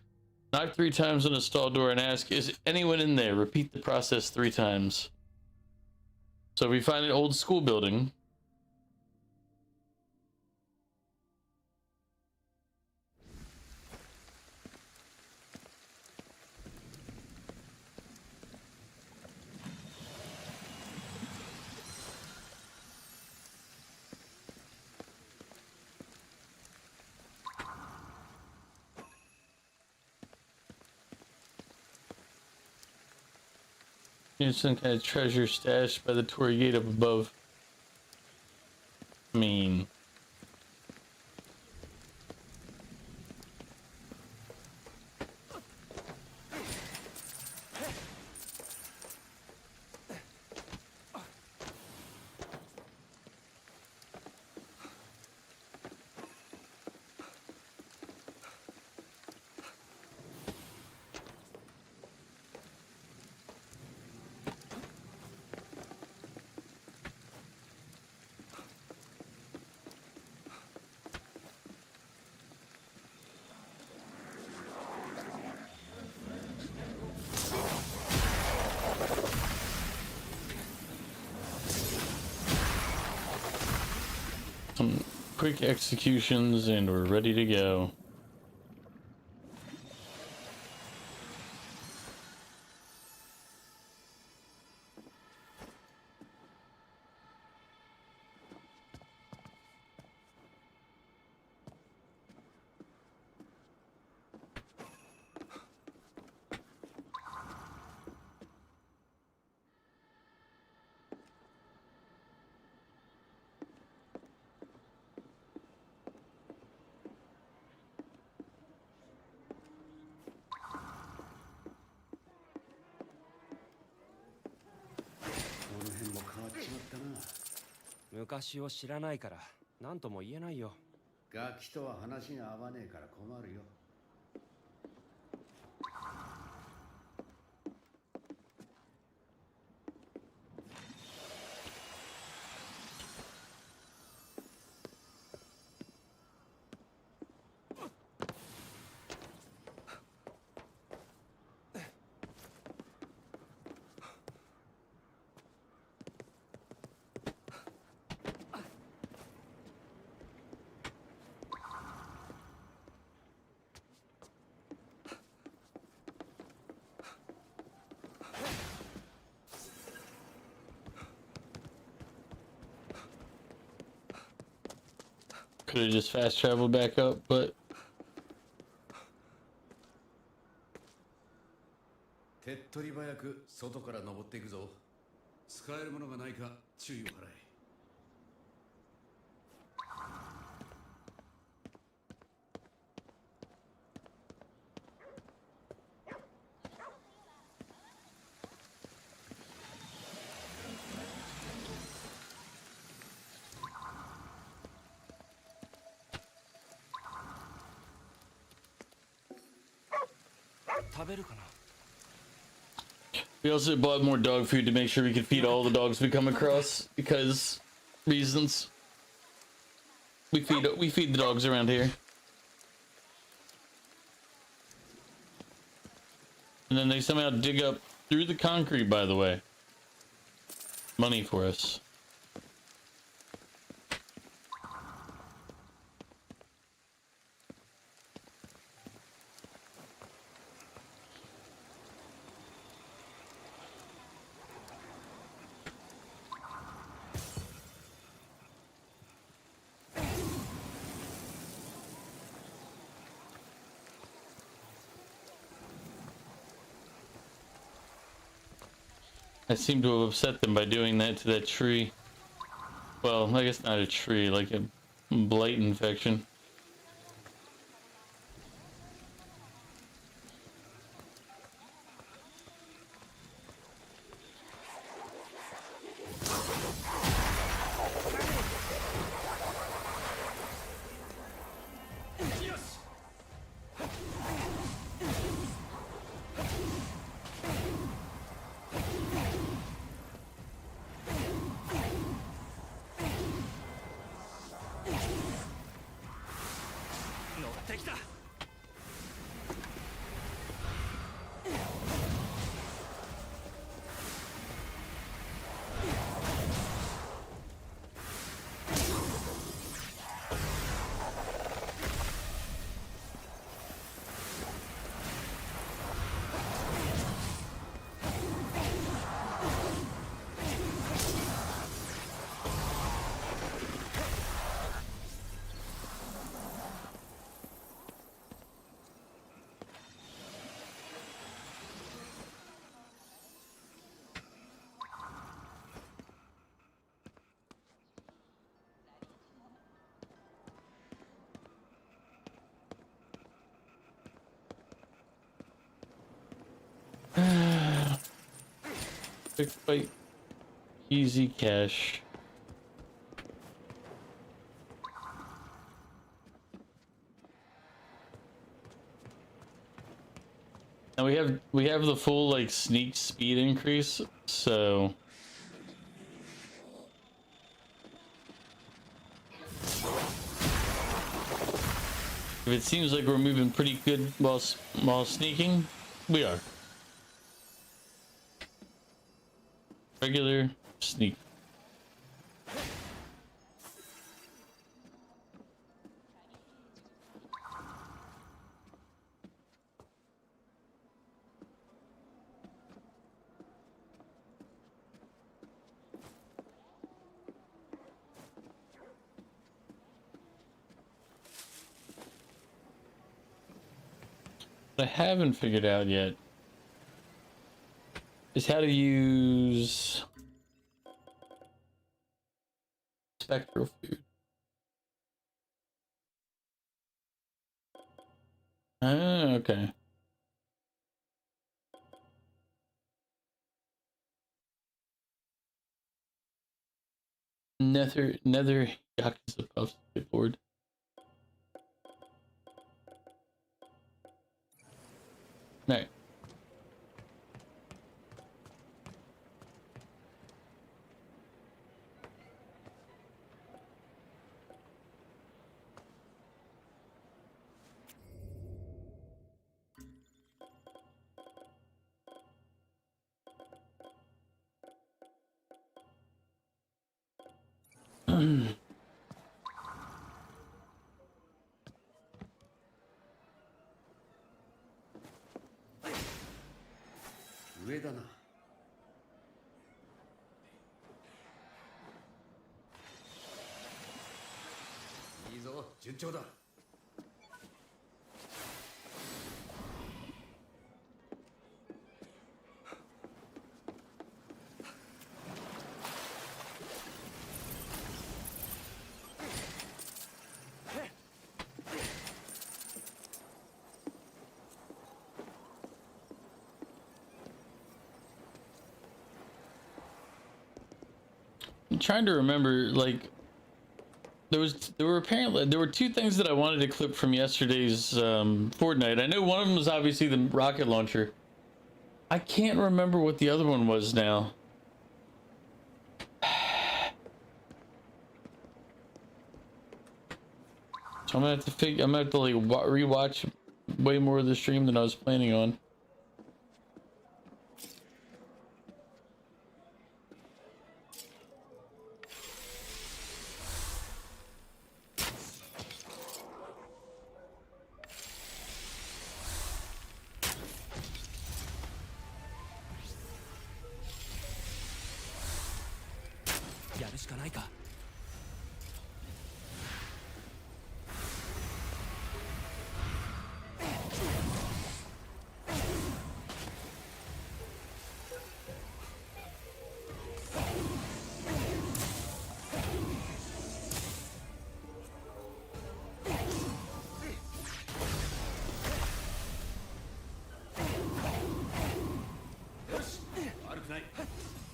Knock 3 times on a stall door and ask, is anyone in there? Repeat the process 3 times. So if we find an old school building. There's some kind of treasure stashed by the torii gate up above. I mean... some quick executions and we're ready to go.昔を知らないから何とも言えないよ。ガキとは話が合わねえから困るよ。Could have just fast traveled back up, but 手っ取り早く外から登っていくぞ。使えるものがないか注意を払え。食べるかな。 We also bought more dog food to make sure we could feed all the dogs we come across because reasons. We feed the dogs around here. And then they somehow dig up through the concrete, by the way. Money for us. I seem to have upset them by doing that to that tree. Well, I guess not a tree, like a blight infection. Quick fight. Easy cash. Now we have the full like sneak speed increase, so if it seems like we're moving pretty good while sneaking, we are. Regular sneak. What I haven't figured out yet is how to use spectral food. Ah, okay. Nether Yakuza buffs, good lord. No. Hmm. 上だな。いいぞ、順調だ。I'm trying to remember, like, There were two things that I wanted to clip from yesterday's Fortnite. I know one of them was obviously the rocket launcher. I can't remember what the other one was now. So I'm gonna have to like rewatch way more of the stream than I was planning on.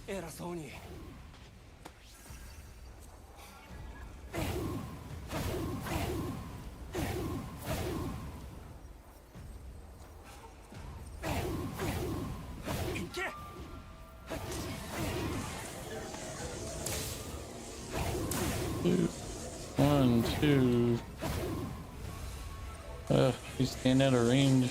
偉そうに。行け。One, two. He's staying out of range.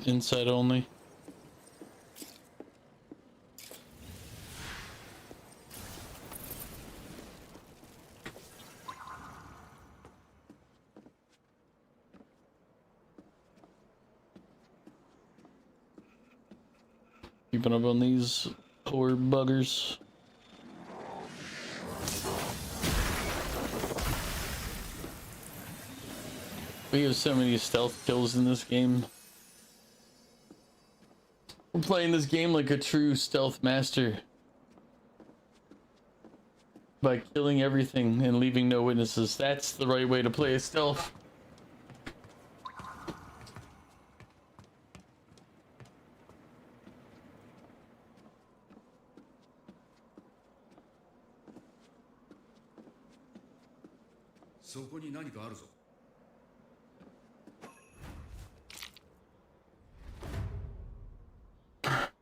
Inside only. Keeping up on these poor buggers. We have so many stealth kills in this game. We're playing this game like a true stealth master. By killing everything and leaving no witnesses. That's the right way to play a stealth.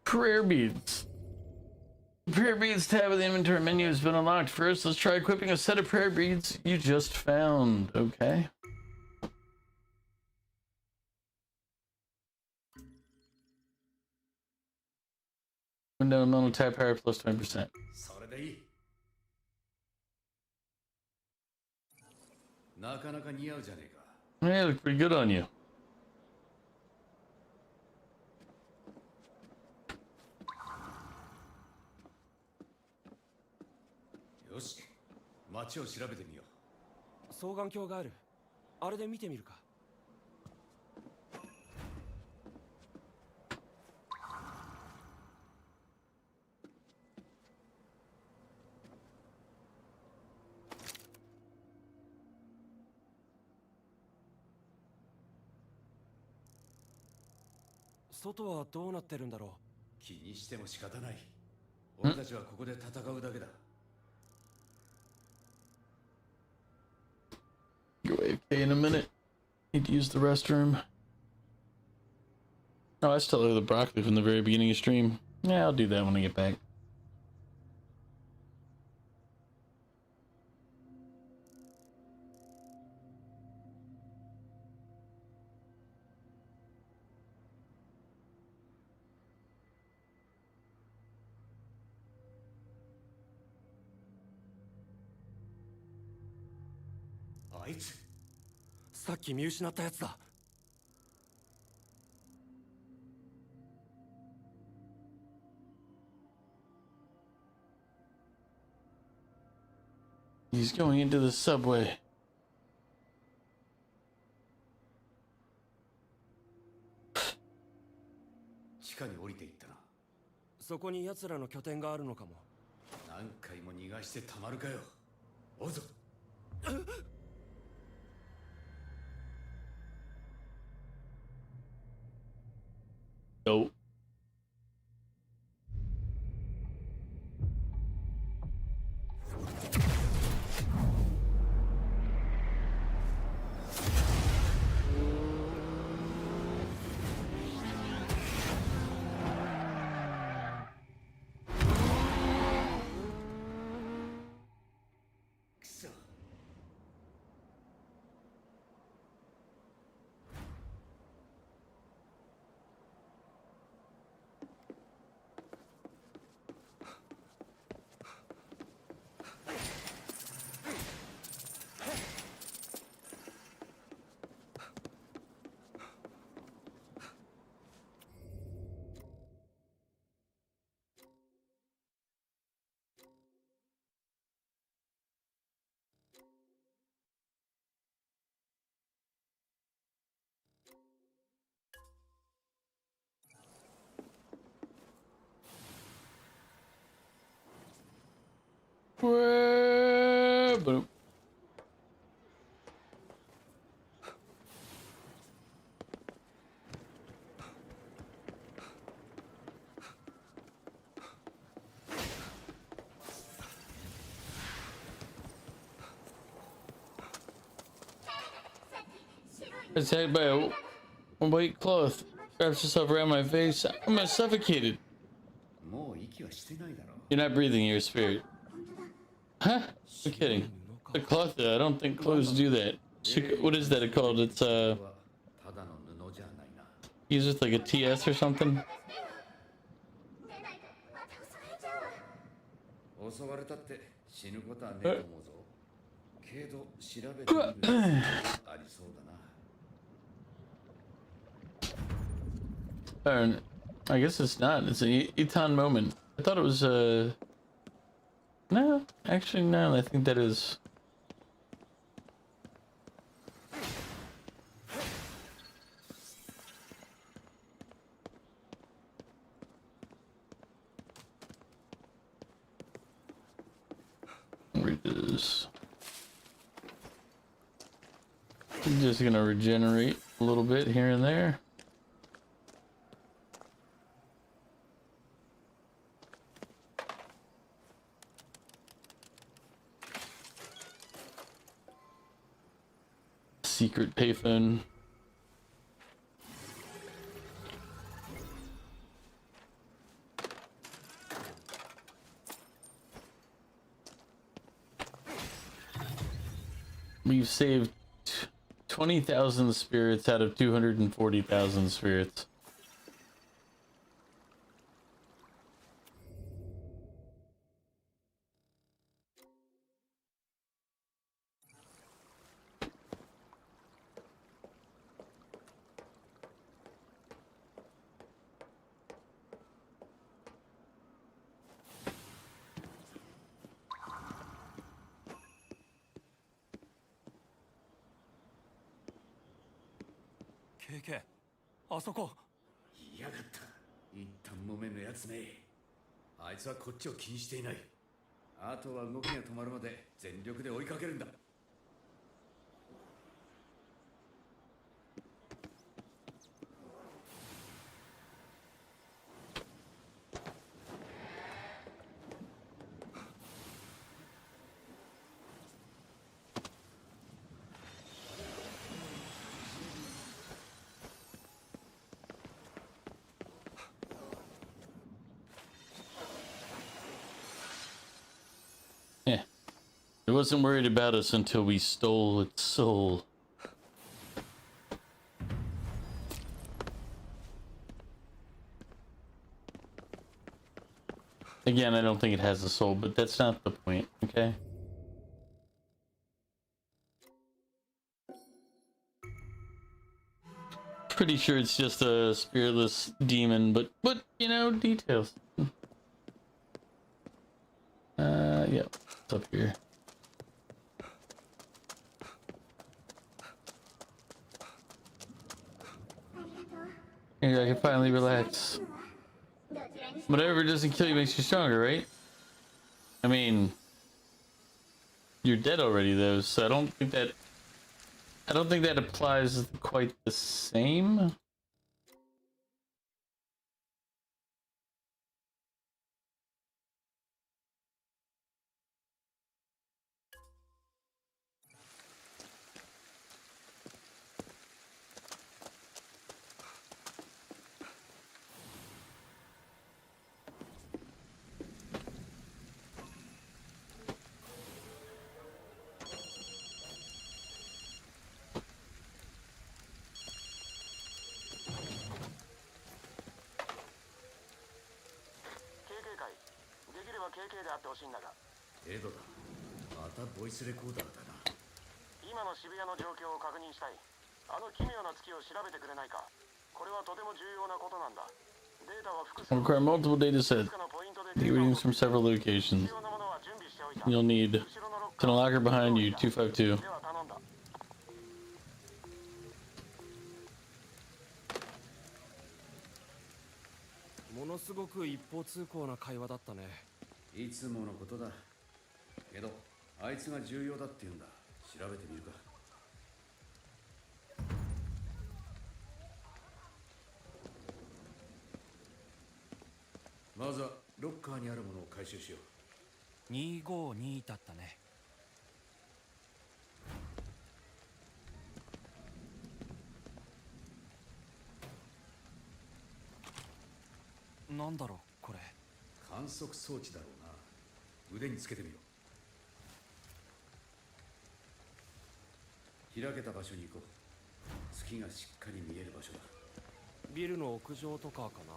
Prayer beads. The prayer beads tab of the inventory menu has been unlocked. First, let's try equipping a set of prayer beads you just found. Okay. Window mental tap power plus 20%. Yeah, look pretty good on you. Yoshi, 街を調べてみよう。双眼鏡がある。あれで見てみるか。外はどうなってるんだろう。気にしても仕方ない。俺たちはここで戦うだけだ。Go AFK in a minute. Need to use the restroom. Oh, I still have the broccoli from the very beginning of stream. Yeah, I'll do that when I get back. あいつさっき見失ったやつだ。He's going into the subway. 地下に降りていったな。そこに奴らの拠点があるのかも。何回も逃がしてたまるかよ。おうぞ。Nope. Boom. Attacked by a white cloth. Wraps herself around my face. I'm suffocated. もう息はしてないだろう。 You're not breathing, your spirit. Huh? I'm kidding. The cloth, I don't think clothes do that. What is that called? It's, ただの布じゃないな。 used with like a TS or something? 襲われたって死ぬことはねえと思うぞ。けど調べてみる必要がありそうだな。 I guess it's not. It's an Eton moment. I thought it was, no, actually, no, I think that is. Read this. I'm just gonna regenerate a little bit here and there. Secret payphone. We've saved 20,000 spirits out of 240,000 spirits. KK、あそこ。いやがった。一旦もめのやつめ。あいつはこっちを気にしていない。あとは動きが止まるまで全力で追いかけるんだ。Yeah. It wasn't worried about us until we stole its soul. Again, I don't think it has a soul, but that's not the point, okay? Pretty sure it's just a spiritless demon, but you know, details. Yeah, it's up here. Here, I can finally relax. Whatever doesn't kill you makes you stronger, right? I mean, you're dead already though, so I don't think that applies quite the same. KK であってほしいんだが。エドだ。またボイスレコーダーだな。今の渋谷の状況を確認したい。あの奇妙な月を調べてくれないか。これはとても重要なことなんだ。データは複数。Require multiple data sets. Take readings from several locations. You'll need to unlock her behind you, 252. ものすごく一方通行な会話だったね。いつものことだ。けど、あいつが重要だって言うんだ。調べてみるか。まずはロッカーにあるものを回収しよう。252だったね。なんだろうこれ。観測装置だろうな。腕につけてみろ。開けた場所に行こう。月がしっかり見える場所だ。ビルの屋上とかかな。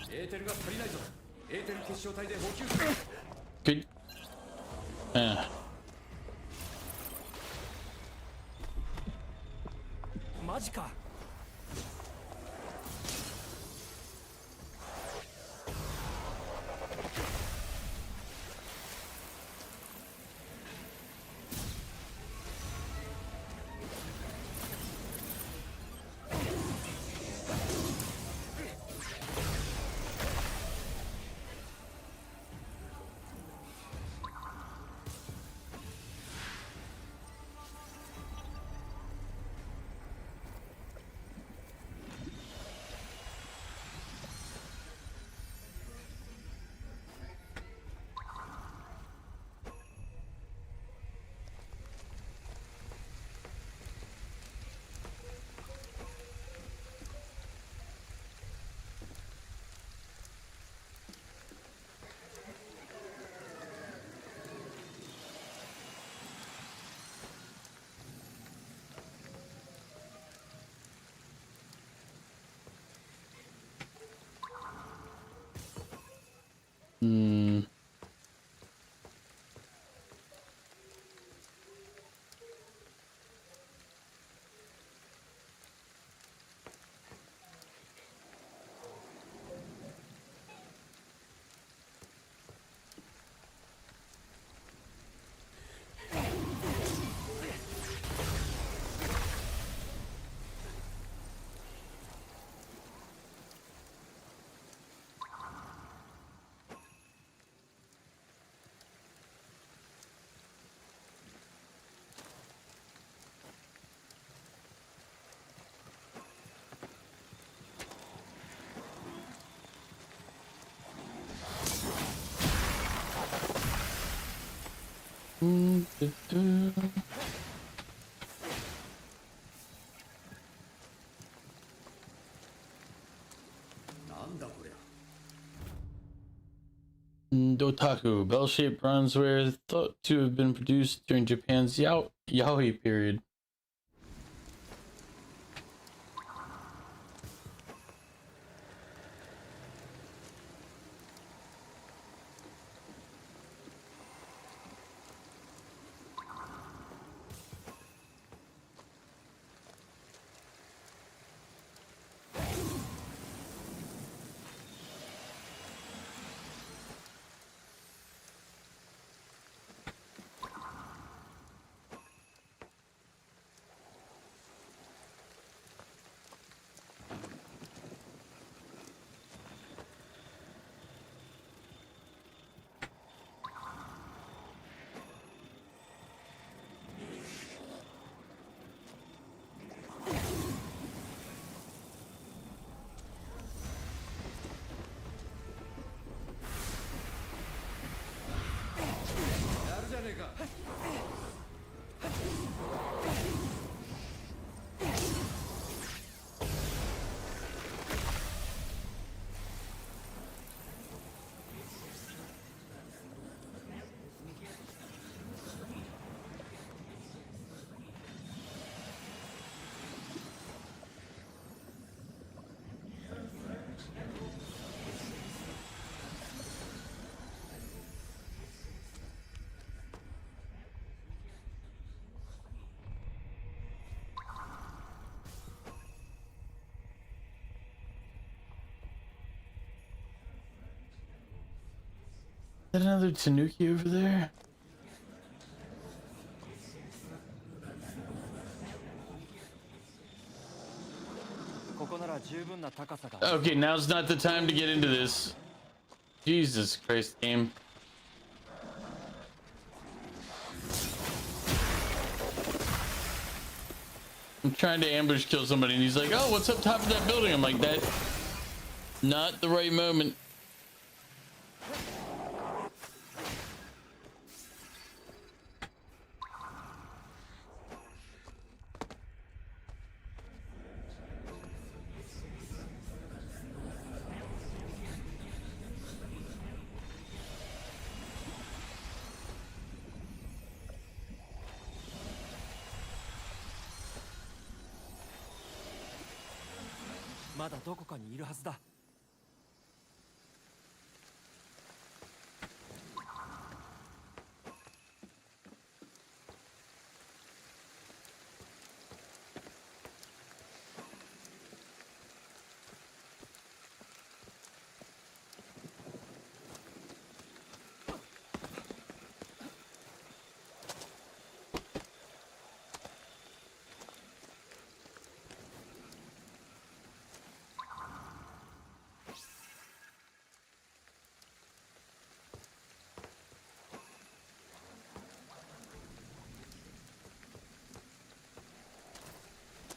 エーテルが足りないぞ。エーテル結晶体で補給。Good. マジか。Hmm. Dotaku, bell-shaped bronzeware thought to have been produced during Japan's Yaoi period. Is that another Tanuki over there? Okay, now's not the time to get into this. Jesus Christ, game. I'm trying to ambush kill somebody and he's like, oh, what's up top of that building? I'm like, that not the right moment.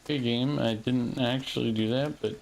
Okay, game, I didn't actually do that, but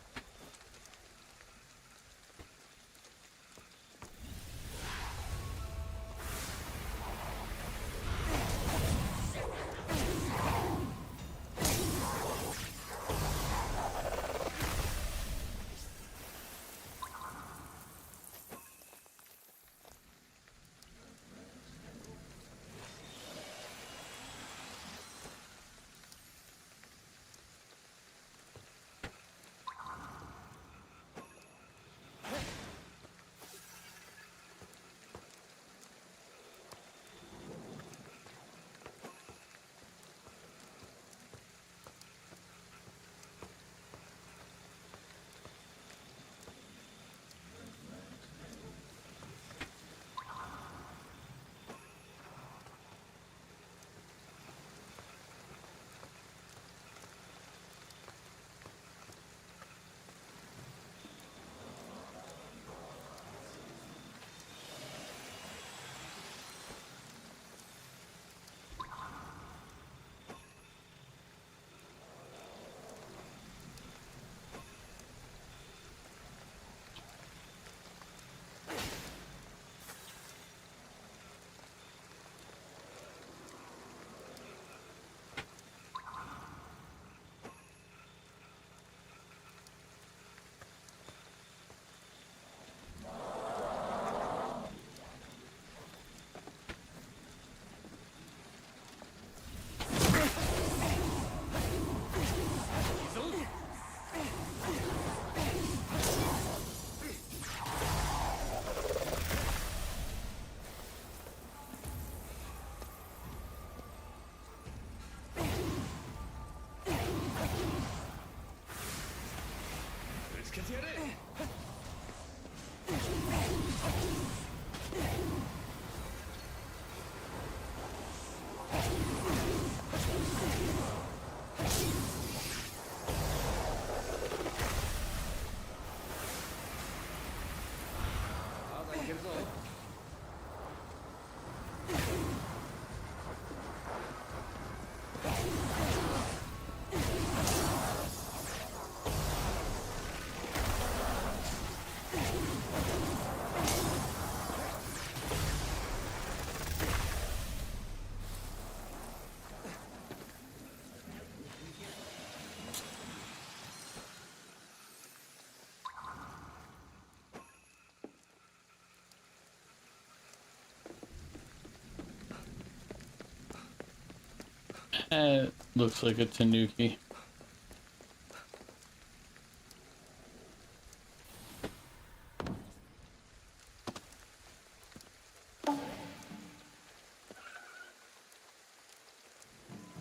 Looks like a tanuki.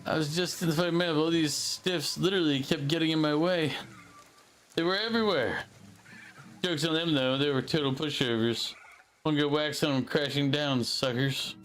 I was just in the fight, man. All these stiffs literally kept getting in my way. They were everywhere. Joke's on them, though. They were total pushovers. Won't get waxed on them crashing down, suckers.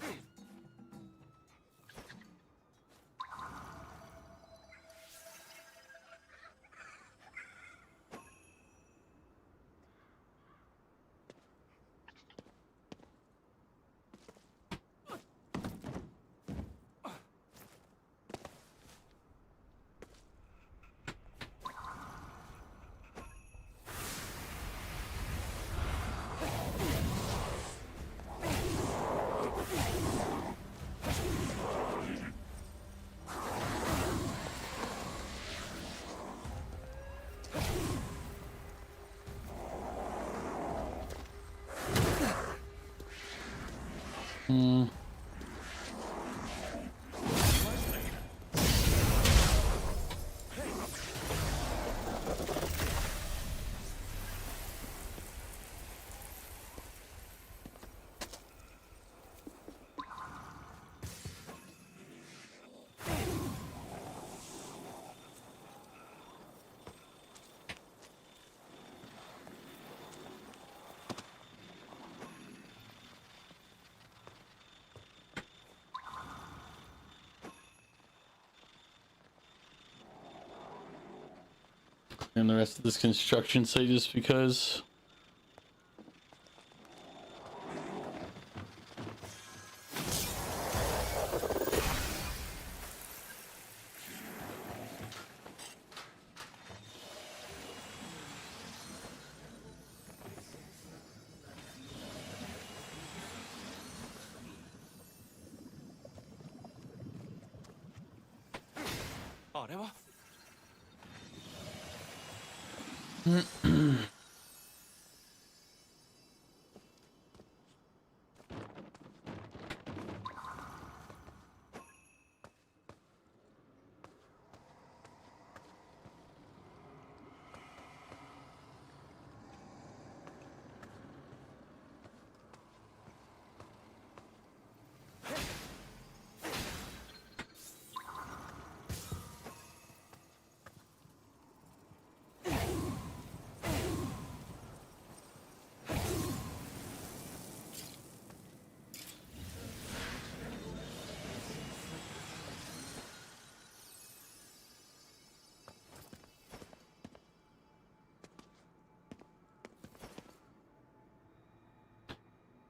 And the rest of this construction site just because.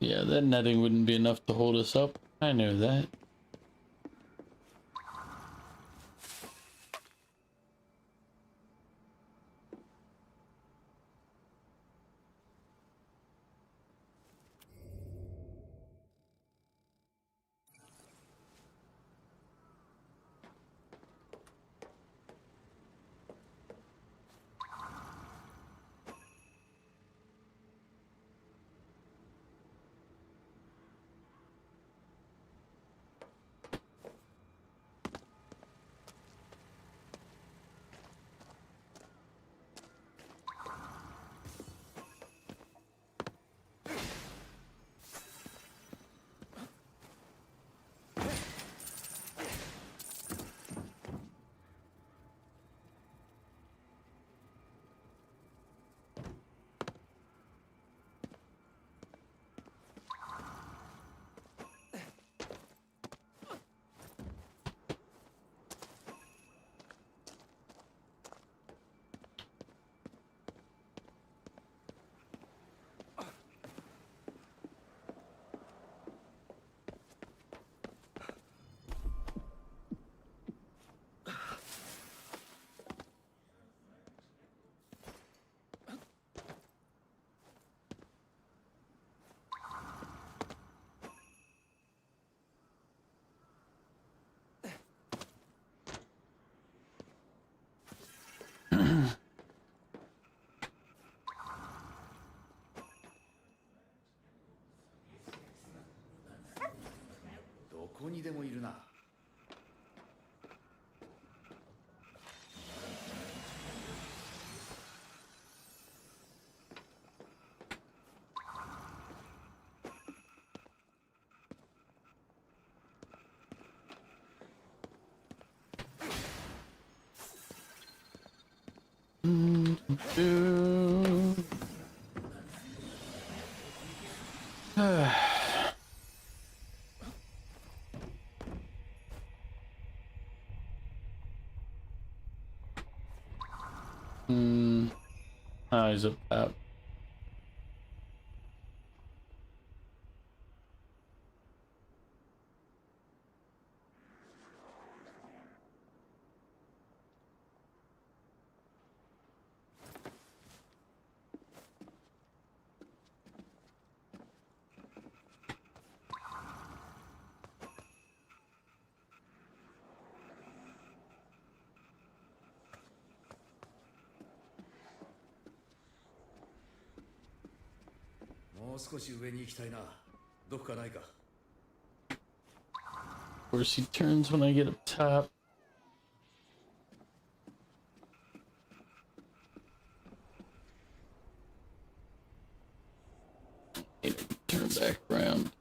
Yeah, that netting wouldn't be enough to hold us up. I know that. Oh, he's up top. Of course, he turns when I get up top. Turn back around.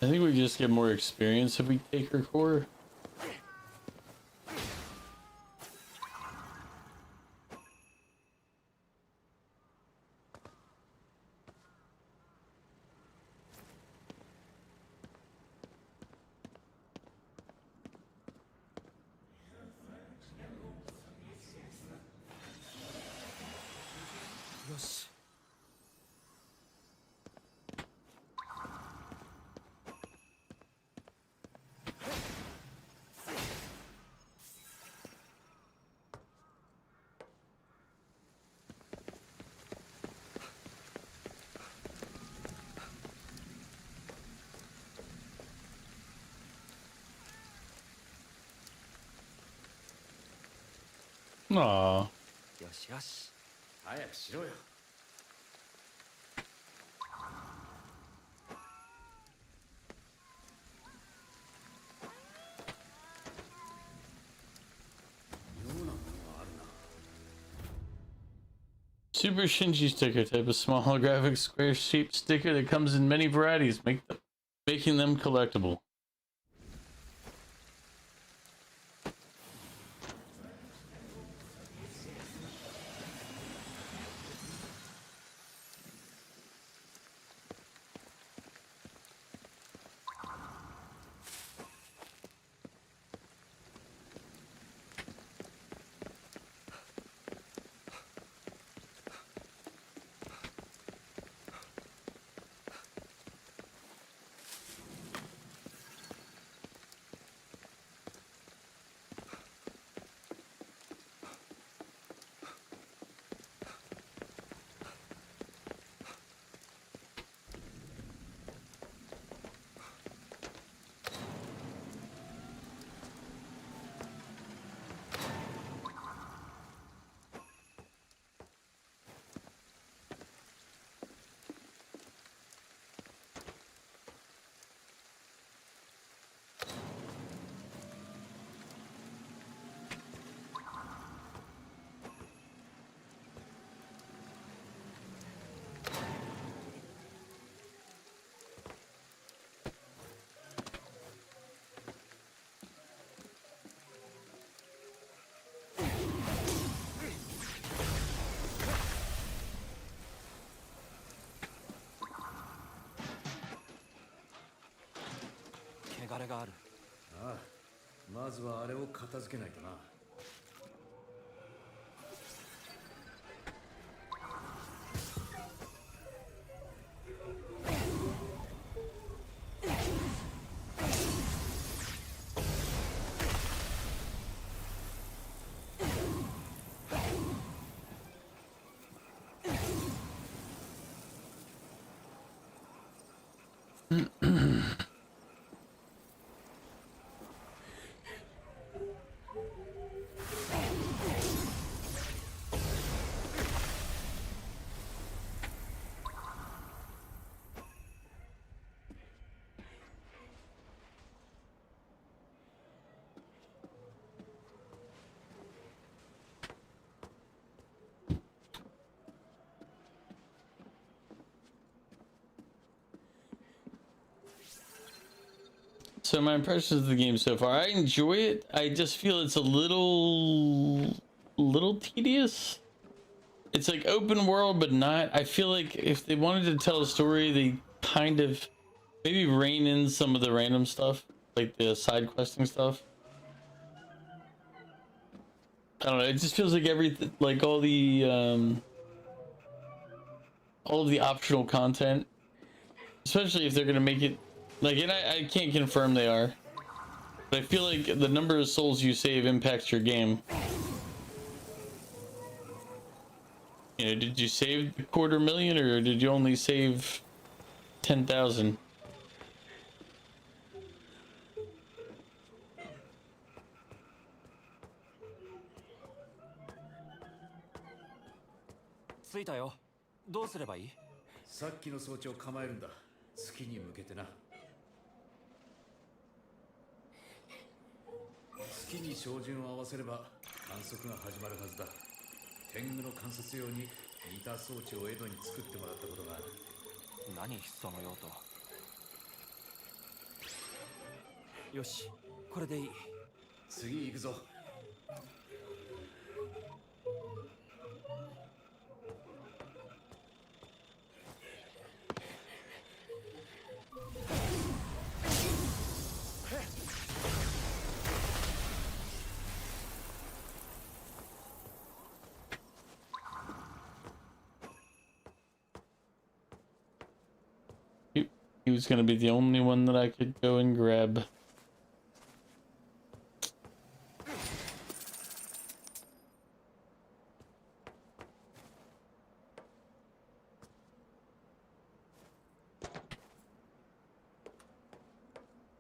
I think we just get more experience if we take her core. Aww. よしよし。早くしろよ。Super Shinji sticker type, a small holographic square shaped sticker that comes in many varieties, making them collectible. れがある。ああ、まずはあれを片付けないとな。So my impressions of the game so far, I enjoy it. I just feel it's a little tedious. It's like open world, but not. I feel like if they wanted to tell a story, they kind of maybe rein in some of the random stuff, like the side questing stuff. I don't know. It just feels like everything, like all of the optional content, especially if they're gonna make it like, and I can't confirm they are, but I feel like the number of souls you save impacts your game. You know, did you save the 250,000 or did you only save 10,000?着いたよ。どうすればいい？さっきの装置を構えるんだ。月に向けてな。月に照準を合わせれば観測が始まるはずだ。天狗の観察用に似た装置をエドに作ってもらったことがある。何その用途。よし、これでいい。次行くぞ。He was gonna be the only one that I could go and grab.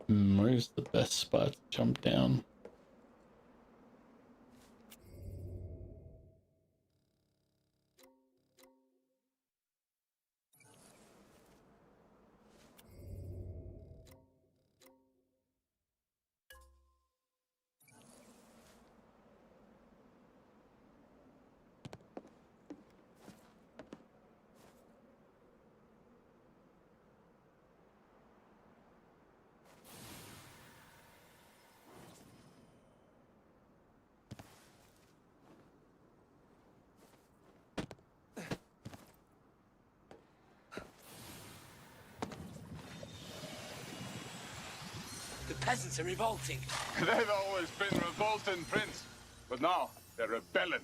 Where's the best spot to jump down? The peasants are revolting. They've always been revolting, Prince. But now they're rebelling.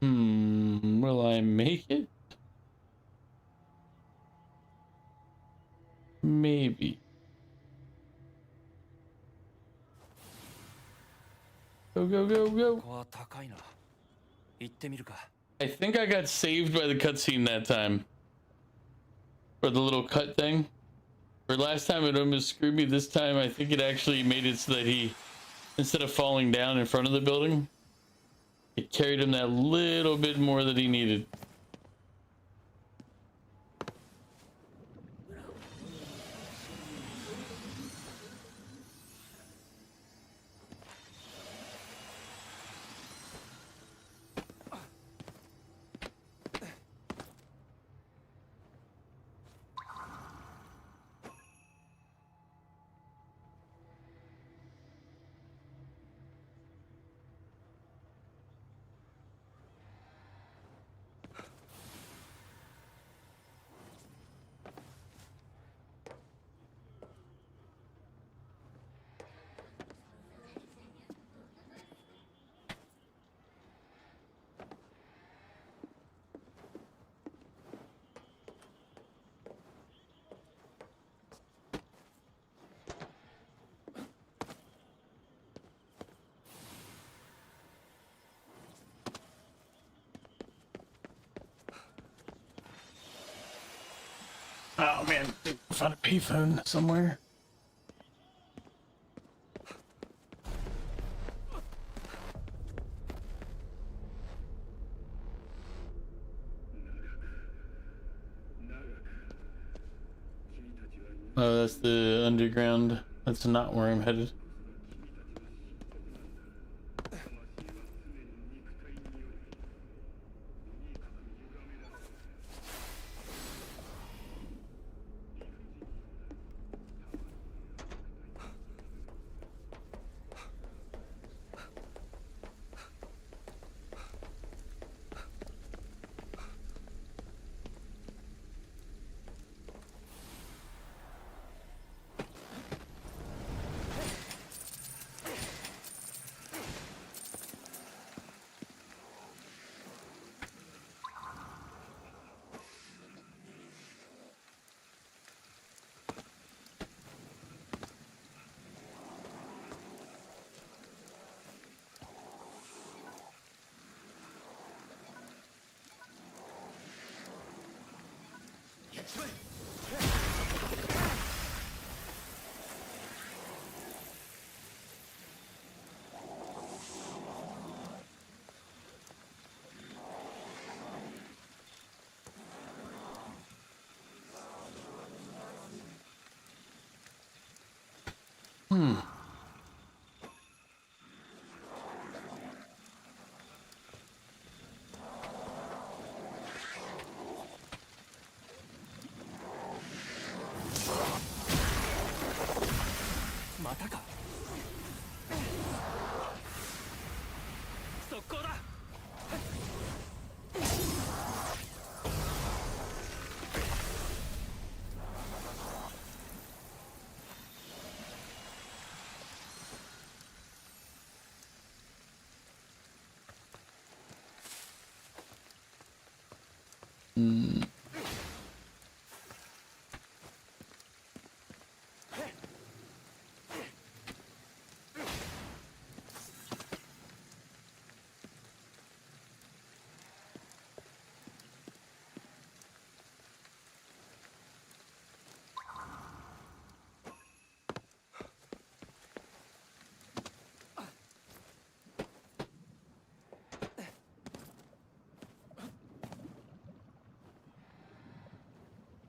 Will I make it? Maybe. Go, go, go, go. ここは高いな。行ってみるか。I think I got saved by the cutscene that time. Or the little cut thing. Or last time it almost screwed me. This time I think it actually made it so that he, instead of falling down in front of the building, it carried him that little bit more that he needed. Oh man, found a payphone somewhere. Oh, that's the underground. That's not where I'm headed.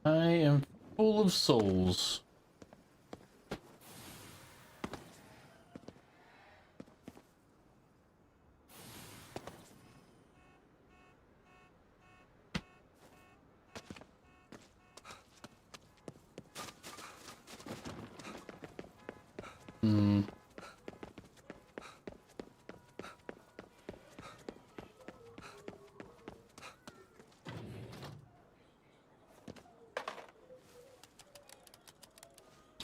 I am full of souls.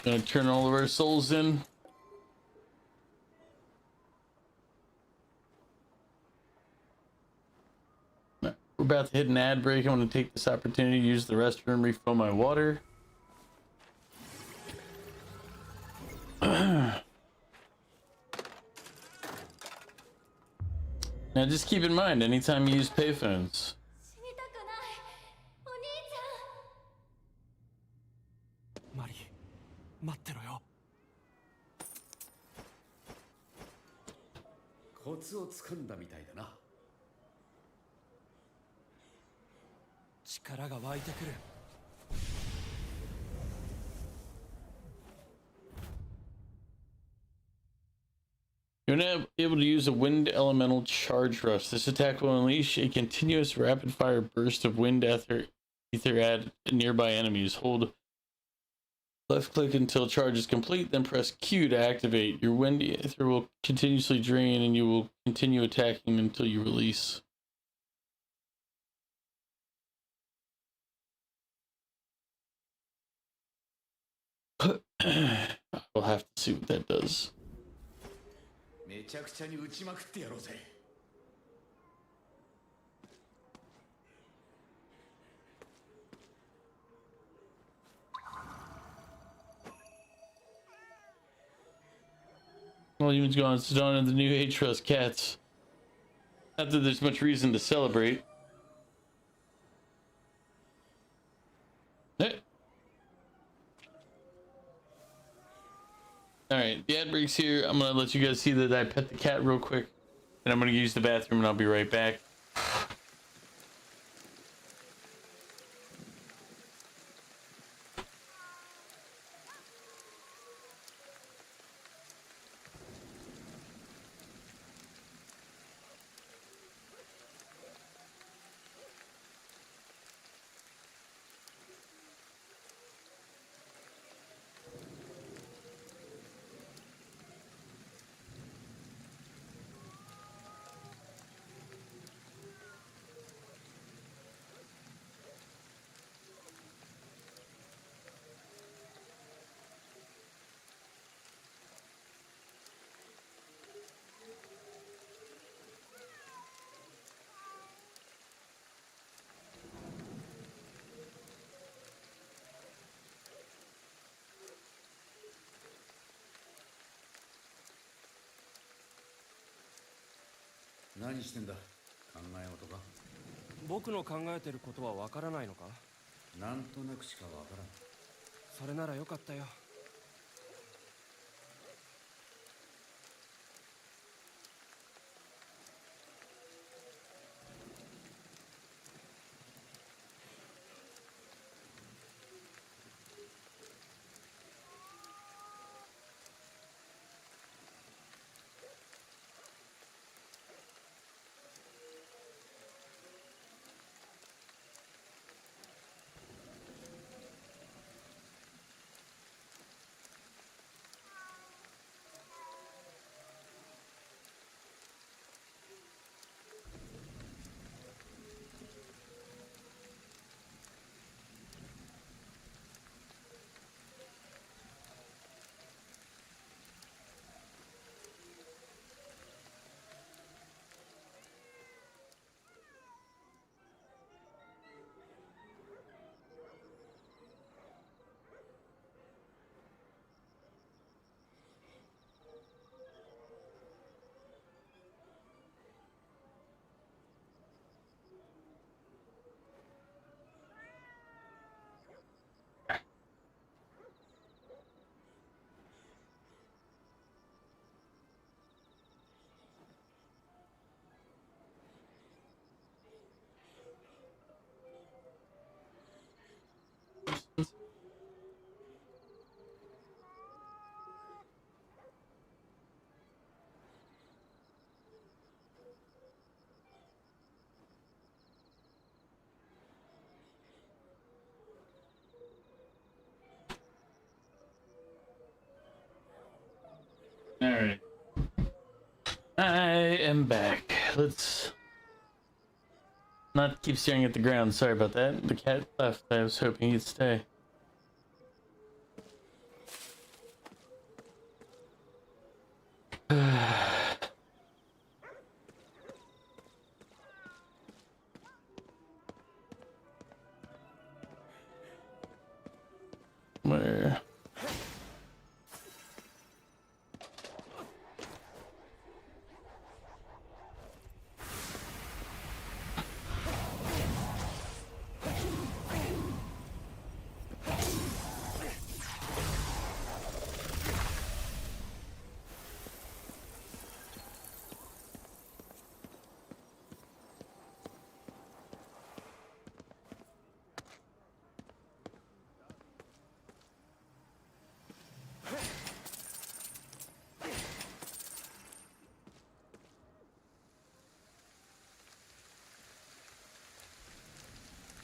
Gonna turn all of our souls in. We're about to hit an ad break. I want to take this opportunity to use the restroom, refill my water. Now just keep in mind, anytime you use payphones, 死にたくないお兄ちゃん。マリー、待ってろよ。コツをつかんだみたいだな。力が湧いてくる。you're now able to use a wind elemental charge rush. This attack will unleash a continuous rapid fire burst of wind ether at nearby enemies. Hold left click until charge is complete, then press Q to activate. Your wind ether will continuously drain and you will continue attacking until you release. We'll have to see what that does. めちゃくちゃに打ちまくってやろうぜ。Well, humans gone. It's dawn of the new age for us cats. Not that there's much reason to celebrate. The ad break's here. I'm gonna let you guys see that I pet the cat real quick, and I'm gonna use the bathroom, and I'll be right back.何してんだ、考え事か。僕の考えてることはわからないのか？なんとなくしかわからん。それならよかったよ。All right. I am back. Let's not keep staring at the ground. Sorry about that. The cat left. I was hoping he'd stay. Where?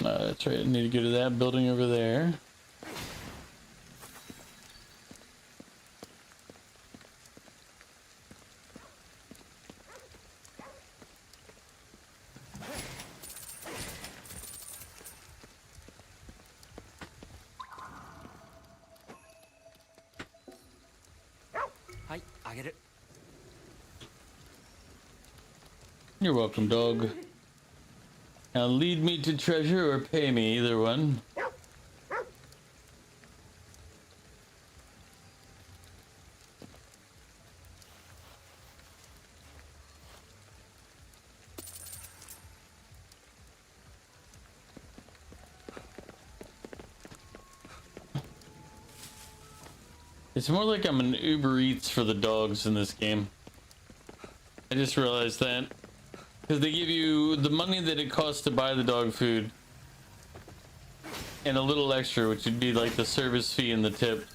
That's right. I need to go to that building over there. Hi, あげる。You're welcome, dog. Now lead me to treasure or pay me, either one. It's more like I'm an Uber Eats for the dogs in this game. I just realized that. Because they give you the money that it costs to buy the dog food. And a little extra, which would be like the service fee and the tip.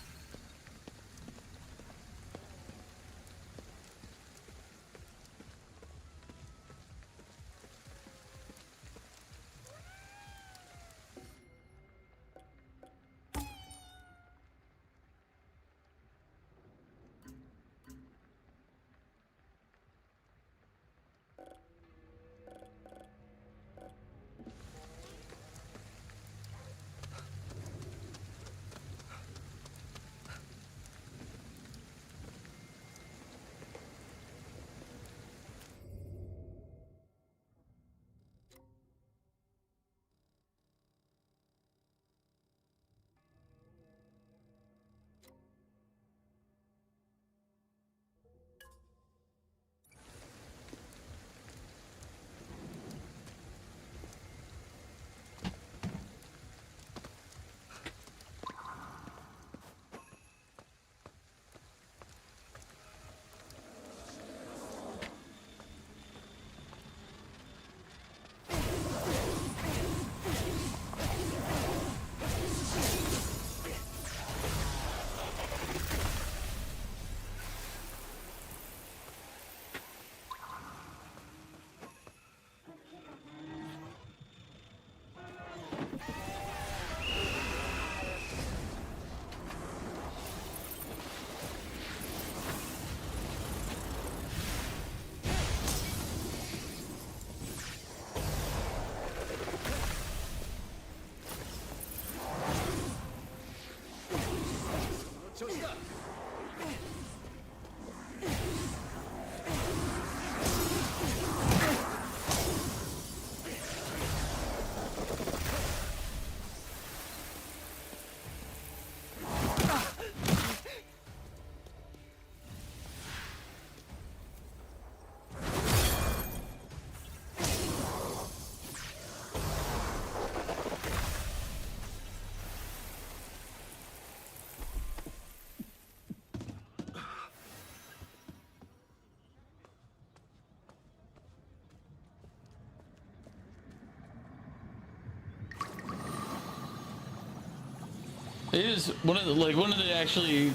It is one of the actually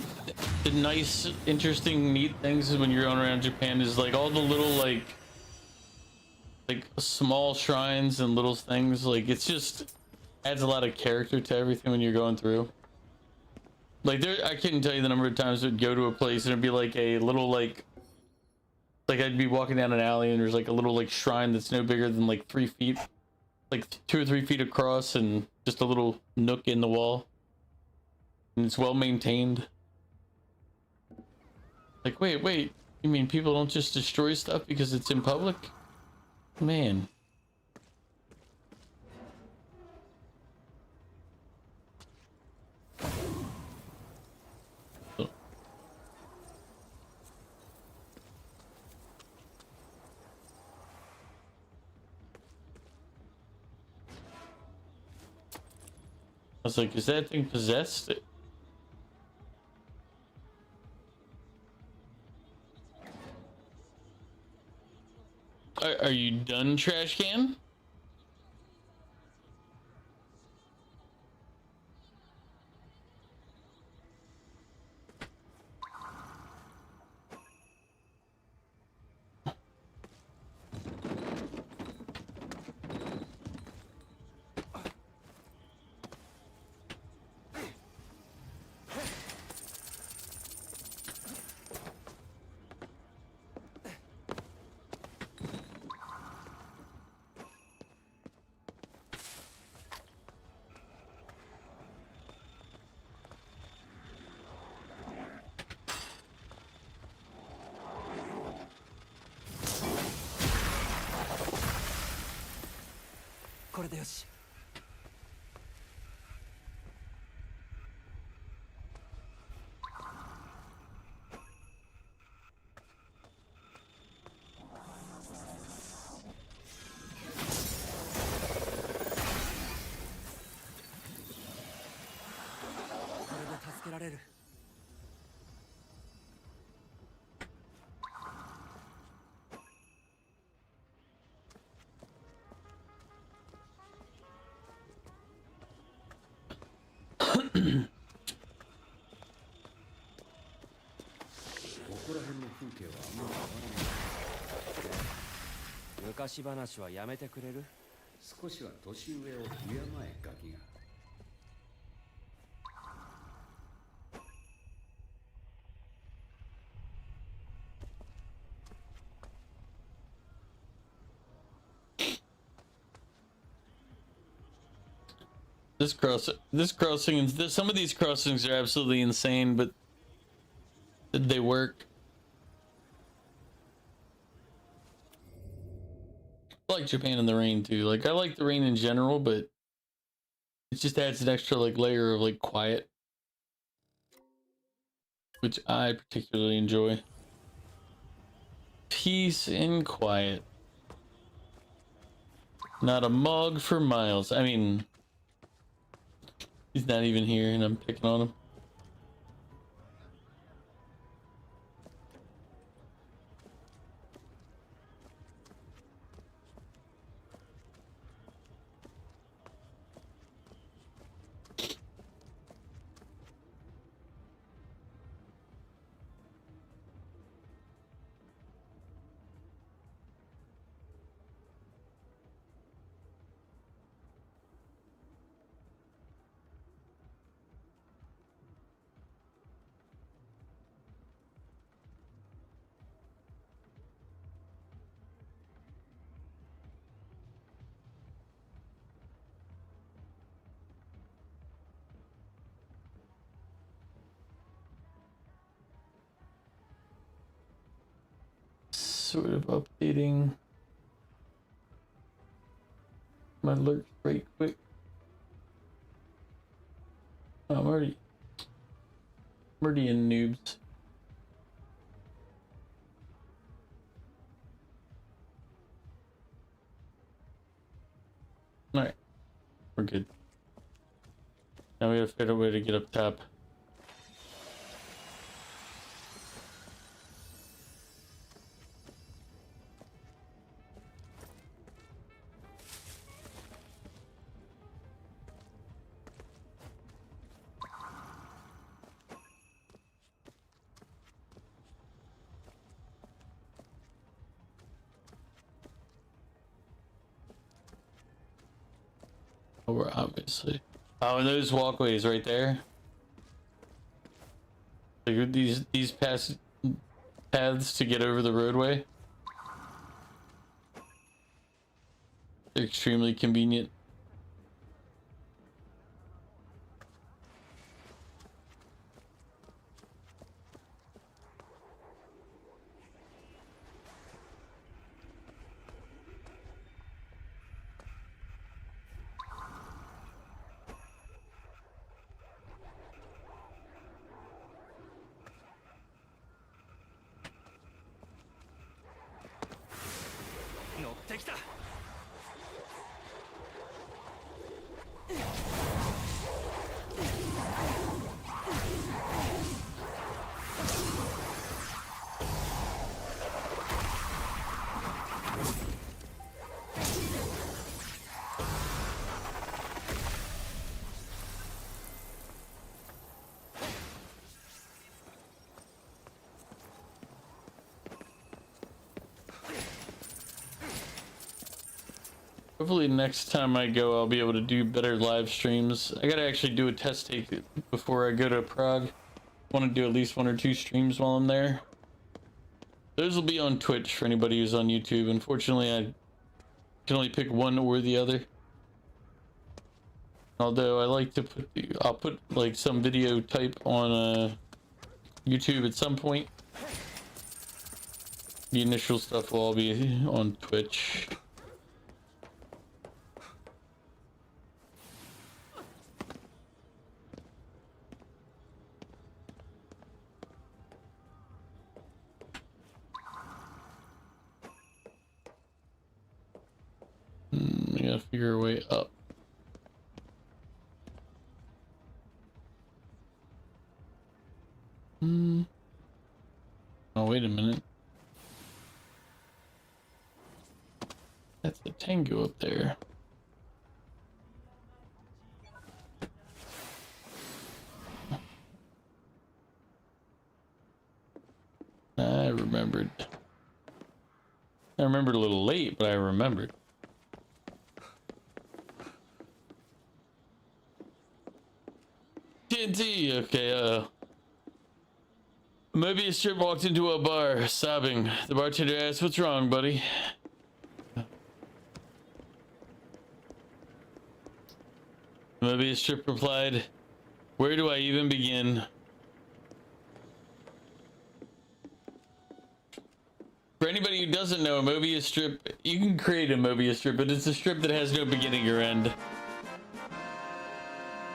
the nice, interesting, neat things is when you're going around Japan is like all the little like small shrines and little things. Like it's just adds a lot of character to everything when you're going through. Like I couldn't tell you the number of times I'd go to a place and it'd be like a little like I'd be walking down an alley and there's like a little like shrine that's no bigger than like 3 feet, like 2 or 3 feet across, and just a little nook in the wall. And it's well maintained. Like, wait, you mean people don't just destroy stuff because it's in public? Man. Oh. I was like, is that thing possessed? Are you done, trash can? 昔話はやめてくれる？少しは年上を敬えガキが。Some of these crossings are absolutely insane, but they work. I like Japan in the rain too. Like I like the rain in general, but it just adds an extra like layer of like quiet, which I particularly enjoy. Peace and quiet. Not a mug for miles. I mean, he's not even here and I'm picking on him. Sort of updating my alerts right quick. Oh, I'm already in noobs. Alright, we're good. Now we gotta figure out a way to get up top. We're obviously. Oh, and those walkways right there. Like these paths to get over the roadway. They're extremely convenient. Hopefully next time I go, I'll be able to do better live streams. I gotta actually do a test take before I go to Prague. I want to do at least 1 or 2 streams while I'm there. Those will be on Twitch for anybody who's on YouTube. Unfortunately, I can only pick one or the other. Although I like to I'll put like some video type on YouTube at some point. The initial stuff will all be on Twitch. We gotta figure a way up. Oh, wait a minute. That's the tango up there. remembered. I remembered a little late, but I remembered. TNT, okay, Mobius Strip walked into a bar, sobbing. The bartender asked, "What's wrong, buddy?" Mobius Strip replied, "Where do I even begin?" For anybody who doesn't know, a Mobius Strip, you can create a Mobius Strip, but it's a strip that has no beginning or end.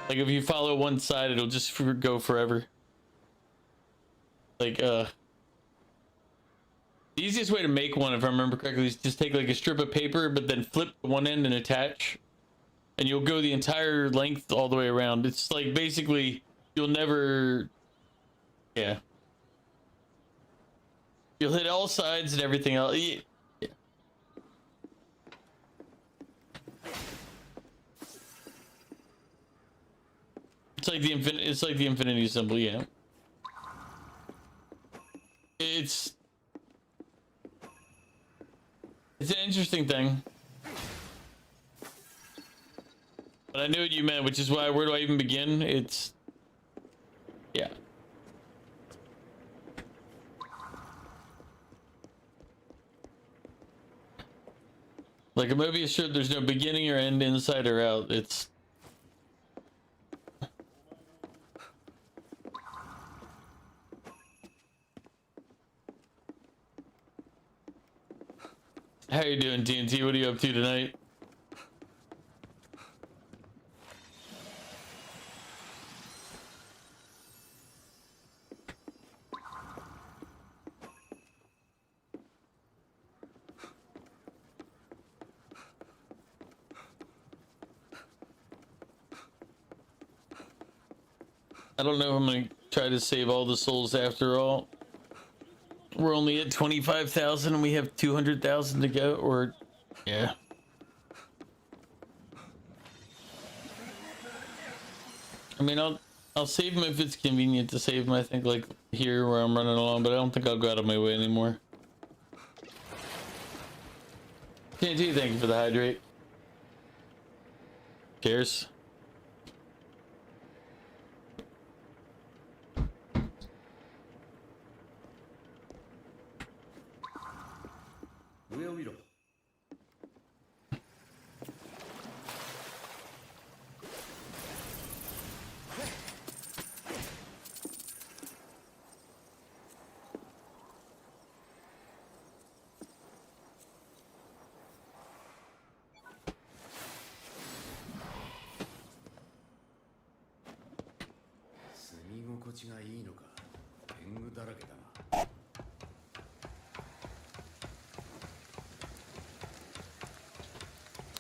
Like if you follow one side, it'll just go forever. Like, the easiest way to make one, if I remember correctly, is just take like a strip of paper, but then flip one end and attach, and you'll go the entire length all the way around. It's like basically you'll never, yeah, you'll hit all sides and everything else. Yeah. It's like the infinite. It's like the infinity symbol. Yeah. It's an interesting thing, but I knew what you meant, which is why, where do I even begin? It's, yeah. Like a Mobius strip, there's no beginning or end, inside or out. It's, how you doing, TNT? What are you up to tonight? I don't know if I'm gonna try to save all the souls after all. We're only at 25,000 and we have 200,000 to go, or yeah. I mean, I'll save them if it's convenient to save them. I think like here where I'm running along, but I don't think I'll go out of my way anymore. TNT, thank you for the hydrate. Cheers.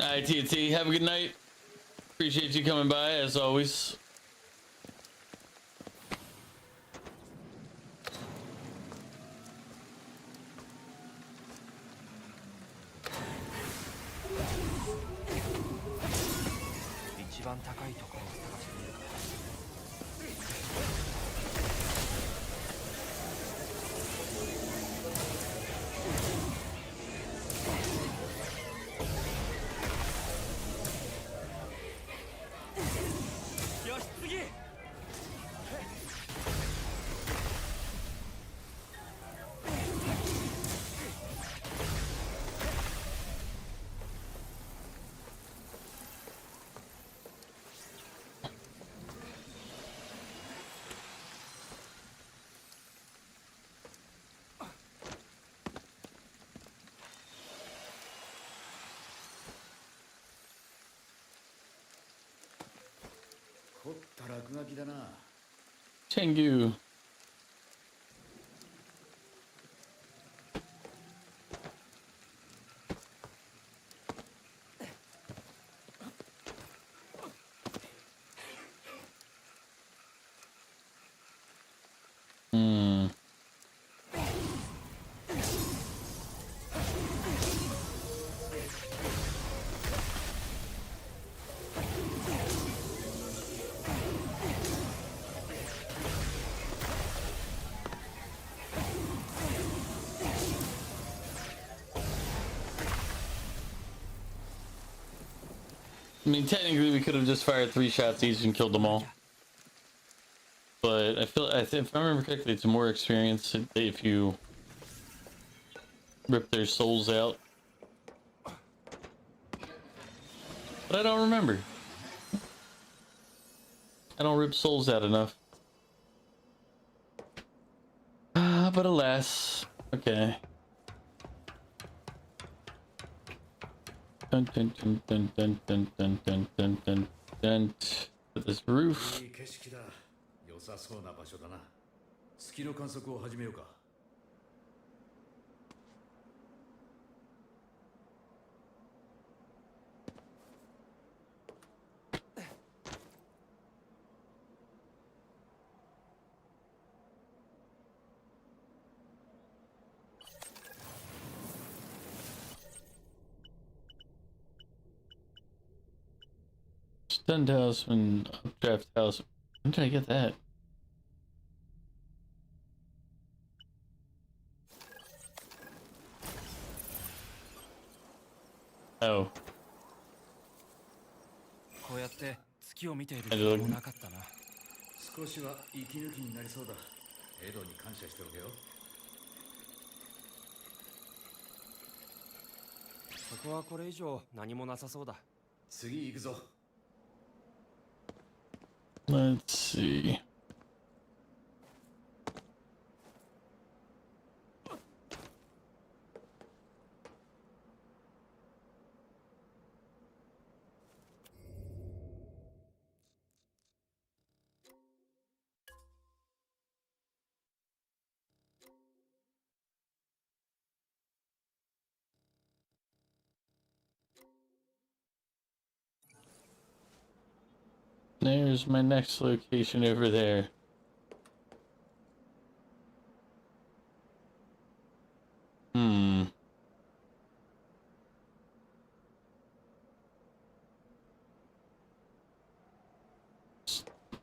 Alright, TNT, have a good night. Appreciate you coming by, as always. Tengu. mean, technically, we could have just fired 3 shots each and killed them all. But I feel, if I remember correctly, it's more experience if you rip their souls out. But I don't remember. I don't rip souls out enough. But alas, okay. Dun dun dun dun dun dun dun dun dun dun dun. This roof. いい景色だ。良さそうな場所だな。月の観測を始めようか。Stunned house and updraft house. When did I get that? Oh. こうやって月を見ている時間もなかったな。少しは息抜きになりそうだ。エドに感謝しておけよ。そこはこれ以上何もなさそうだ。次行くぞ。Let's see. There's my next location over there.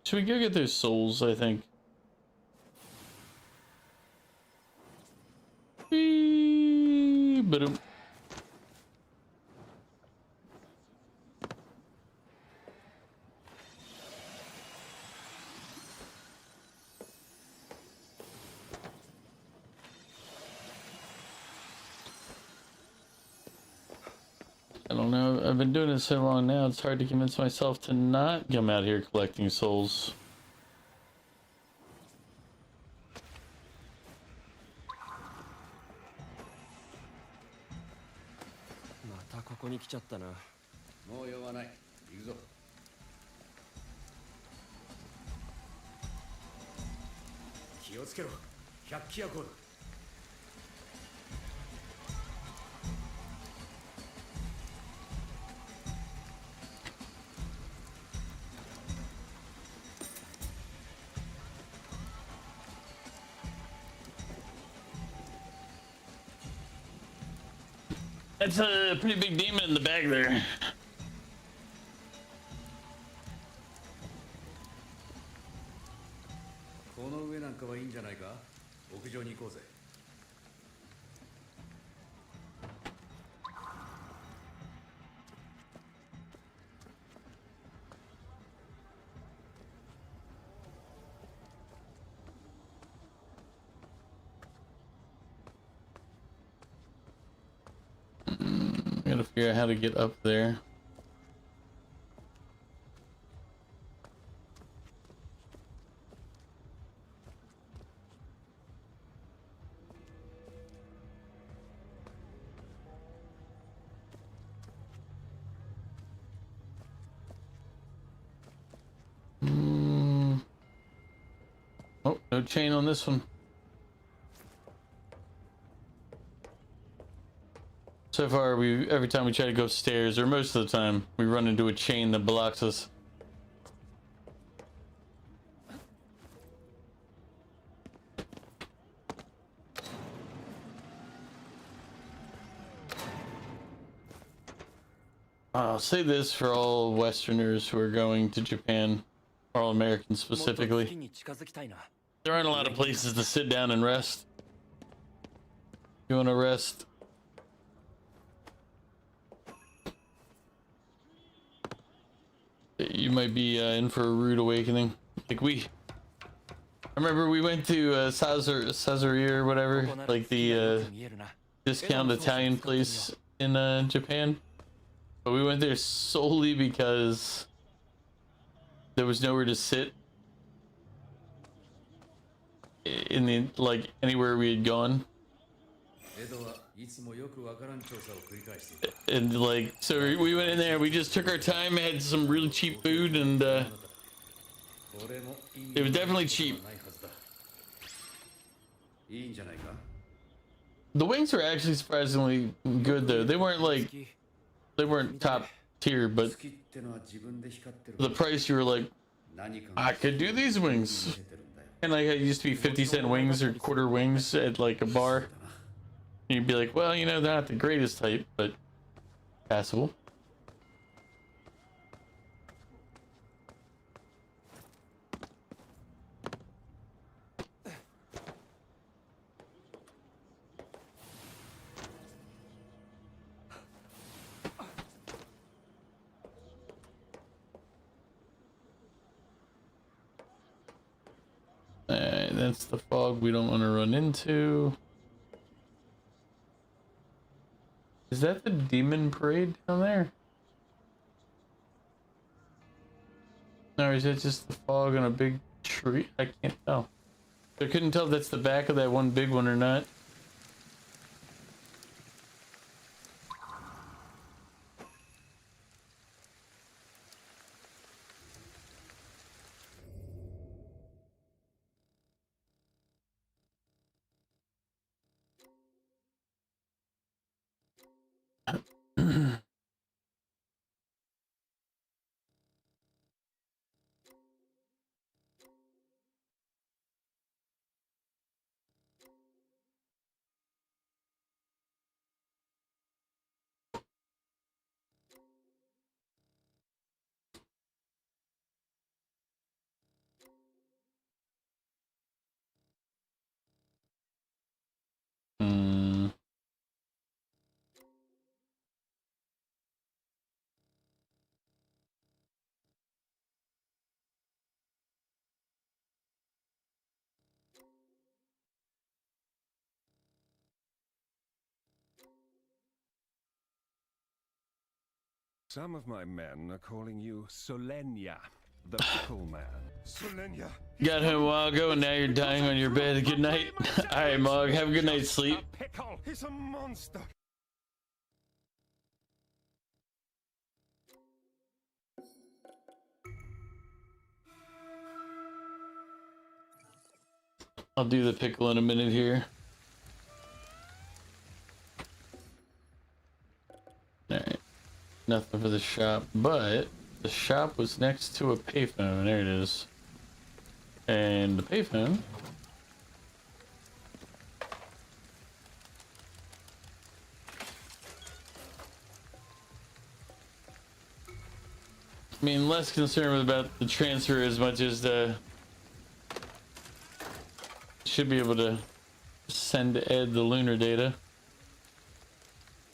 Should we go get those souls, I think? Ba-dum. I don't know, I've been doing it so long now, it's hard to convince myself to not come out here collecting souls.またここに来ちゃったな。もう用はない。行くぞ。気をつけろ。百鬼夜行だ。That's a pretty big demon in the back there. この上なんかはいいんじゃないか。屋上に行こうぜ。I gotta figure out how to get up there. Oh, no chain on this one. So far, every time we try to go upstairs, or most of the time, we run into a chain that blocks us. I'll say this for all Westerners who are going to Japan, all Americans specifically. There aren't a lot of places to sit down and rest. You want to rest? might be in for a rude awakening. Like I remember we went to Caesarea or whatever, like the discount Italian place in Japan. But we went there solely because there was nowhere to sit in the like anywhere we had gone. And like so we went in there, we just took our time, had some really cheap food, and it was definitely cheap. The wings were actually surprisingly good though. They weren't top tier, but for the price you were like, I could do these wings. And like it used to be 50-cent wings or quarter wings at like a bar. And you'd be like, well, you know, they're not the greatest type, but passable. Alright, that's the fog we don't want to run into. Is that the demon parade down there? Or is it just the fog on a big tree? I can't tell. I couldn't tell if that's the back of that one big one or not. Some of my men are calling you Solenia, the pickle man. Solenia. Got him a while ago and now you're dying on your bed. Good night. Alright, Mog, have a good night's sleep. Pickle. He's a monster. I'll do the pickle in a minute here. Alright. Nothing for the shop, but the shop was next to a payphone. There it is. And the payphone I mean, less concerned about the transfer as much as the should be able to send Ed the lunar data.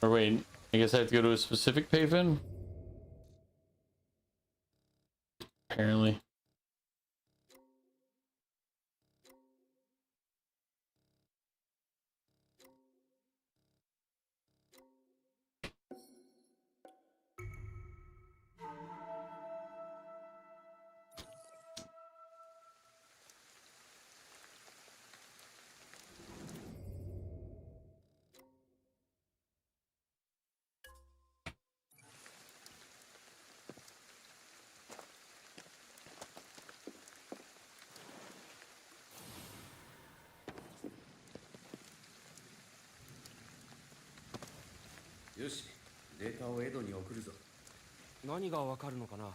Or wait, I guess I have to go to a specific payphone? Apparently.よし、データをエドに送るぞ。何がわかるのかな。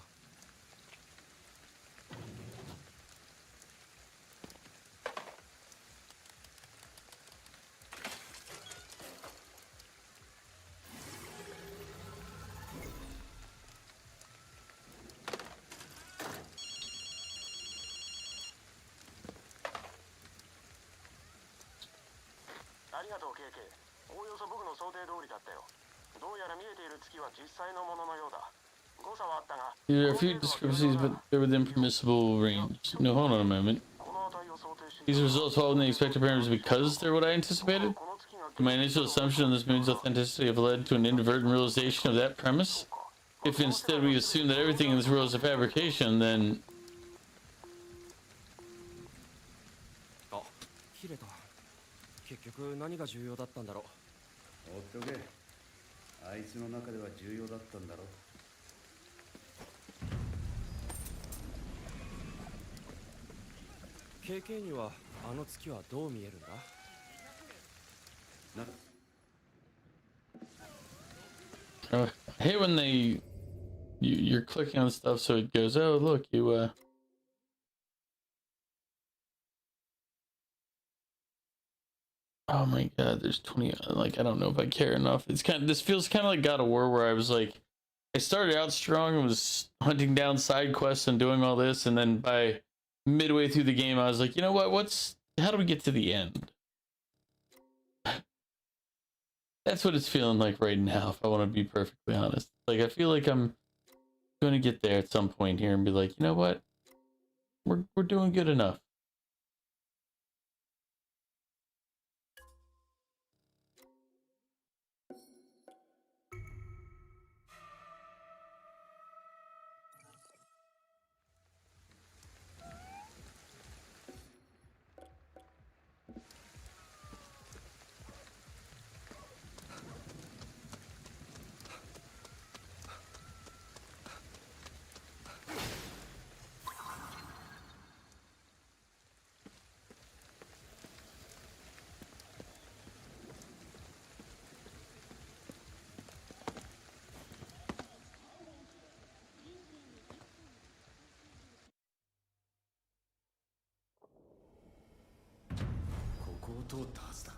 ありがとう、KK。おおよそ僕の想定通りだったよ。どうやら見えている月は実際のもののようだ。誤差はあったが、 There are a few discrepancies, but they're within permissible range. No, hold on a moment. この値を想定してい These results fall within the expected parameters because they're what I anticipated? この月が My initial assumption of this moon's authenticity have led to an inadvertent realization of that premise? If instead we assume that everything in this world is a fabrication, then... あ、切れた。結局何が重要だったんだろう。放っとけ。あいつの中では重要だったんだろ。KK にはあの月はどう見えるんだ？I hate when you're clicking on stuff so it goes, oh look, you oh my god, there's 20, like I don't know if I care enough. This feels kind of like God of War, where I was like, I started out strong and was hunting down side quests and doing all this, and then by midway through the game I was like, you know what, how do we get to the end? That's what it's feeling like right now, if I want to be perfectly honest. Like, I feel like I'm going to get there at some point here and be like, you know what? We're doing good enough.ここを通ったはずだ。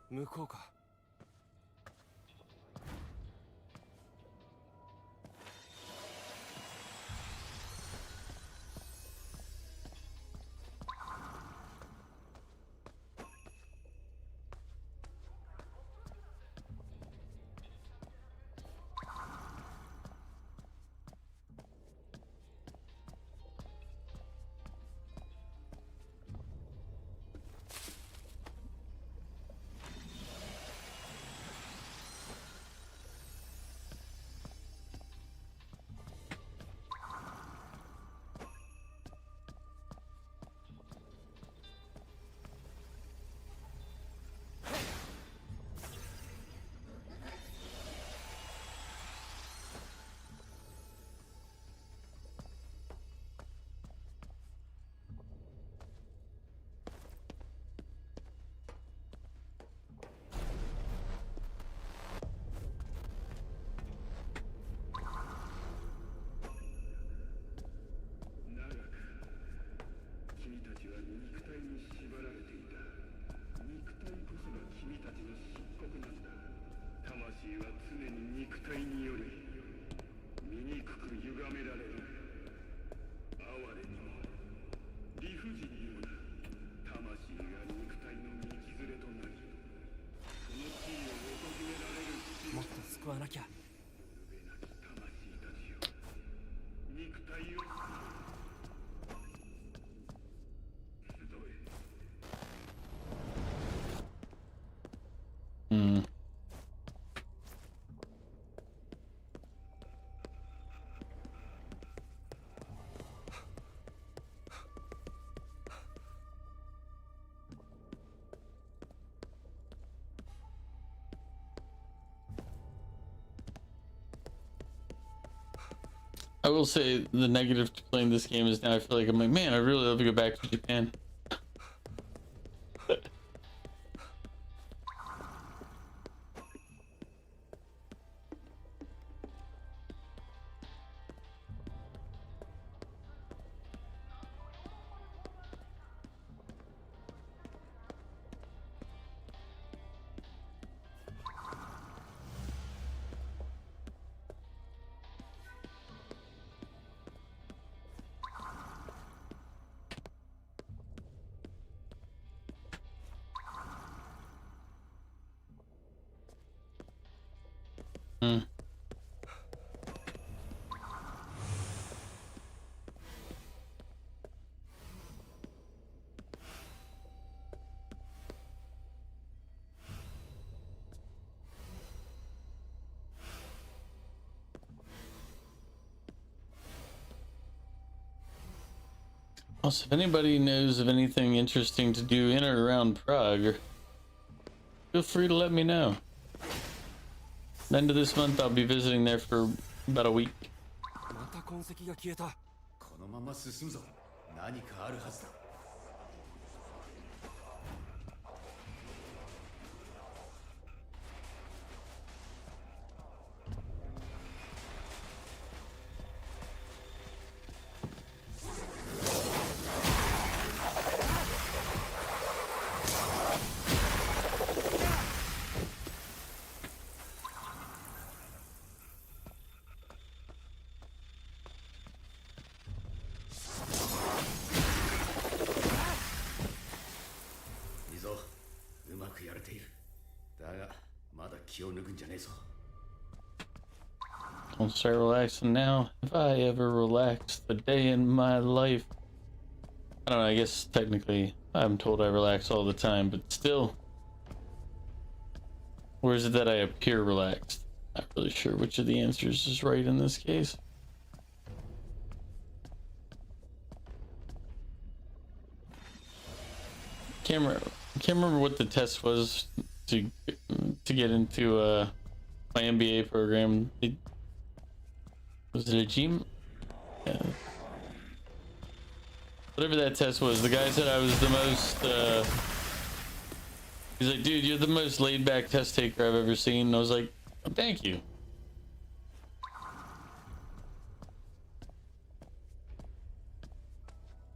向こうか。もっと救わなきゃ。Hmm. I will say the negative to playing this game is now I feel like I'm like, man, I really love to go back to Japan. Hmm. Also, if anybody knows of anything interesting to do in or around Prague, feel free to let me know. End of this month, I'll be visiting there for about a week. また痕跡が消えた。このまま進むぞ。何かあるはずだ。いいぞ。うまくやれている。だが、まだ気を抜くんじゃねえぞ。 Don't start relaxing now. If I ever relax a day in my life. I don't know, I guess technically I'm told I relax all the time, but still. Or is it that I appear relaxed? Not really sure which of the answers is right in this case. Can't remember what the test was to get into my MBA program. Was it a GM? Yeah. Whatever that test was, the guy said I was the most, he's like, dude, you're the most laid back test taker I've ever seen. And I was like, oh, thank you.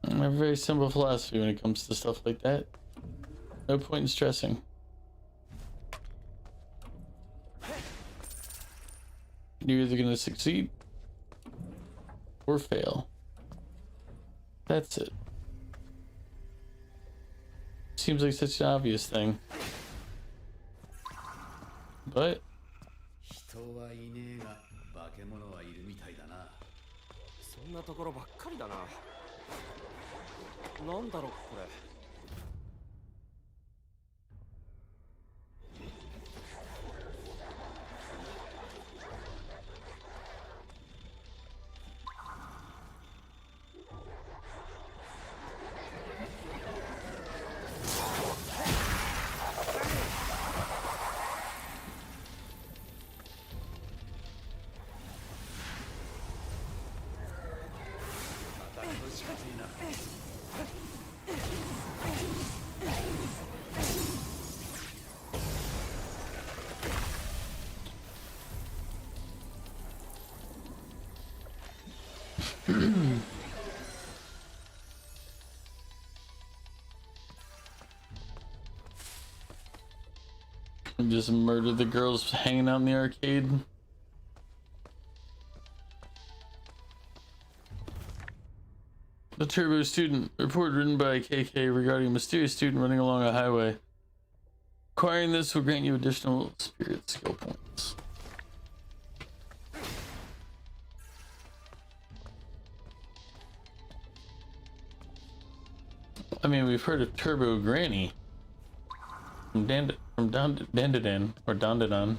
I have a very simple philosophy when it comes to stuff like that. No point in stressing. You're either gonna succeed or fail. That's it. Seems like such an obvious thing. But 人はいねえが化け物はいるみたいだな。そんなところばっかりだな。なんだろうこれ。just murdered the girls hanging out in the arcade. The Turbo Student. Report written by KK regarding a mysterious student running along a highway. Acquiring this will grant you additional spirit skill points. I mean, we've heard of Turbo Granny from Dandadan or Dandadan.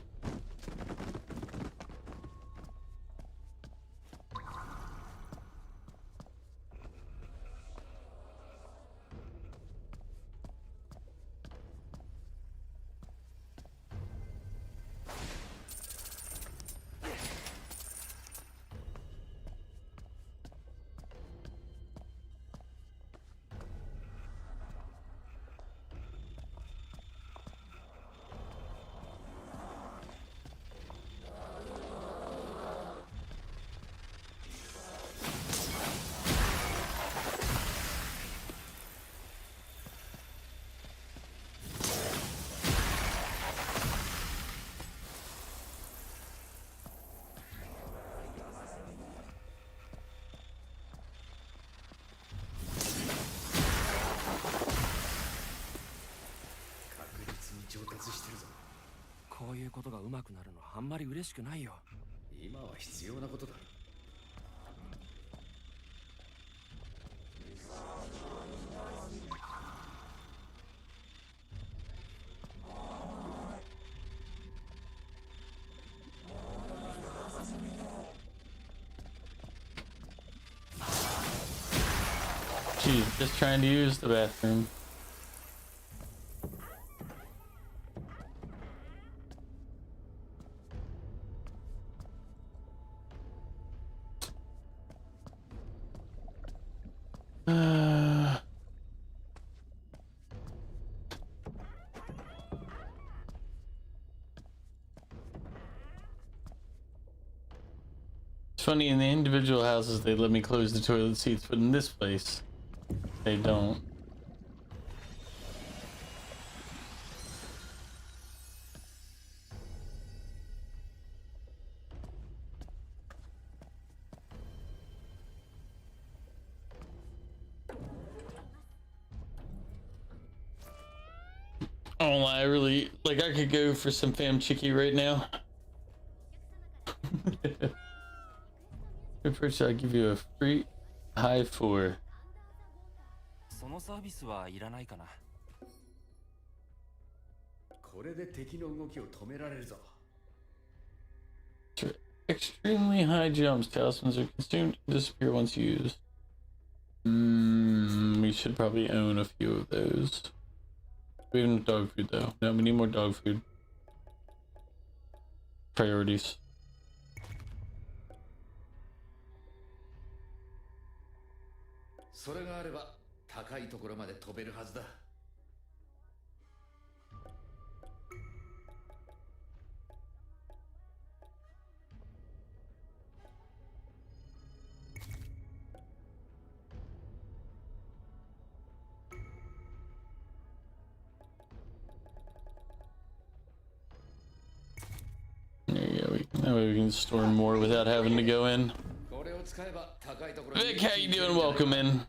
ことが上手くなるのはあんまり嬉しくないよ。今は必要なことだ。She's just trying to use the bathroom. It's funny, in the individual houses they let me close the toilet seats, but in this place they don't. I don't lie, I really, like, I could go for some fam chicky right now. First, I'll give you a free high 4. そのサービスはいらないかな。これで敵の動きを止められるぞ。Extremely high jumps. Talismans are consumed and disappear once used. We should probably own a few of those. We have enough dog food though. No, we need more dog food. Priorities. それがあれば高いところまで飛べるはずだ。There you go. That way we can store more without having to go in. これを使えば高いところに。 Vic, how you doing? Welcome in.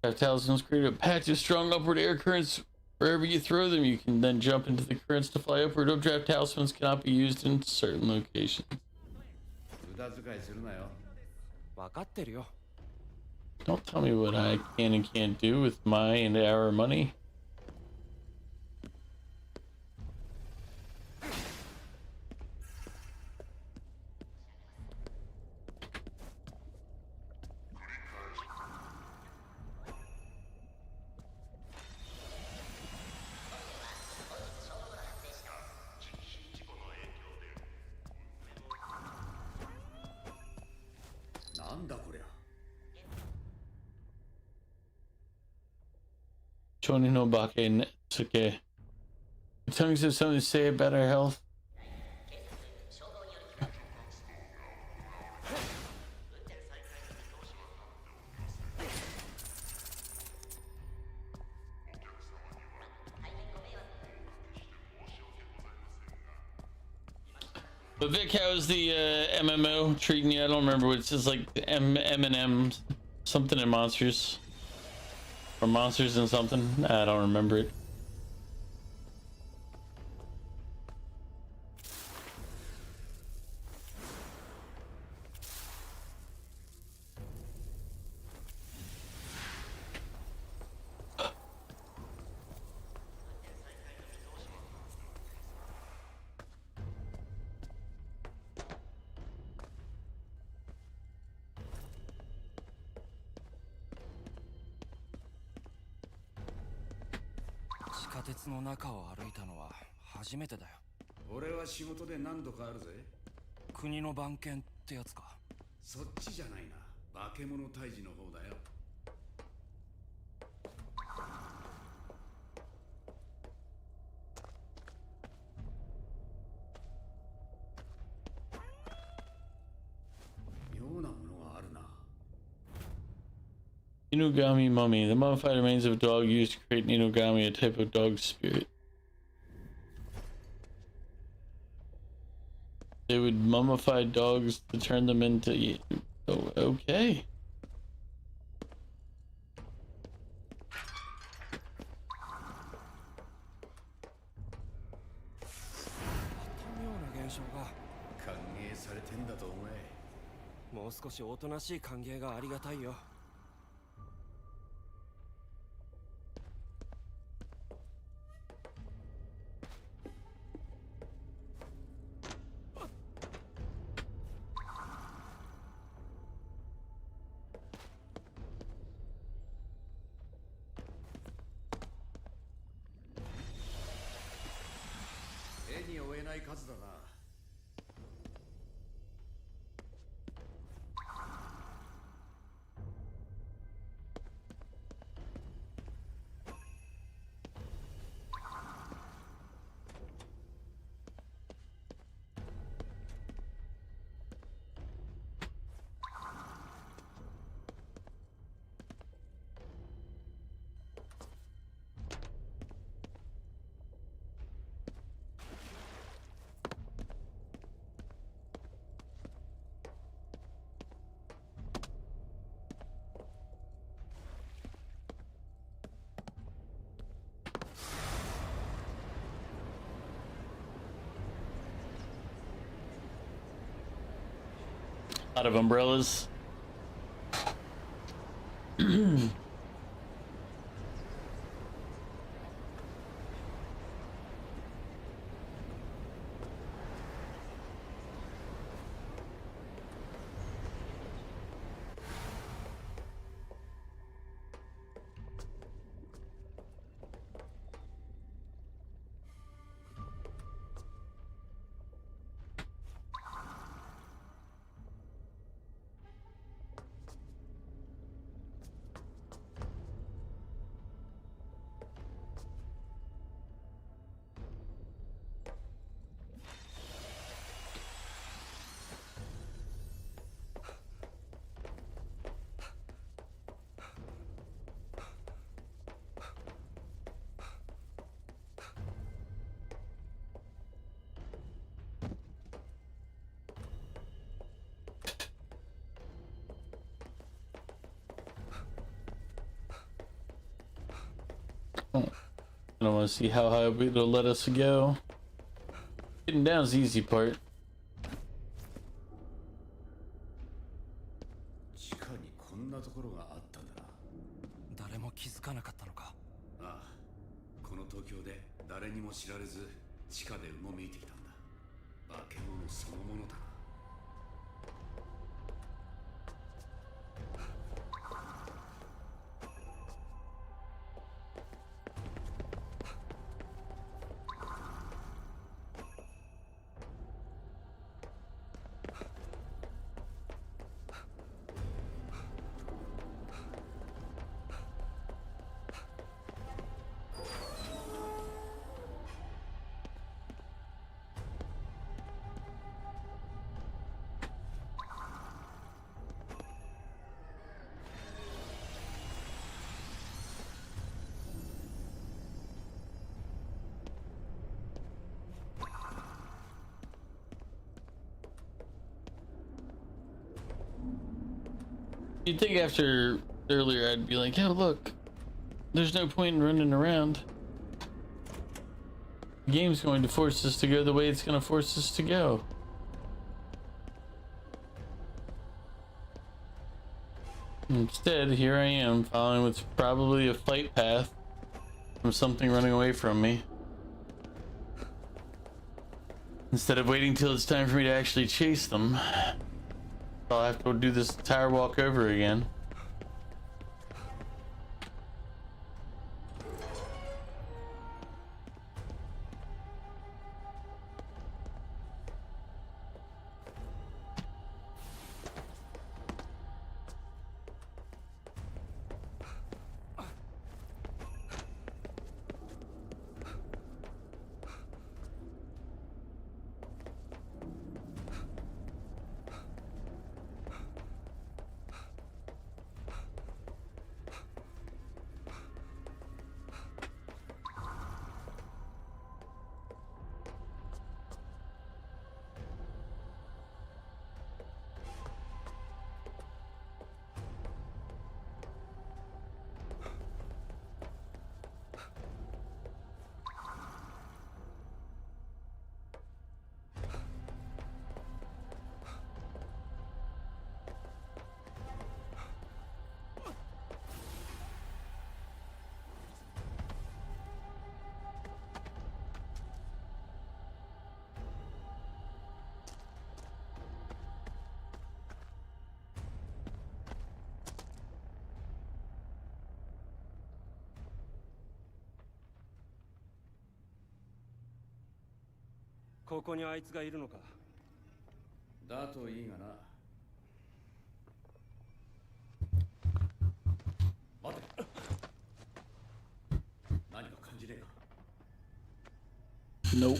Talismans create a patch of strong upward air currents. Wherever you throw them, you can then jump into the currents to fly upward. Updraft talismans cannot be used in certain locations. 無駄遣いするなよ。分かってるよ。 Don't tell me what I can and can't do with my and our money. Choni no bake netsuke. The tongues have something to say about our health. But Vic, how's the MMO treating you? I don't remember what it's just like M&M something in Monsters. Or Monsters and something? I don't remember it.俺は仕事で何度かあるぜ。国の番犬ってやつか。そっちじゃないな。化け物退治の方だよ。妙なものがあるな。Inugami mummy. The mummified remains of a dog used to create an Inugami, a type of dog spirit. They would mummify dogs to turn them into... Oh, okay. もう少しおとなしい歓迎がありがたいよ。手に負えない数だな。Out of umbrellas. I don't want to see how high it'll let us go. Getting down is the easy part. 地下にこんなところがあったんだな。誰も気づかなかったのか。ああ、この東京で誰にも知られず地下でうごめいていたんだ。化け物そのものだな。You'd think after earlier I'd be like, oh look, there's no point in running around. The game's going to force us to go the way it's going to force us to go. Instead, here I am, following what's probably a flight path from something running away from me. Instead of waiting till it's time for me to actually chase them, I'll have to do this entire walk over again. ここにあいつがいるのか。だといいがな。待て。何か感じねえか。 Nope.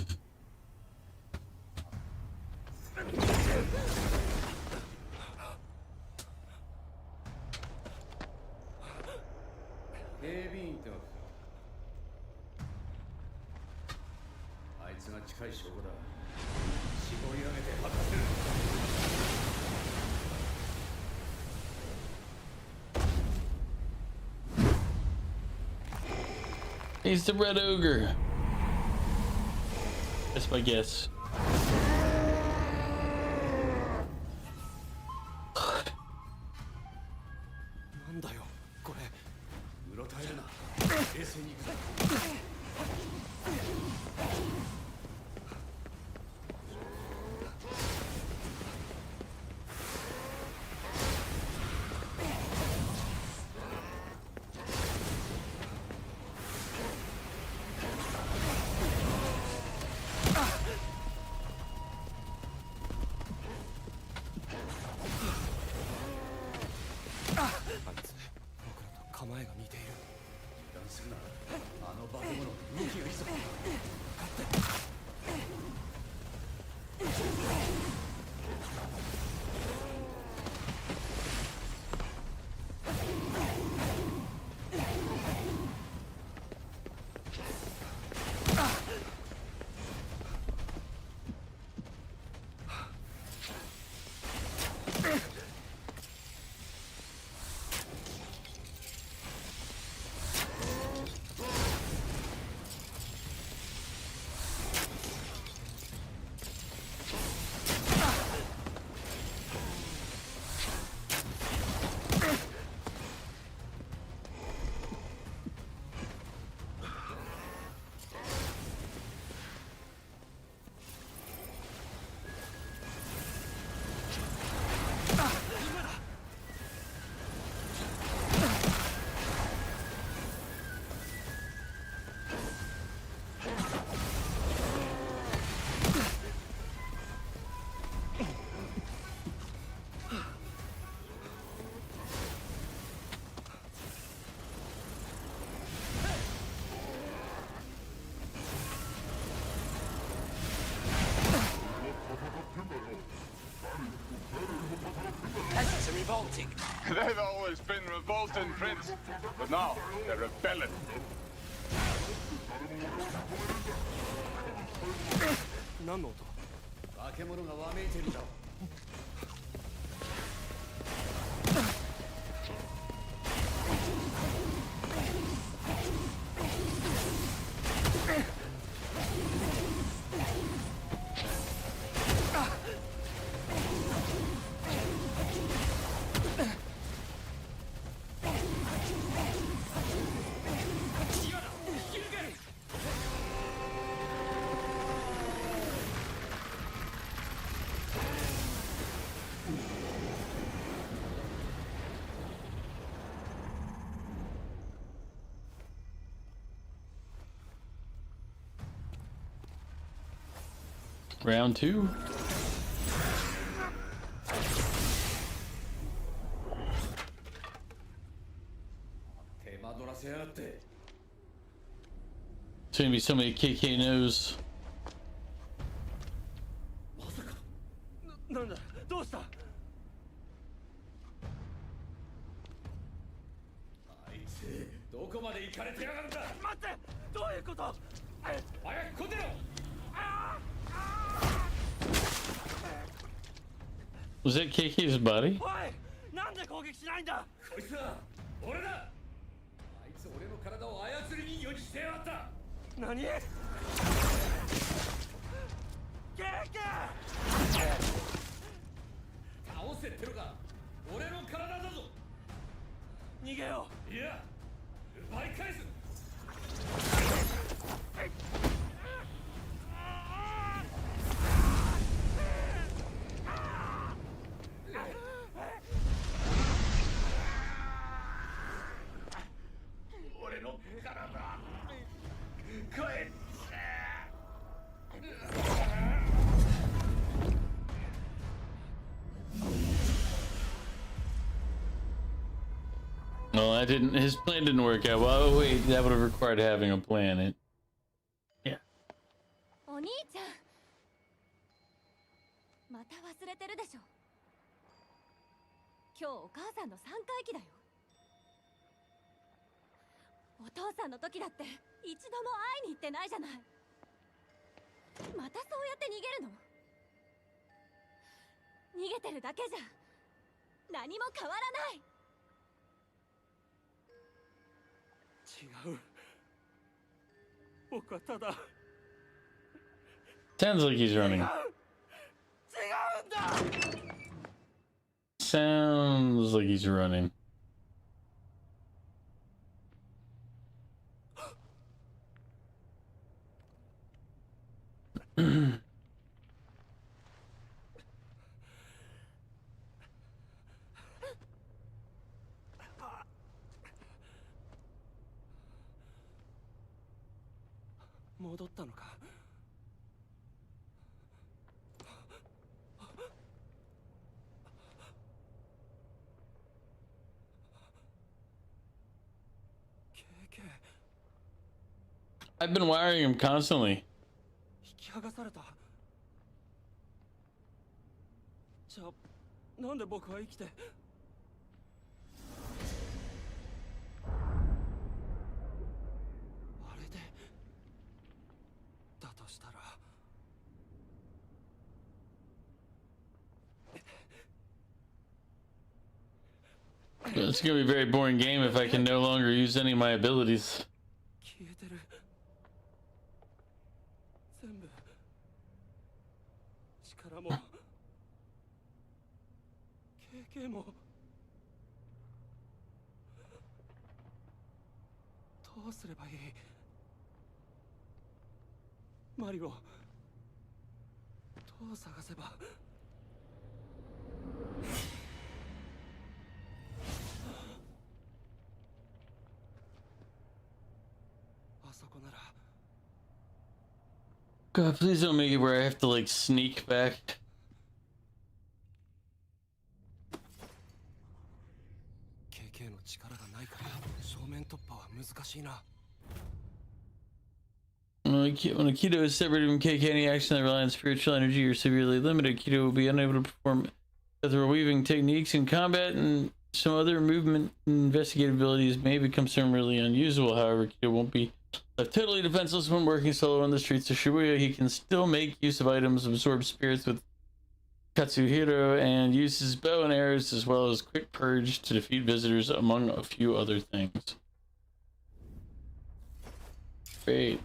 警備員ってわけか。あいつが近い証拠だ。絞り上げて吐かせる。 He's the red ogre. That's my guess. なんだよこれ。うろたえるな。冷静に行くぞ。 あいつ僕らと構えが似ている。油断するな。あの化け物、動きがいいぞ。 Peasants are revolting. They've always been revolting, Prince, but now they're rebelling. 何の音。化け物がわめいてるんだ。 Round 2. It's gonna be so many KK knows. なんだどうした。あいつどこまで行かれてやがるんだ。待ってどういうこと。早く来てろ。 Was that KK's body? おいなんで攻撃しないんだ。こいつは俺だ。あいつ俺の体を操り人形にしてやがった。何。ケーキ。倒せってのか。俺の体だぞ。逃げよう。いや、奪い返す。 俺の体帰って。Well, that didn't. His plan didn't work out. Well, wait, that would have required having a plan. Yeah. お兄ちゃんまた忘れてるでしょ。今日お母さんの3回忌だよ。お父さんの時だって一度も会いに行ってないじゃない。またそうやって逃げるの？逃げてるだけじゃ何も変わらない。違う。僕はただ。 Sounds like he's running. 違うんだ。 Sounds like he's running. « 戻ったのか。 I've been wiring him constantly. 引き剥がされた。じゃあなんで僕は生きて。あれでだとしたら。 It's gonna be a very boring game if I can no longer use any of my abilities. 消えてる。全部力も経験も。どうすればいい？マリをどう探せば。 God, please don't make it where I have to like sneak back. When Aikido is separated from KK, any action that relies on spiritual energy or severely limited, Aikido will be unable to perform other weaving techniques in combat, and some other movement and investigative abilities may become similarly unusable. However, Aikido won't be left totally defenseless when working solo on the streets of Shibuya. He can still make use of items, absorb spirits with Katsuhiro, and use his bow and arrows, as well as quick purge to defeat visitors, among a few other things. Great.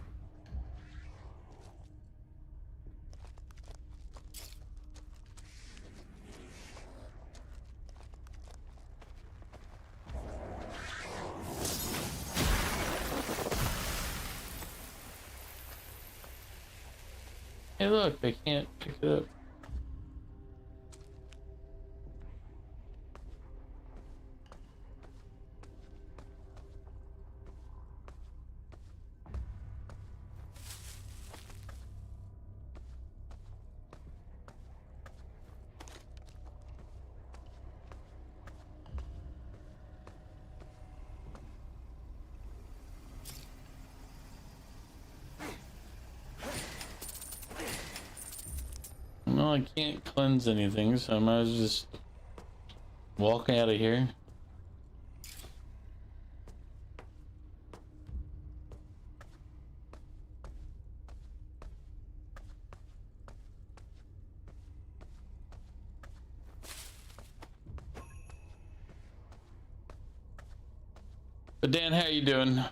Hey look, I can't pick it up. Well, I can't cleanse anything, so I might as well just walk out of here. But Dan, how you doing?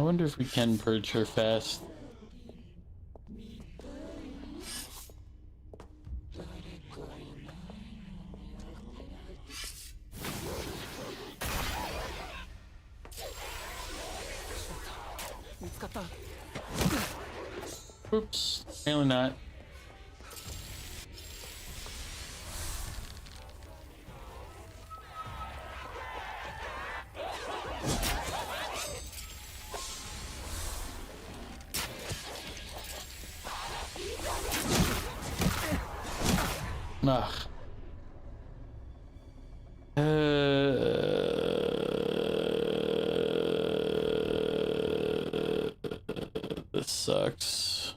I wonder if we can purge her fast. Oops, apparently not. Ugh. This sucks.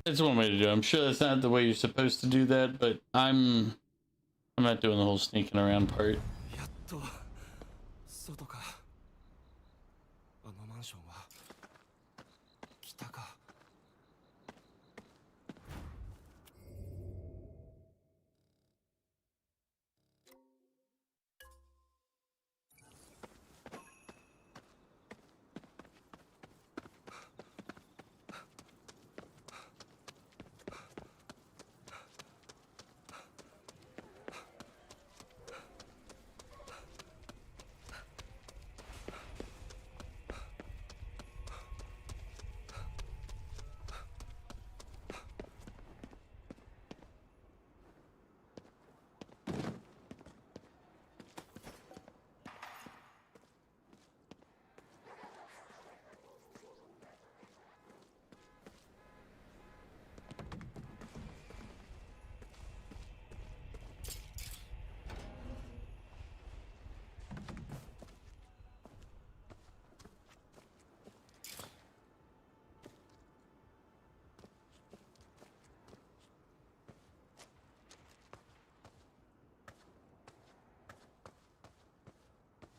It's one way to do it. I'm sure that's not the way you're supposed to do that, but I'm not doing the whole sneaking around part. やっと外か。あのマンションは北か。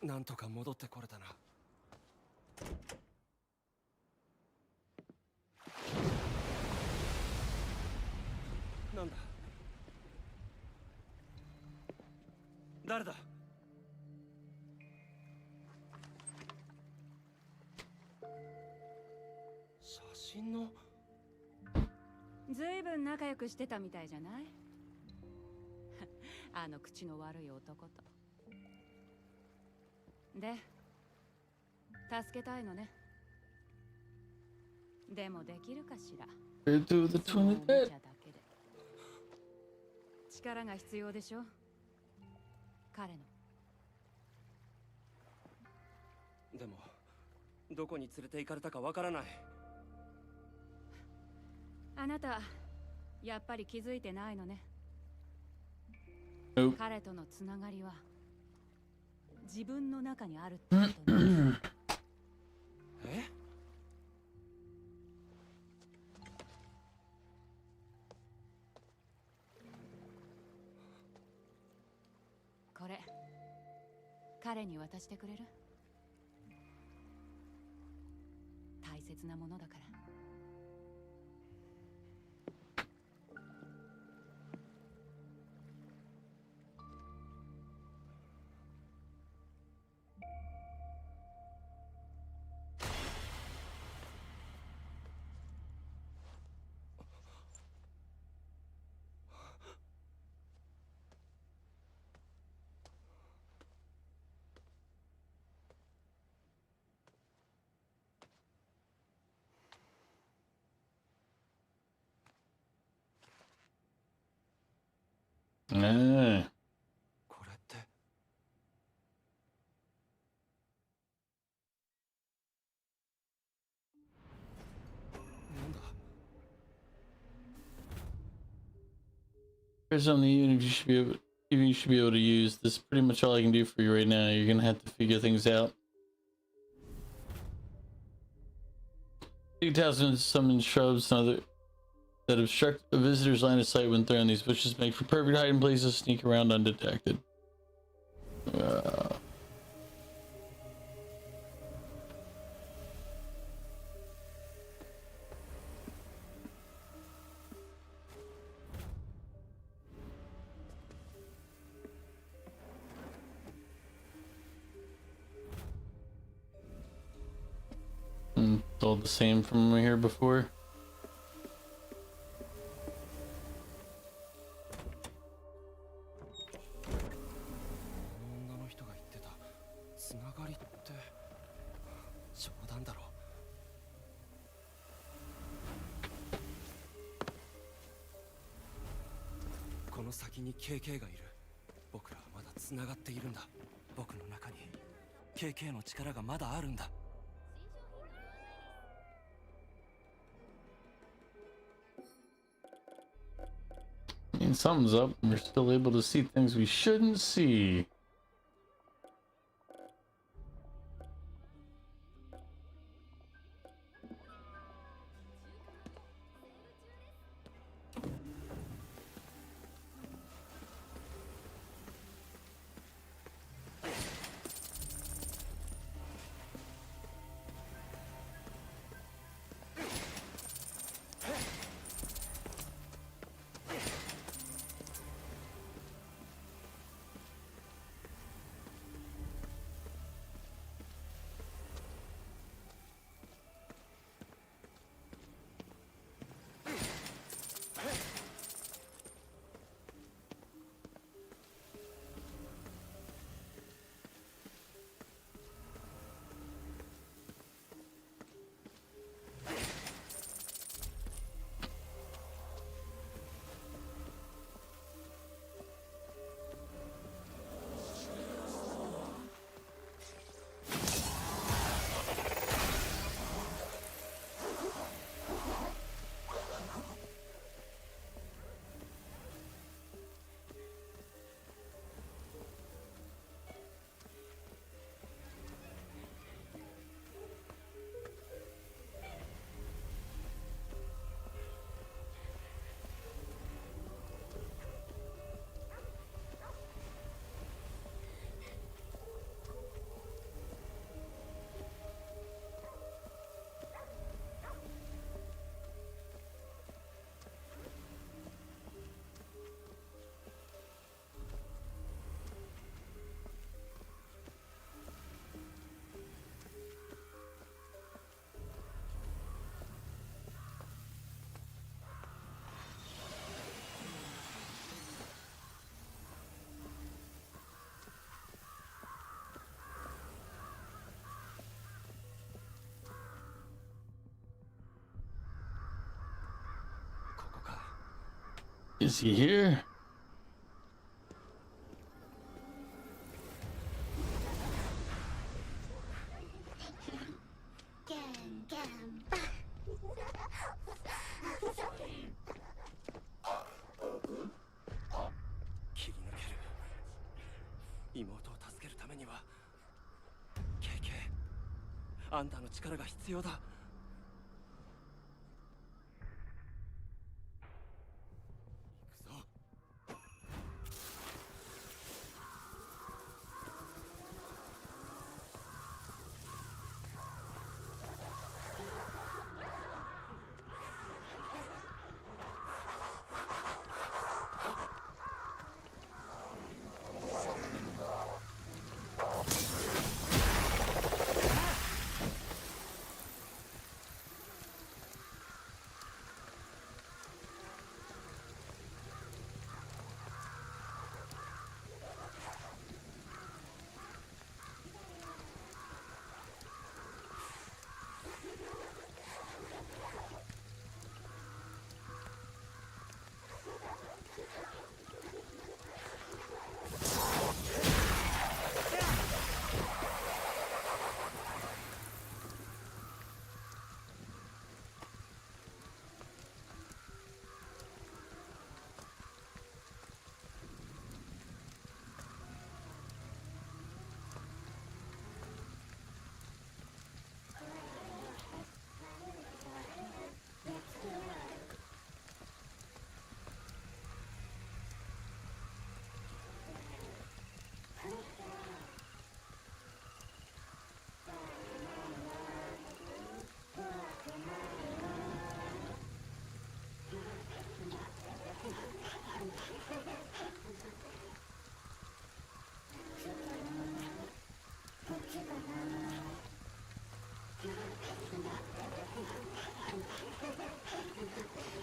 なんとか戻ってこれたな。なんだ？誰だ？写真の。ずいぶん仲良くしてたみたいじゃない？あの口の悪い男と。で、助けたいのね。でもできるかしら。力が必要でしょ？彼の。でもどこに連れて行かれたかわからない。あなたやっぱり気づいてないのね。Nope. 彼とのつながりは自分の中にあるってことね。え？これ彼に渡してくれる？大切なものだから。Ah. これって。なんだ？ There's something even you should be able to use. This is pretty much all I can do for you right now. You're gonna have to figure things out. You can toss in some shrubs and other that obstruct a visitor's line of sight when thrown. These bushes make for perfect hiding places to sneak around undetected. It's all the same from here before. 女の人が言ってたつながりって冗談だろ。この先に KK がいる。僕らはまだつながっているんだ。僕の中に KK の力がまだあるんだ。 I mean, something's up. We're still able to see things we shouldn't see. Is he here? 妹を助けるためには KK あんたの力が必要だ。行くぞ。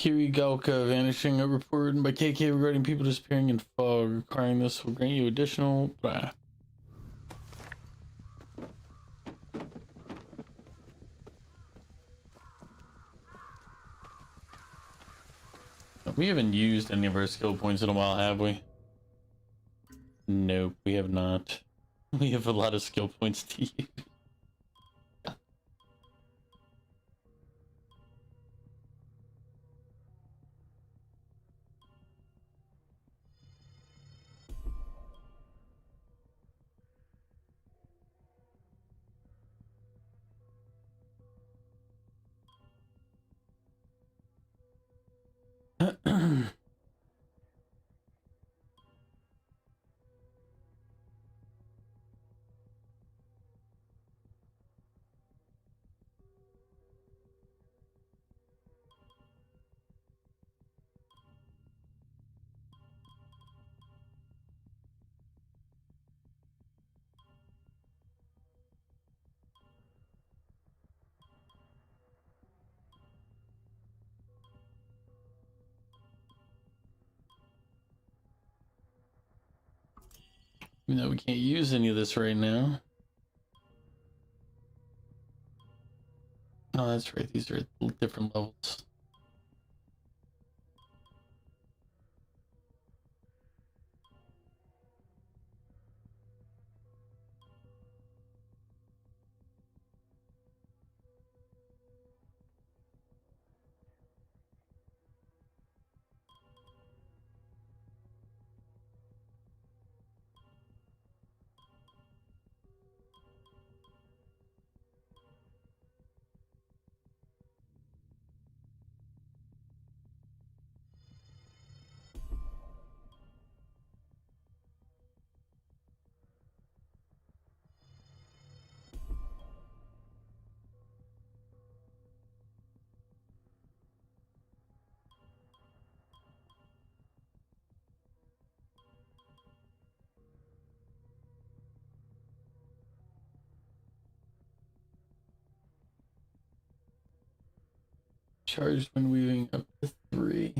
Kirigalka vanishing, a report by KK regarding people disappearing in fog. Requiring this will grant you additional. Blah. We haven't used any of our skill points in a while, have we? Nope, we have not. We have a lot of skill points to use. Even though we can't use any of this right now. Oh, that's right. These are at different levels. Charged when weaving up to 3.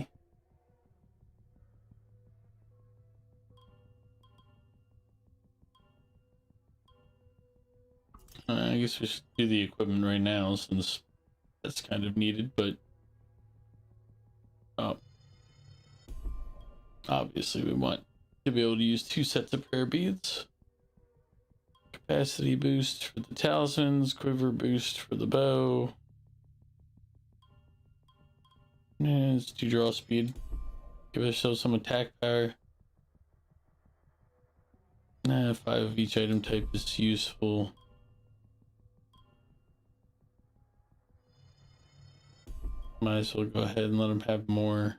I guess we should do the equipment right now since that's kind of needed, but obviously we want to be able to use 2 sets of prayer beads. Capacity boost for the talismans, quiver boost for the bow. And let's do draw speed. Give ourselves some attack power. 5 of each item type is useful. Might as well go ahead and let them have more.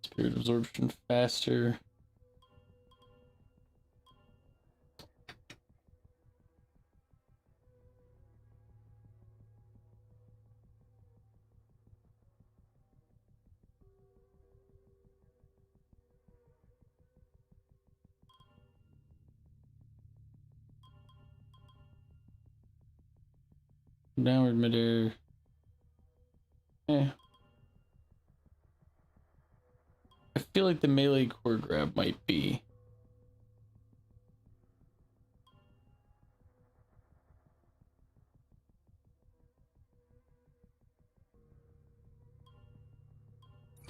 Spirit absorption faster. Downward midair. I feel like the melee core grab might be.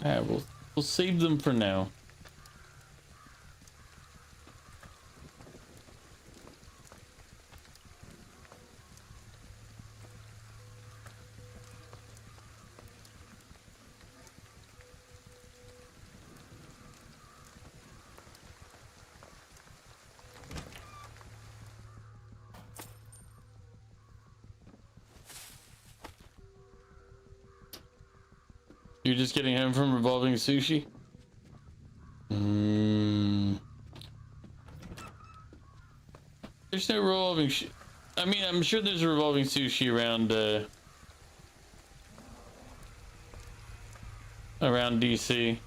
We'll save them for now. You're just getting home from revolving sushi? There's no revolving I mean, I'm sure there's a revolving sushi around around DC.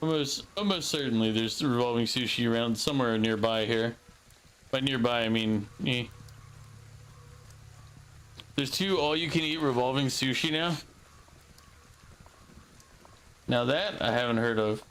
Almost certainly there's revolving sushi around somewhere nearby here. By nearby, I mean, There's 2 all-you-can-eat revolving sushi now? Now that I haven't heard of.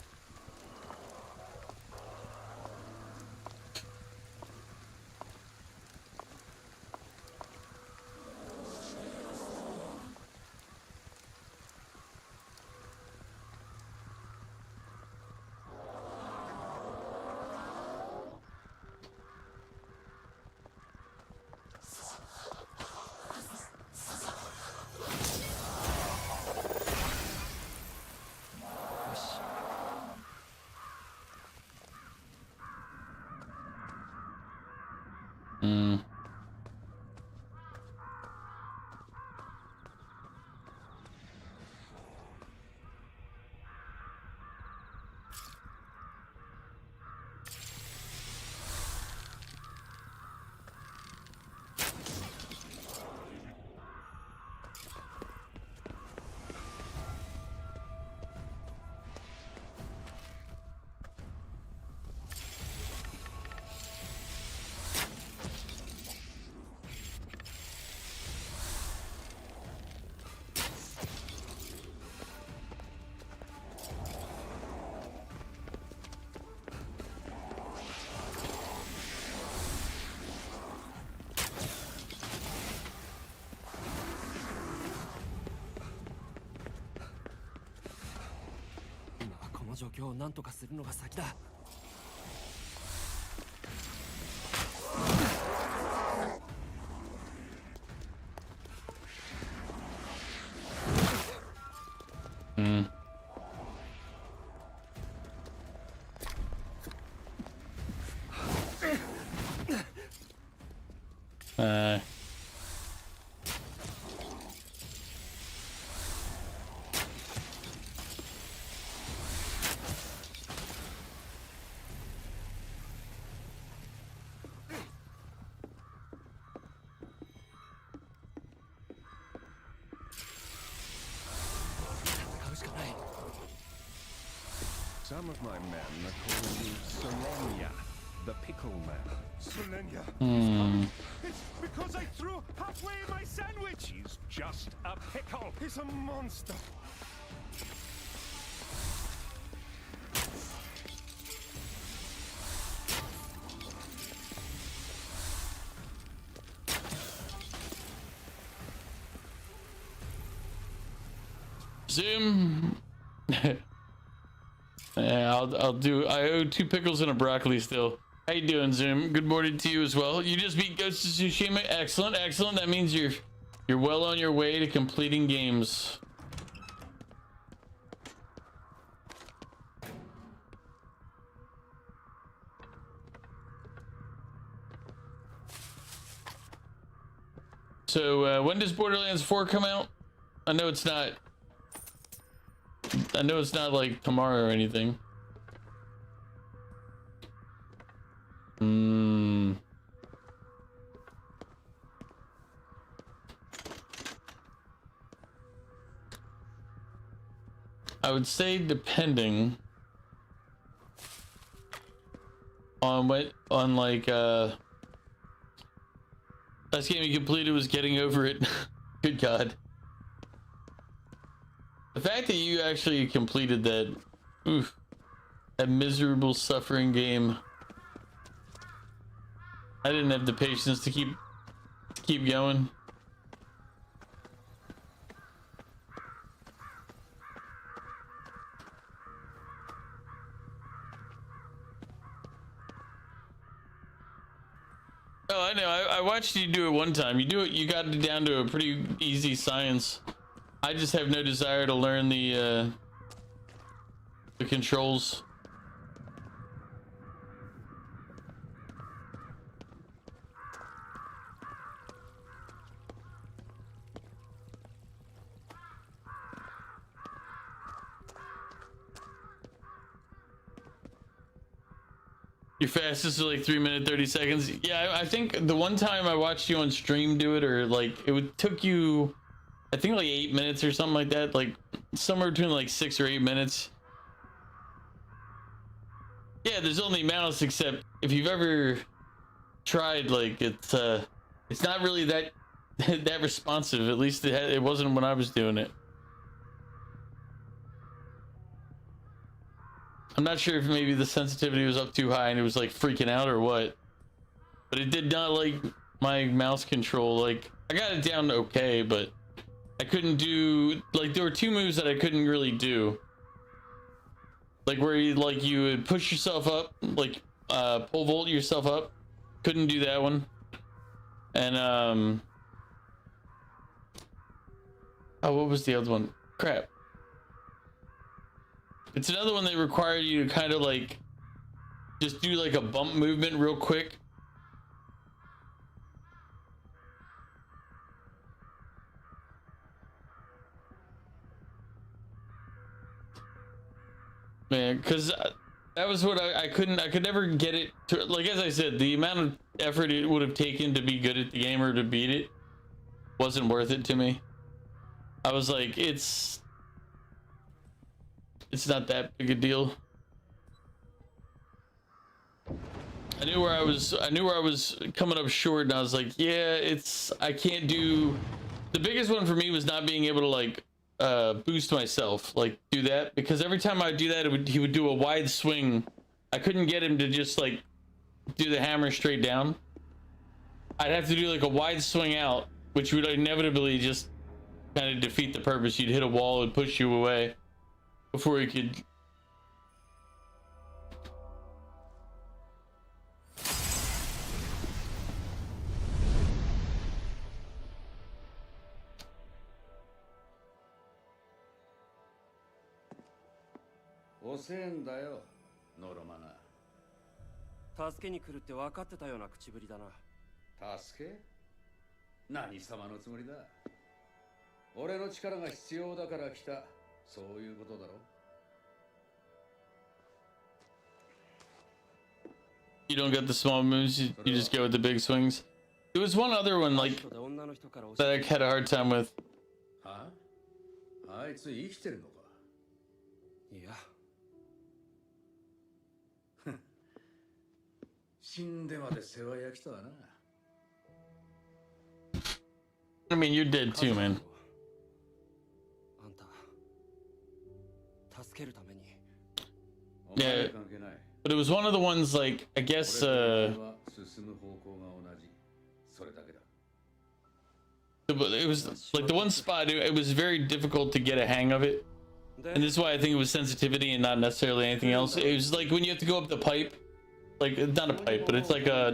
Some of my men are calling you Solenia, the pickle man. Solenia? It's because I threw halfway in my sandwich! He's just a pickle. He's a monster. Zoom. Yeah, I'll do. I owe 2 pickles and a broccoli still. How you doing, Zoom? Good morning to you as well. You just beat Ghost of Tsushima. Excellent, excellent. That means you're well on your way to completing games. So when does Borderlands 4 come out? I know it's not like tomorrow or anything. I would say depending on last game you completed was getting over it. Good God. The fact that you actually completed that, oof, that miserable suffering game. I didn't have the patience to keep going. Oh, I know. I watched you do it one time. You got it down to a pretty easy science. I just have no desire to learn the controls. Your fastest is like 3 minutes 30 seconds. Yeah, I think the one time I watched you on stream do it, or like took you, I think like 8 minutes or something like that, like somewhere between like 6 or 8 minutes. Yeah, there's only mouse, except if you've ever tried, like it's not really that that responsive. At least it wasn't when I was doing it. I'm not sure if maybe the sensitivity was up too high and it was like freaking out or what, but it did not like my mouse control. Like I got it down okay, but I couldn't do, like there were 2 moves that I couldn't really do. Like where you would push yourself up, like pole vault yourself up. Couldn't do that one. And oh, what was the other one? Crap. It's another one that required you to kind of like just do like a bump movement real quick. Man, because that was what I could never get it to, like, as I said, the amount of effort it would have taken to be good at the game or to beat it wasn't worth it to me. I was like, it's not that big a deal. I knew where I was coming up short, and I was like, yeah, I can't do. The biggest one for me was not being able to like boost myself, like do that, because every time I do that, he would do a wide swing. I couldn't get him to just like do the hammer straight down. I'd have to do like a wide swing out, which would inevitably just kind of defeat the purpose. You'd hit a wall and push you away before you could.遅えんだよ、ノロマナ。助けに来るって分かってたような口ぶりだな。助け？何様のつもりだ。俺の力が必要だから来た。そういうことだろ。You don't get the small moves, you just go with the big swings. There was one other one like that I had a hard time with. はあ？あいつ生きてるのか？いや、死んでまで世話焼きとはな。 I mean, you're dead too, man. あんた助けるために Yeah, but it was one of the ones like I guess it was like the one spot it was very difficult to get a hang of it, and this is why I think it was sensitivity and not necessarily anything else. It was like when you have to go up the pipe, like not a pipe, but it's like a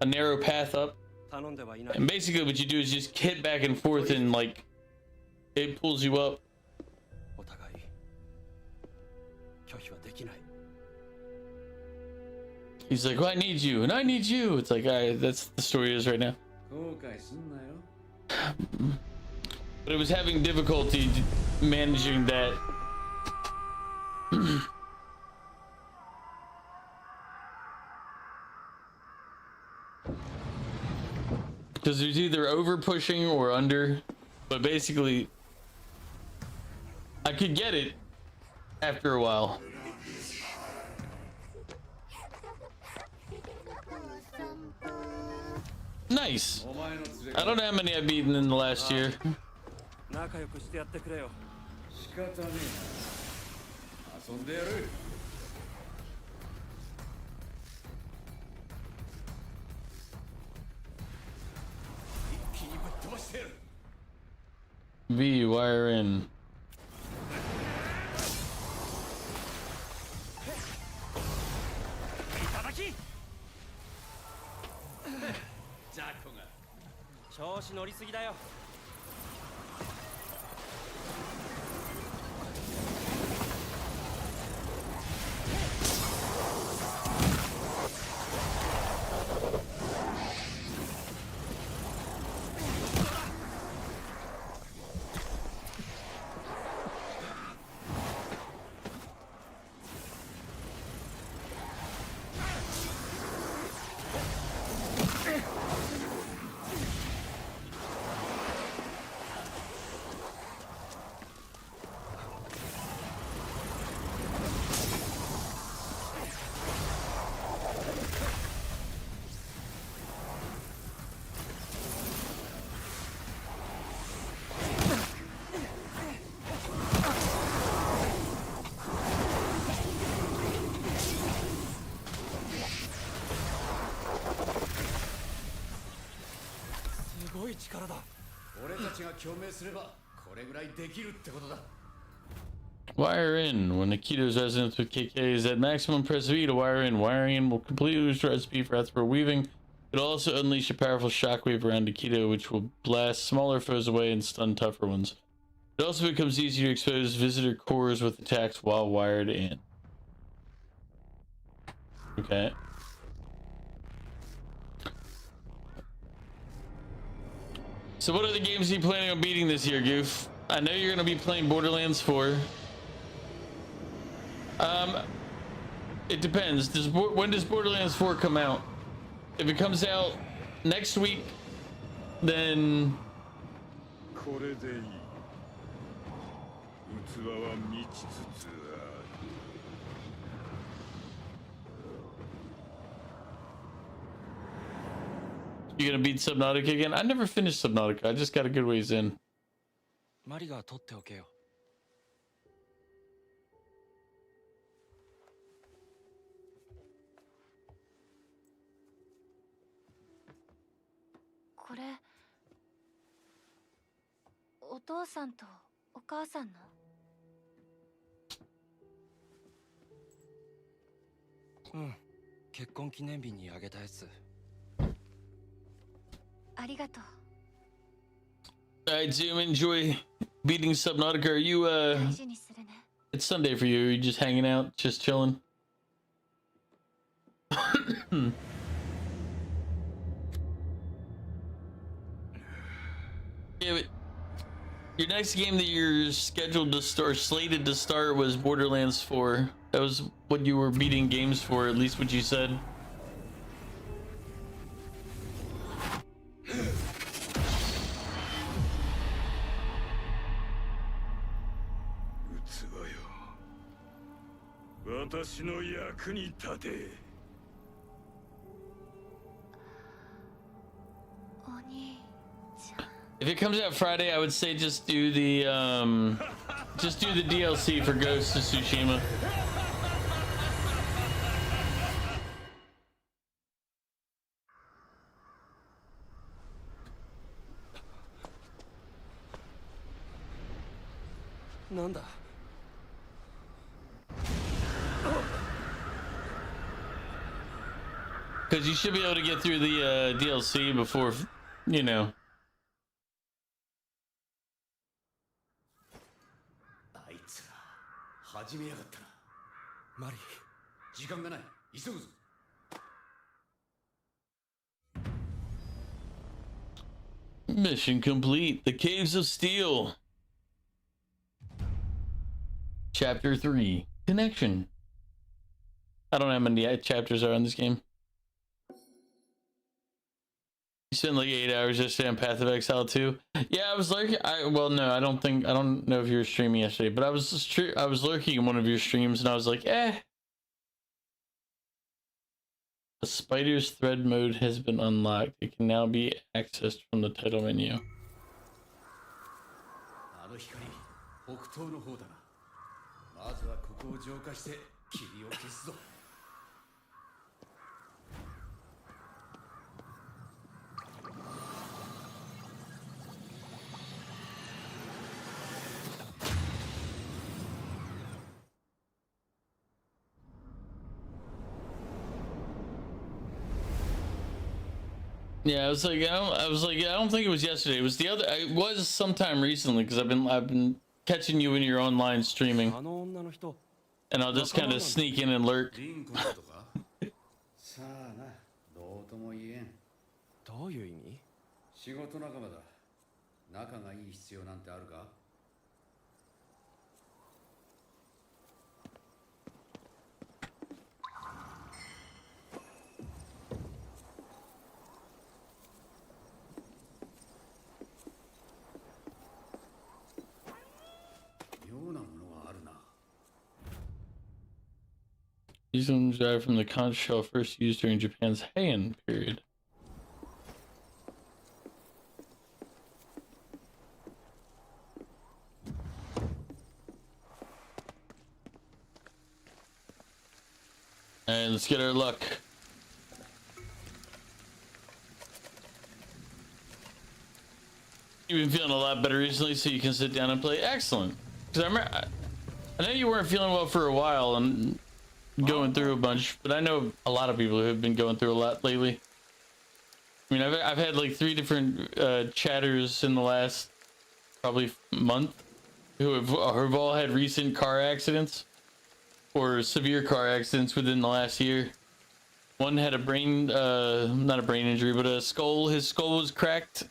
narrow path up, and basically what you do is just hit back and forth and like it pulls you up. He's like, well, I need you, and I need you. It's like, that's the story is right now. But it was having difficulty managing that. Because there's either over pushing or under, but basically, I could get it after a while. Nice. I don't know how many I've beaten in the last year. V, wire in. Wire in. When Akito's resonance with KK is at maximum, press V to wire in. Wiring in will completely restore SP for Athro weaving. It'll also unleash a powerful shockwave around Akito, which will blast smaller foes away and stun tougher ones. It also becomes easier to expose visitor cores with attacks while wired in. Okay. So what other games are you planning on beating this year, Goof? I know you're going to be playing Borderlands 4. It depends. When does Borderlands 4 come out? If it comes out next week, then... You're gonna beat Subnautica again? I never finished Subnautica. I just got a good ways in. マリが取っておけよ。これお父さんとお母さんの？うん、結婚記念日にあげたやつ。ありがとう。Alright, Zoom, enjoy beating Subnautica. Are you, it's Sunday for you. Are you just hanging out, just chilling? Yeah, but your next game that you're scheduled to start, slated to start, was Borderlands 4. That was what you were beating games for, at least what you said. If it comes out Friday, I would say just do the DLC for Ghost of Tsushima. Nanda. Because you should be able to get through the DLC before, you know. あいつら始めやがったな。マリ時間がない。急ぐぞ。Mission complete. The Caves of Steel. Chapter 3. Connection. I don't know how many chapters are in this game. You spent like 8 hours yesterday on Path of Exile 2. Yeah, I was lurking. Well, no, I don't know if you were streaming yesterday, but I was lurking in one of your streams, and I was like, eh. The spider's thread mode has been unlocked. It can now be accessed from the title menu. あの光、北東の方だな。まずはここを浄化して霧を消すぞ。Yeah, I was like, I don't think it was yesterday. It was the other. It was sometime recently because I've been catching you when you're online streaming, and I'll just kind of sneak in and lurk. さあな、どうとも言えん。どういう意味？仕事仲間だ。仲がいい必要なんてあるか？妙なものがあるな。 These ones derived from the conch shell first used during Japan's Heian period. Alright, let's get our luck. You've been feeling a lot better recently, so you can sit down and play. Excellent. Because I know you weren't feeling well for a while and going through a bunch, but I know a lot of people who have been going through a lot lately. I mean, I've had like 3 different chatters in the last probably month who have all had recent car accidents or severe car accidents within the last year. One had a brain, not a brain injury, but a skull. His skull was cracked,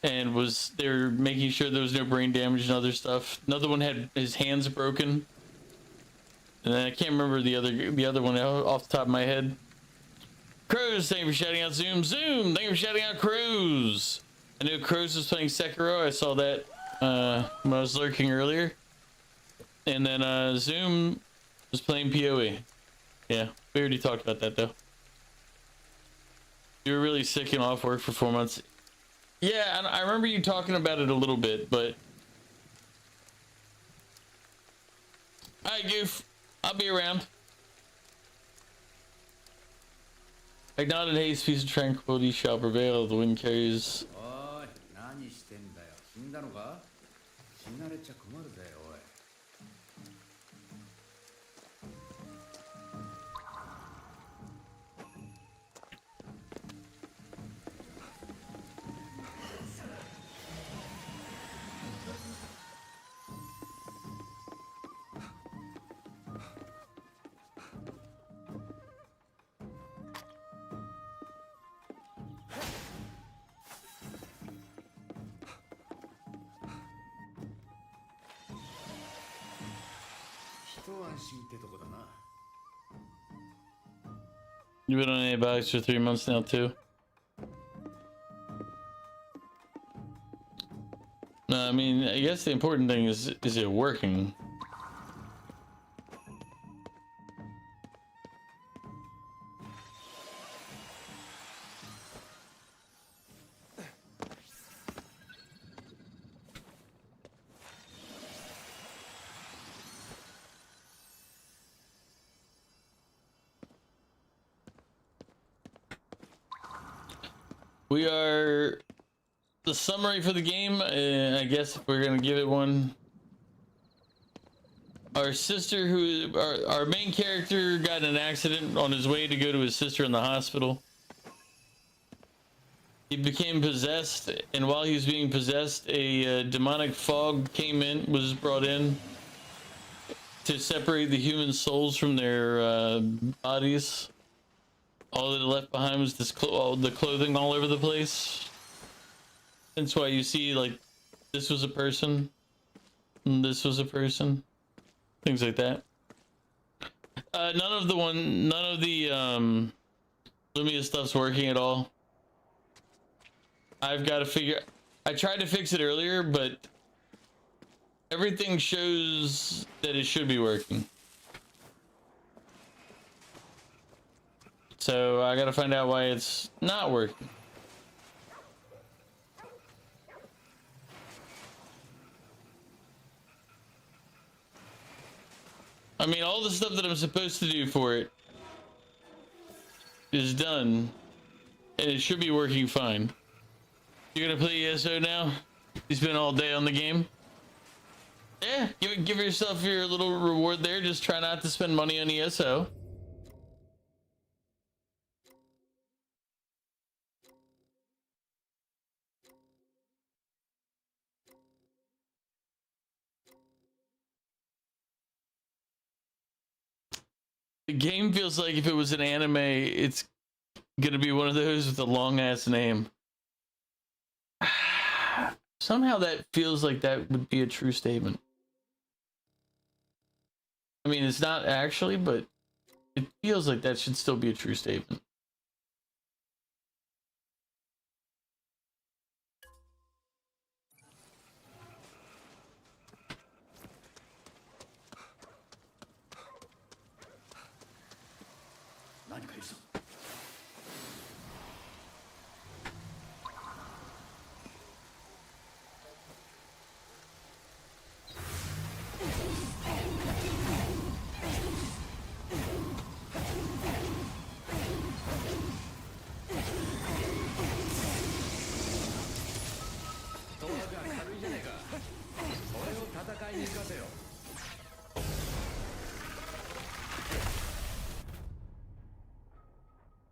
and they were making sure there was no brain damage and other stuff. Another one had his hands broken, and then I can't remember the other one off the top of my head. Crows, thank you for shouting out Zoom. Zoom, thank you for shouting out Crows. I knew Crows was playing Sekiro. I saw that when I was lurking earlier. And then Zoom was playing PoE. Yeah, we already talked about that though. You were really sick and off work for 4 months. Yeah, and I remember you talking about it a little bit, but... Alright, Goof. I'll be around. Ignited haste, peace and tranquility shall prevail. The wind carries... おい、何してんだよ。死んだのか？死なれちゃ困るぜ、おい。You've been on antibiotics for 3 months now too. No, I mean, I guess the important thing is it working? We are the summary for the game. I guess if we're gonna give it one. Our sister, our main character, got in an accident on his way to go to his sister in the hospital. He became possessed, and while he was being possessed, a demonic fog was brought in to separate the human souls from their bodies. All that left behind was all the clothing all over the place. That's why you see, like, this was a person, and this was a person, things like that. None of the Lumia stuff's working at all. I've got to figure. I tried to fix it earlier, but everything shows that it should be working. So I gotta find out why it's not working. I mean, all the stuff that I'm supposed to do for it is done, and it should be working fine. You're gonna play ESO now? You spent all day on the game? Yeah, give yourself your little reward there. Just try not to spend money on ESO. The game feels like if it was an anime, it's gonna be one of those with a long ass name. Somehow that feels like that would be a true statement. I mean, it's not actually, but it feels like that should still be a true statement.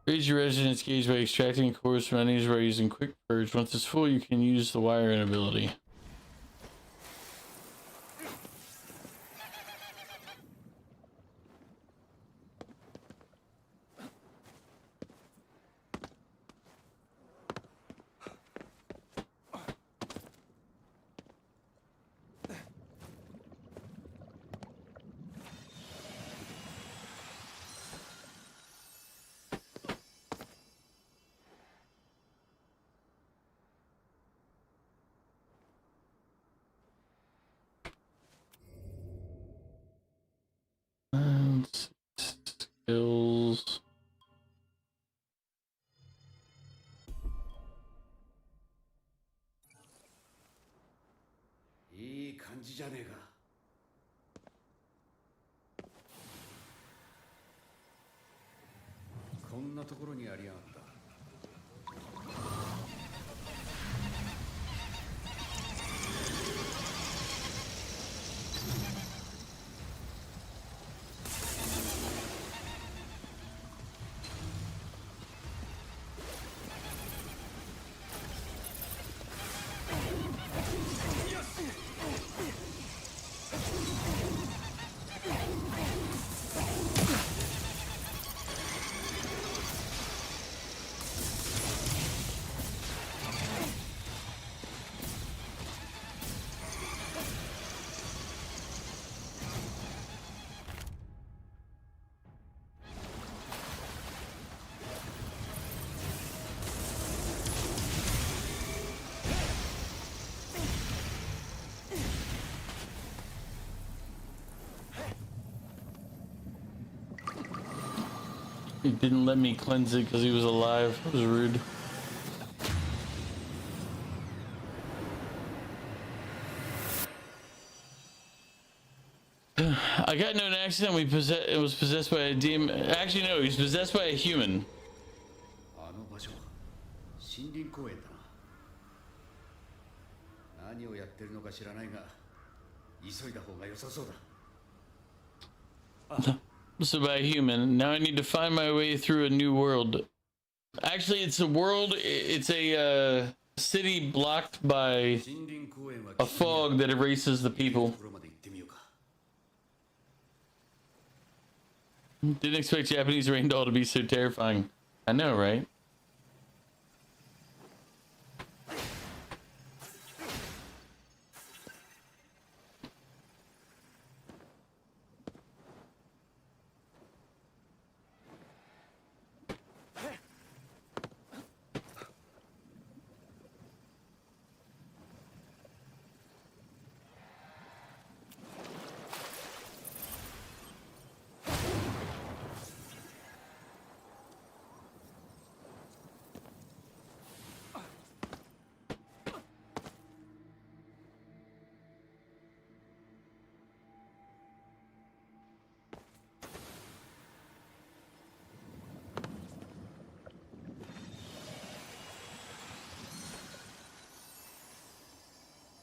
Raise your resonance gauge by extracting cores from enemies by using quick purge. Once it's full, you can use the wire in ability. Skills.いい感じじゃねえか。こんなところにありやがった。He didn't let me cleanse it because he was alive. It was rude. I got into an accident. It was possessed by a demon. Actually, no, he's possessed by a human. あの場所、森林公園だな。何をやってるのか知らないが、急いだ方が良さそうだ。So by human, now I need to find my way through a new world. Actually, it's a world, it's a city blocked by a fog that erases the people. Didn't expect Japanese rain doll to be so terrifying. I know, right?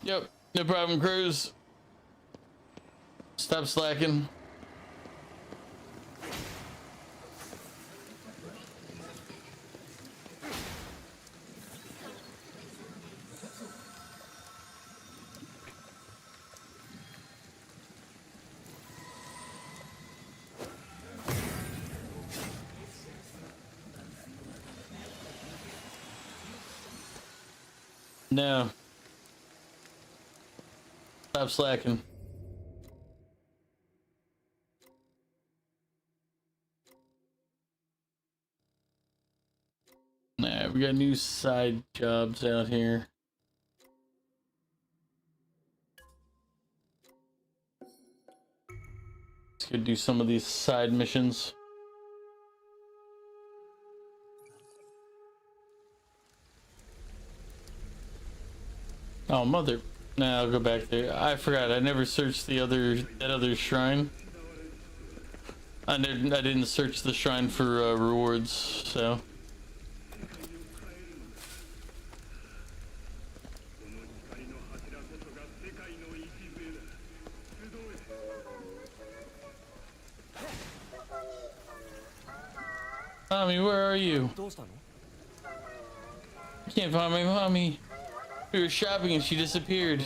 Yep, no problem, Cruz. Stop slacking. No. Stop slacking. Nah, we got new side jobs out here. Let's go do some of these side missions. Oh, mother. Nah, I'll go back there. I forgot. I never searched that other shrine. I didn't search the shrine for rewards, so. Mommy, where are you? I can't find my mommy. We were shopping and she disappeared.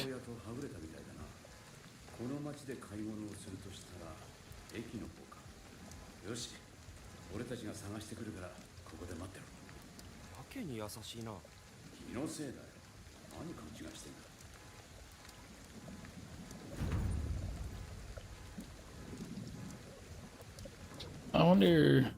I wonder.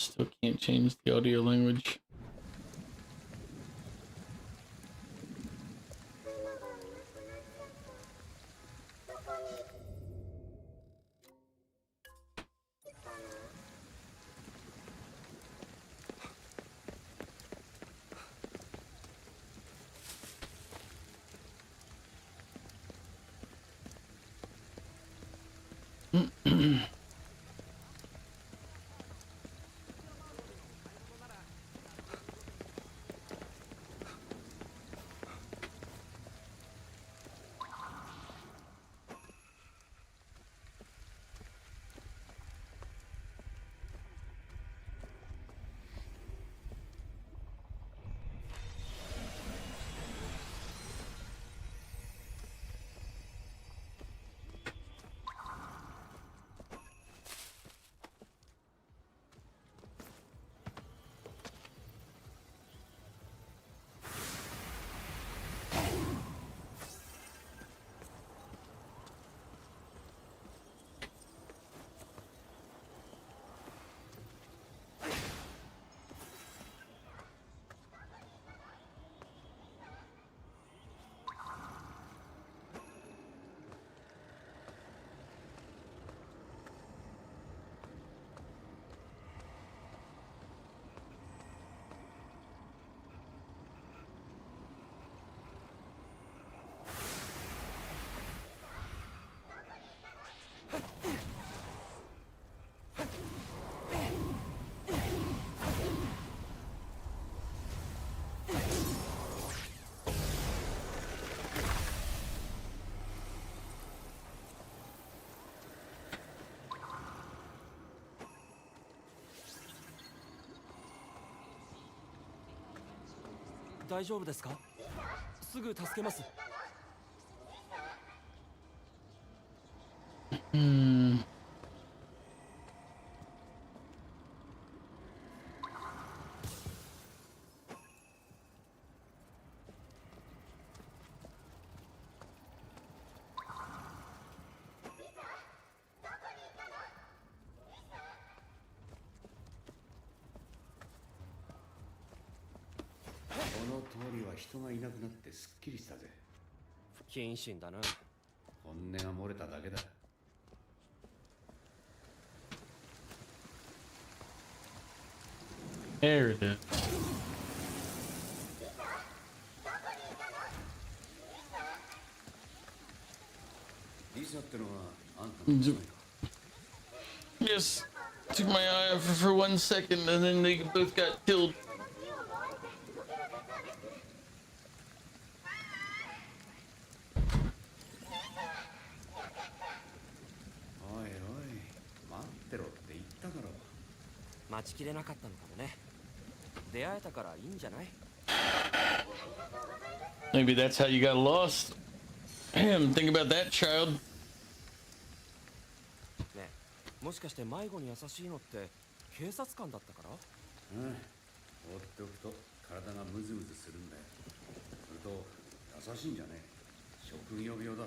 Still can't change the audio language. 大丈夫ですか？すぐ助けます。この通りは人がいなくなってすっきりしたぜ。不謹慎だな。本音が漏れただけだ。There it is. リサってのはあんたの娘か。 Yes. Took my eye off her for 1 second and then they both got killed. おいおい、待ってろって言っただろ。待ちきれなかったのかもね。出会えたからいいんじゃない？ Maybe that's how you got lost. Damn, think about that, child. ねえ、もしかして迷子に優しいのって警察官だったから？うん、放っておくと体がムズムズするんだよ。それと優しいんじゃねえ、職業病だ。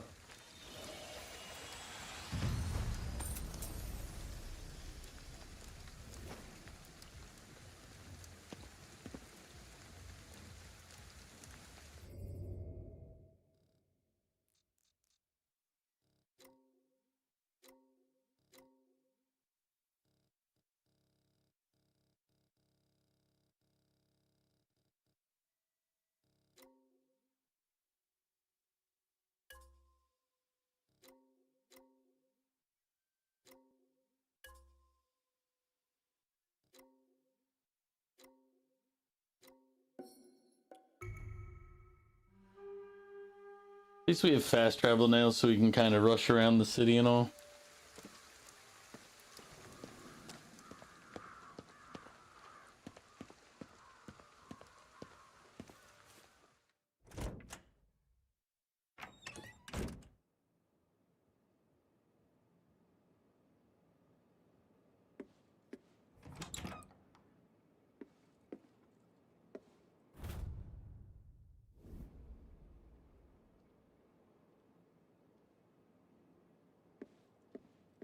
At least we have fast travel now so we can kind of rush around the city and all.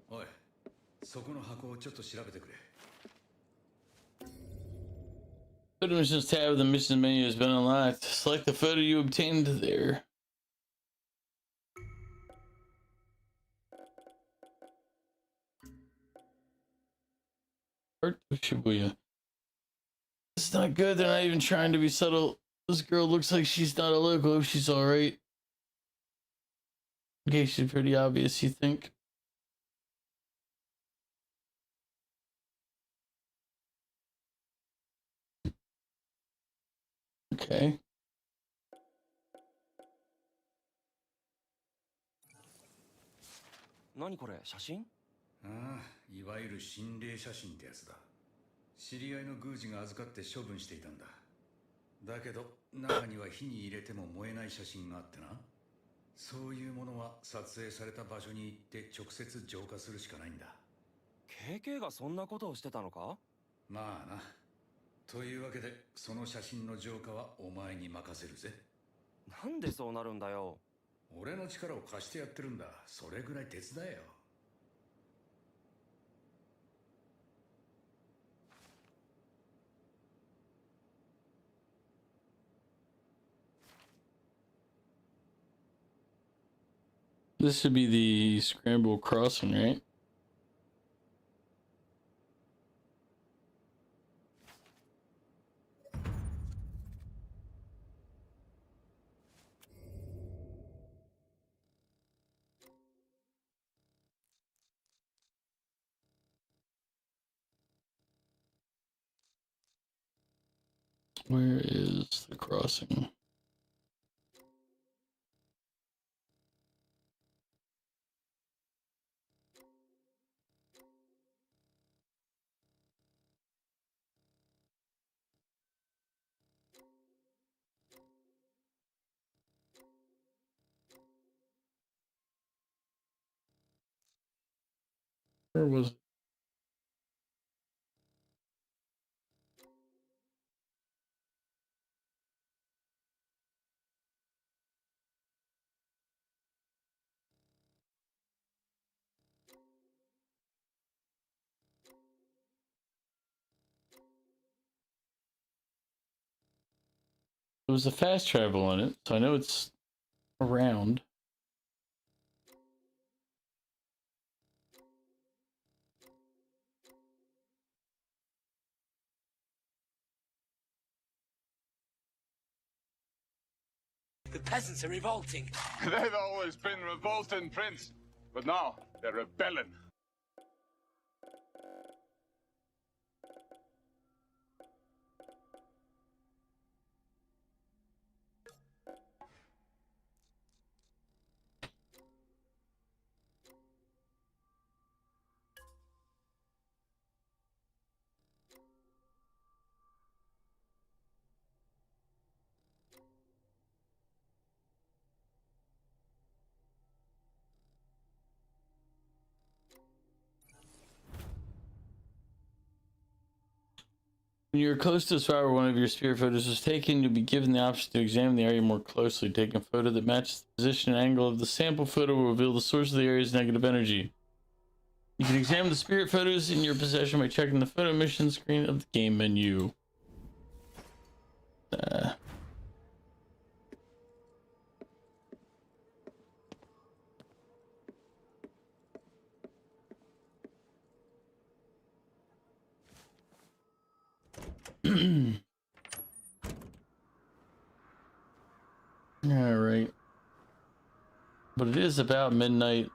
おい、そこの箱をちょっと調べてくれ。Photo missions tab of the mission menu has been unlocked. Select the photo you obtained there. Art of Shibuya. It's not good. They're not even trying to be subtle. This girl looks like she's not a local. Hope she's alright. Okay, she's pretty obvious, you think? Okay. 何これ、写真？ああ、いわゆる心霊写真ってやつだ。知り合いの宮司が預かって処分していたんだ。だけど中には火に入れても燃えない写真があってな。そういうものは撮影された場所に行って直接浄化するしかないんだ。KK がそんなことをしてたのか？まあな。というわけでその写真の浄化はお前に任せるぜ。なんでそうなるんだよ。俺の力を貸してやってるんだ。それぐらい手伝えよ。This should be the scramble crossing, right? Where is the crossing? Where was it? There was a fast travel on it, so I know it's around. The peasants are revolting. They've always been revolting, Prince, but now they're rebelling. When you're close to a spot where one of your spirit photos was taken, you'll be given the option to examine the area more closely. Taking a photo that matches the position and angle of the sample photo will reveal the source of the area's negative energy. You can examine the spirit photos in your possession by checking the photo mission screen of the game menu. Alright. But it is about midnight,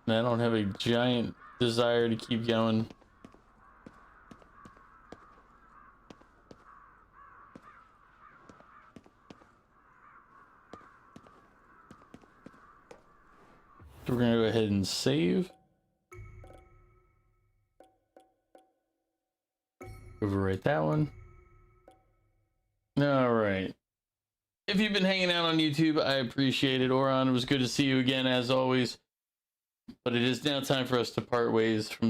and I don't have a giant desire to keep going. So we're gonna go ahead and save. Overwrite that one. Alright. If you've been hanging out on YouTube, I appreciate it. Oron, it was good to see you again as always. But it is now time for us to part ways from